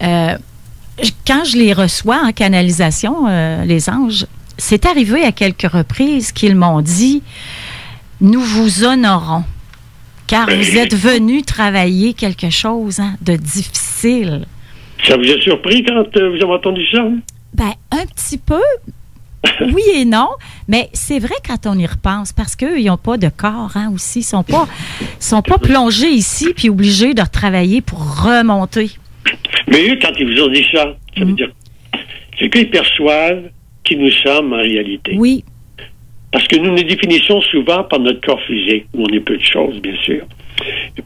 Quand je les reçois en canalisation, les anges, c'est arrivé à quelques reprises qu'ils m'ont dit « Nous vous honorons, car vous êtes venus travailler quelque chose de difficile. » Ça vous a surpris quand vous avez entendu ça? Ben, un petit peu. Oui et non, mais c'est vrai quand on y repense, parce qu'eux, ils n'ont pas de corps aussi. Ils sont pas plongés ici puis obligés de retravailler pour remonter. Mais eux, quand ils vous ont dit ça, ça veut dire c'est qu'ils perçoivent qui nous sommes en réalité. Oui. Parce que nous nous définissons souvent par notre corps physique, où on est peu de choses, bien sûr,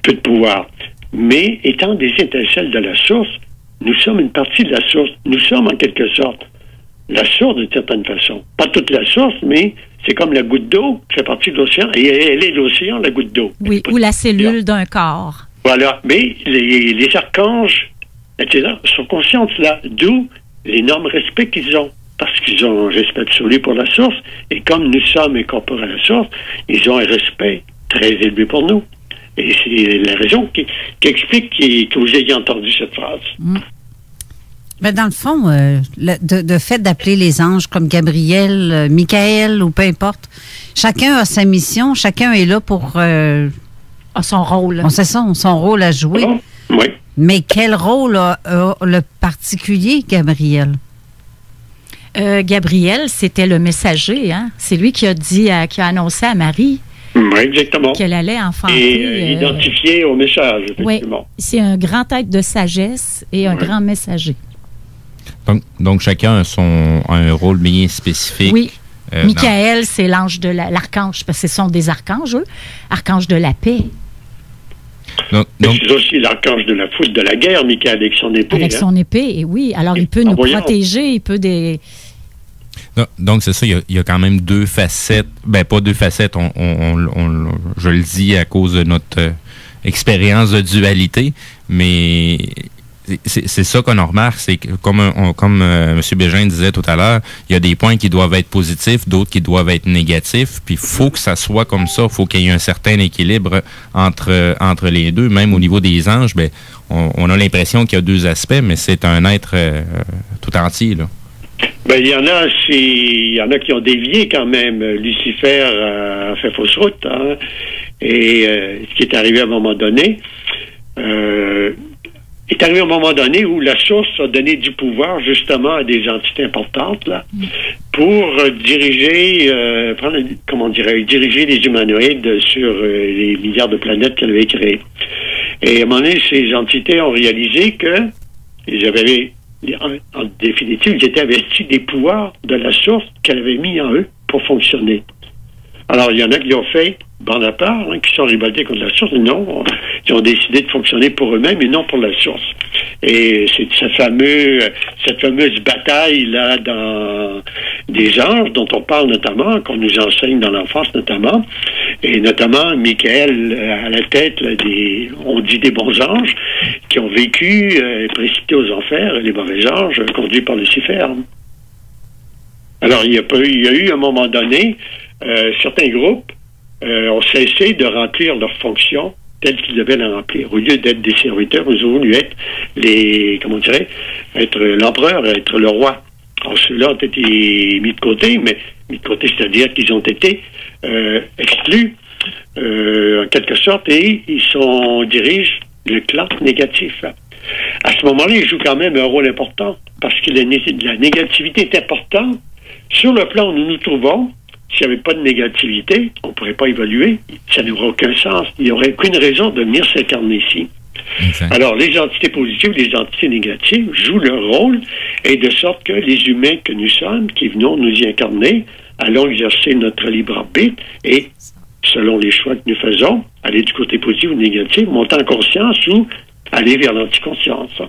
peu de pouvoir. Mais étant des étincelles de la source, nous sommes une partie de la source. Nous sommes en quelque sorte la source d'une certaine façon. Pas toute la source, mais c'est comme la goutte d'eau qui fait partie de l'océan. Et elle est l'océan, la goutte d'eau. Oui, ou la cellule d'un corps. Voilà. Mais les archanges, etc., sont conscients de cela. D'où l'énorme respect qu'ils ont. Parce qu'ils ont un respect absolu pour la source. Et comme nous sommes incorporés à la source, ils ont un respect très élevé pour nous. Et c'est la raison qui explique que vous ayez entendu cette phrase. Ben dans le fond, de fait d'appeler les anges comme Gabriel, Michael ou peu importe, chacun a sa mission, chacun est là pour... a son rôle. On sait ça, son rôle à jouer. Oh, oui. Mais quel rôle a le particulier, Gabriel? Gabriel, c'était le messager. Hein? C'est lui qui a annoncé à Marie oui, exactement. qu'elle allait enfanter. Et identifié au message, effectivement. Oui, c'est un grand être de sagesse et un grand messager. Donc chacun a un rôle bien spécifique. Oui. Michael, c'est l'archange, parce que ce sont des archanges, eux. Archange de la paix. Donc c'est aussi l'archange de la foudre de la guerre, Michael, avec son épée. Avec son épée, et oui. Alors, il peut nous protéger, il peut des... Donc, c'est ça, il y a quand même deux facettes. Ben, pas deux facettes, je le dis à cause de notre expérience de dualité, mais... C'est ça qu'on remarque, c'est que comme M. Bégin disait tout à l'heure, il y a des points qui doivent être positifs, d'autres qui doivent être négatifs, puis il faut que ça soit comme ça, il faut qu'il y ait un certain équilibre entre les deux. Même au niveau des anges, ben, on a l'impression qu'il y a deux aspects, mais c'est un être tout entier, là. Ben, il y en a qui ont dévié quand même. Lucifer a fait fausse route, hein, et ce qui est arrivé à un moment donné, est arrivé à un moment donné où la source a donné du pouvoir justement à des entités importantes là, pour diriger, diriger les humanoïdes sur les milliards de planètes qu'elle avait créées. Et à un moment donné, ces entités ont réalisé que ils avaient, en définitive, ils étaient investis des pouvoirs de la source qu'elle avait mis en eux pour fonctionner. Alors, il y en a qui ont fait bande à part, qui sont révoltés contre la source. Non, ils ont décidé de fonctionner pour eux-mêmes et non pour la source. Et c'est cette fameuse bataille-là dans des anges dont on parle notamment, qu'on nous enseigne dans l'enfance notamment, et notamment Michael à la tête là, on dit des bons anges, qui ont vécu précipités aux enfers, les mauvais anges conduits par Lucifer. Alors, il y a eu à un moment donné, certains groupes ont cessé de remplir leurs fonctions telles qu'ils devaient la remplir. Au lieu d'être des serviteurs, ils ont voulu être être l'empereur, être le roi. Alors, ceux-là ont été mis de côté, c'est-à-dire qu'ils ont été exclus, en quelque sorte, et ils dirigent le clan négatif. À ce moment-là, ils jouent quand même un rôle important, parce que la négativité est importante. Sur le plan où nous nous trouvons, s'il n'y avait pas de négativité, on ne pourrait pas évoluer. Ça n'aurait aucun sens. Il n'y aurait aucune raison de venir s'incarner ici. Exact. Alors, les entités positives, les entités négatives jouent leur rôle, et de sorte que les humains que nous sommes, qui venons nous y incarner, allons exercer notre libre arbitre, et selon les choix que nous faisons, aller du côté positif ou négatif, monter en conscience ou aller vers l'anticonscience.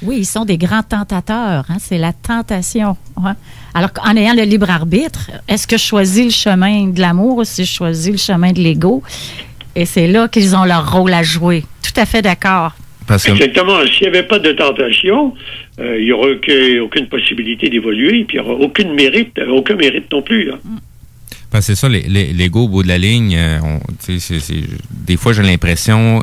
Oui, ils sont des grands tentateurs. Hein? C'est la tentation. Hein? Alors, en ayant le libre arbitre, est-ce que je choisis le chemin de l'amour ou si je choisis le chemin de l'ego? Et c'est là qu'ils ont leur rôle à jouer. Tout à fait d'accord. Parce que... Exactement. S'il n'y avait pas de tentation, il n'y aurait aucune possibilité d'évoluer, puis il n'y aura aucun mérite non plus. Là. Ben, c'est ça, l'ego au bout de la ligne, des fois j'ai l'impression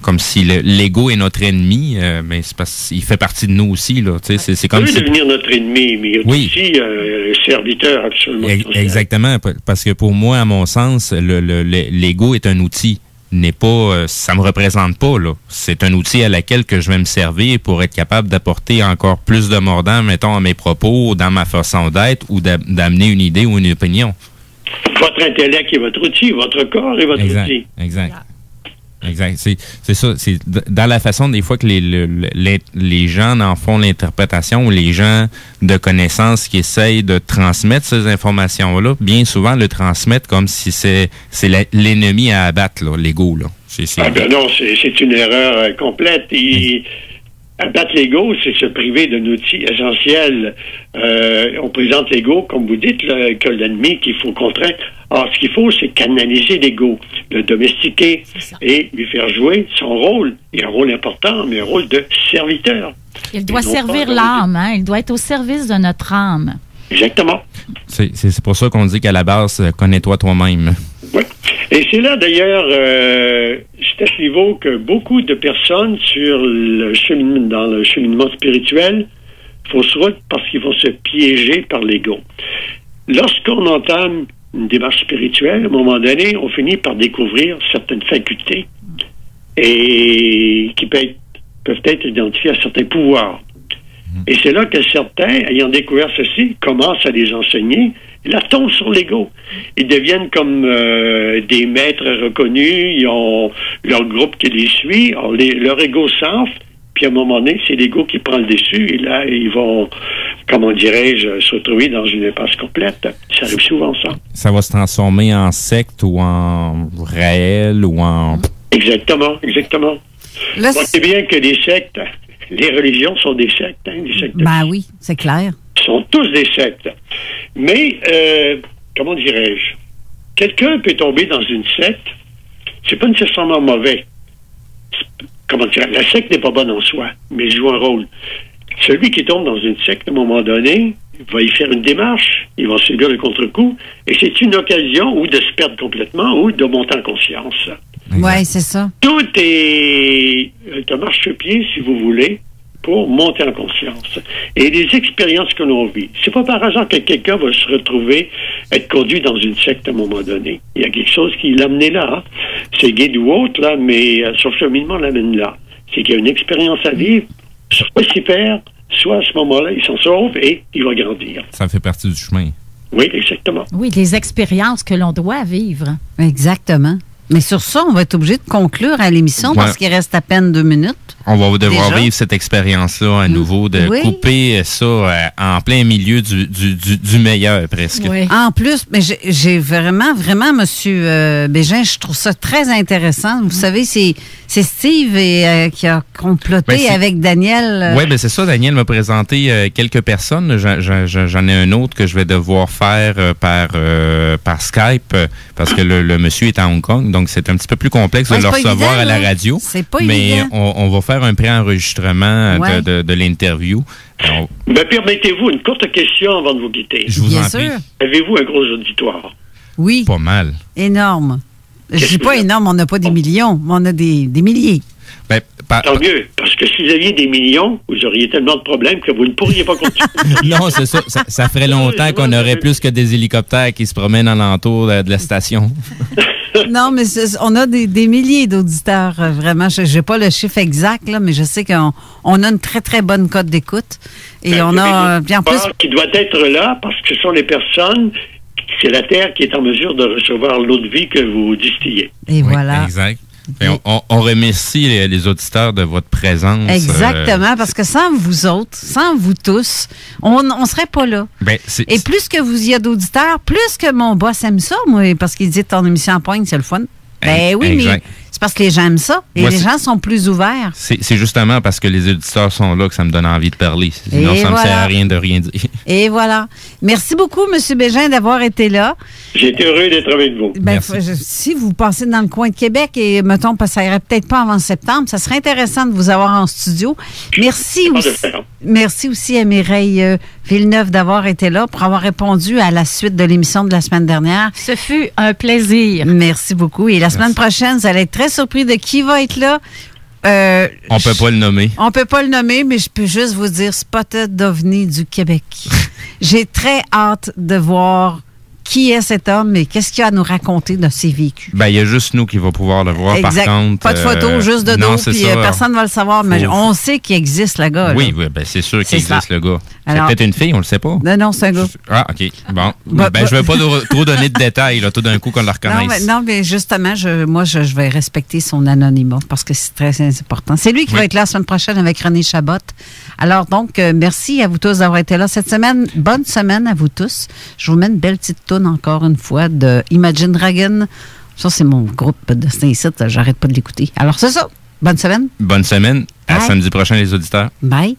comme si l'ego est notre ennemi, mais c'est parce qu'il fait partie de nous aussi. Là, c'est comme il peut devenir notre ennemi, mais il est aussi un serviteur absolument. Exactement, parce que pour moi, à mon sens, l'ego est un outil. Ça me représente pas, là. C'est un outil à laquelle que je vais me servir pour être capable d'apporter encore plus de mordant, mettons, à mes propos, dans ma façon d'être, ou d'amener une idée ou une opinion. Votre intellect est votre outil, votre corps est votre outil. Exact. C'est ça. C'est dans la façon, des fois, que les gens en font l'interprétation, ou les gens de connaissance qui essayent de transmettre ces informations-là, bien souvent le transmettent comme si c'est l'ennemi à abattre, là, l'ego. Là. Non, c'est une erreur complète. Abattre l'ego, c'est se priver d'un outil essentiel. On présente l'ego, comme vous dites, là, que l'ennemi qu'il faut contraindre. Alors, ce qu'il faut, c'est canaliser l'ego, le domestiquer et lui faire jouer son rôle. Il a un rôle important, mais un rôle de serviteur. Il doit servir l'âme, hein? Il doit être au service de notre âme. Exactement. C'est pour ça qu'on dit qu'à la base, connais-toi toi-même. Oui. Et c'est là, d'ailleurs, c'est à ce niveau que beaucoup de personnes dans le cheminement spirituel faussent route parce qu'ils vont se piéger par l'ego. Lorsqu'on entame une démarche spirituelle, à un moment donné, on finit par découvrir certaines facultés et qui peuvent être identifiées à certains pouvoirs. Et c'est là que certains, ayant découvert ceci, commencent à les enseigner. Ils la tombent sur l'ego. Ils deviennent comme des maîtres reconnus. Ils ont leur groupe qui les suit. Alors, leur ego s'enfle. Puis à un moment donné, c'est l'ego qui prend le dessus. Et là, ils vont, comment dirais-je, se retrouver dans une impasse complète. Ça arrive souvent, ça. Ça va se transformer en secte ou en réel ou en... Exactement. Là, c'est bien que les sectes... Les religions sont des sectes, des sectes. Ben oui, c'est clair. Sont tous des sectes. Mais, comment dirais-je, quelqu'un peut tomber dans une secte, c'est pas nécessairement mauvais. Comment dire, la secte n'est pas bonne en soi, mais elle joue un rôle. Celui qui tombe dans une secte, à un moment donné, va y faire une démarche, il va subir le contre-coup, et c'est une occasion ou de se perdre complètement ou de monter en conscience. Oui, c'est ça. Tout est un marchepied, si vous voulez, pour monter en conscience. Et les expériences que l'on vit, c'est pas par hasard que quelqu'un va se retrouver être conduit dans une secte à un moment donné. Il y a quelque chose qui l'a amené là. Hein. C'est guide ou autre, là, mais son cheminement l'amène là. C'est qu'il y a une expérience à vivre, soit s'y perd, soit à ce moment-là, il s'en sauve et il va grandir. Ça fait partie du chemin. Oui, exactement. Oui, des expériences que l'on doit vivre. Exactement. Mais sur ça, on va être obligé de conclure à l'émission parce qu'il reste à peine 2 minutes. On va devoir vivre cette expérience-là à nouveau, de couper ça en plein milieu du meilleur, presque. Oui. En plus, mais j'ai vraiment, M. Bégin, je trouve ça très intéressant. Vous savez, c'est Steve qui a comploté avec Daniel. Oui, c'est ça. Daniel m'a présenté quelques personnes. J'en ai un autre que je vais devoir faire par Skype parce que le monsieur est à Hong Kong. Donc, c'est un petit peu plus complexe de le recevoir à la radio. C'est pas mais évident. On va faire un préenregistrement de l'interview. Permettez-vous une courte question avant de vous quitter. Je vous en prie. Avez-vous un gros auditoire? Oui. Pas mal. Énorme. Je dis pas énorme, on n'a pas des millions, mais on a des milliers. Tant mieux, parce que si vous aviez des millions, vous auriez tellement de problèmes que vous ne pourriez pas continuer. Non, c'est ça. Ça ferait longtemps qu'on aurait plus que des hélicoptères qui se promènent alentour de la station. Non, mais on a des milliers d'auditeurs, vraiment. Je n'ai pas le chiffre exact, là, mais je sais qu'on a une très, très bonne cote d'écoute. Et on a, bien plus... qui doit être là parce que ce sont les personnes, c'est la Terre qui est en mesure de recevoir l'eau de vie que vous distillez. Et voilà. Exact. Et on remercie les auditeurs de votre présence. Exactement, parce que sans vous autres, sans vous tous, on ne serait pas là. Et plus que vous y a d'auditeurs, plus que mon boss aime ça, moi, parce qu'il dit ton émission en pointe, c'est le fun. Ben oui, Exact. mais c'est parce que les gens aiment ça. Et Moi, les c'est- gens sont plus ouverts. C'est justement parce que les auditeurs sont là que ça me donne envie de parler. Sinon, Et ça me voilà. sert à rien de rien dire. Et voilà. Merci beaucoup, M. Bégin, d'avoir été là. J'ai été heureux d'être avec vous. Ben, Merci. si vous passez dans le coin de Québec et, mettons, parce que ça irait peut-être pas avant septembre, ça serait intéressant de vous avoir en studio. Merci Pas de aussi. faire. Merci aussi à Mireille Villeneuve d'avoir été là pour avoir répondu à la suite de l'émission de la semaine dernière. Ce fut un plaisir. Merci beaucoup. Et la semaine prochaine, vous allez être très surpris de qui va être là. On peut pas le nommer. On peut pas le nommer, mais je peux juste vous dire Spotted OVNI du Québec. J'ai très hâte de voir qui est cet homme et qu'est-ce qu'il a à nous raconter de ses vécus. Ben, il y a juste nous qui va pouvoir le voir, Exact. par contre. Pas de photo, juste de dos, non, c'est puis ça. personne ne va le savoir, mais Faut- on sait qu'il existe, le gars. Oui, là. oui, ben, c'est sûr C'est qu'il ça. existe, le gars. C'est Alors- peut-être une fille, on le sait pas. Non, c'est un gars. Ah, OK. Bon. Bah, Ben, je vais pas trop donner de détails, là, tout d'un coup, qu'on le reconnaisse. Non, mais justement, je vais respecter son anonymat parce que c'est très important. C'est lui qui Oui. va être là la semaine prochaine avec René Chabot. Alors, donc, merci à vous tous d'avoir été là cette semaine. Bonne semaine à vous tous. Je vous mets une belle petite toune encore une fois de Imagine Dragon. Ça, c'est mon groupe de Saint-Site. J'arrête pas de l'écouter. Alors, c'est ça. Bonne semaine. Bonne semaine. À Bye. samedi prochain, les auditeurs. Bye.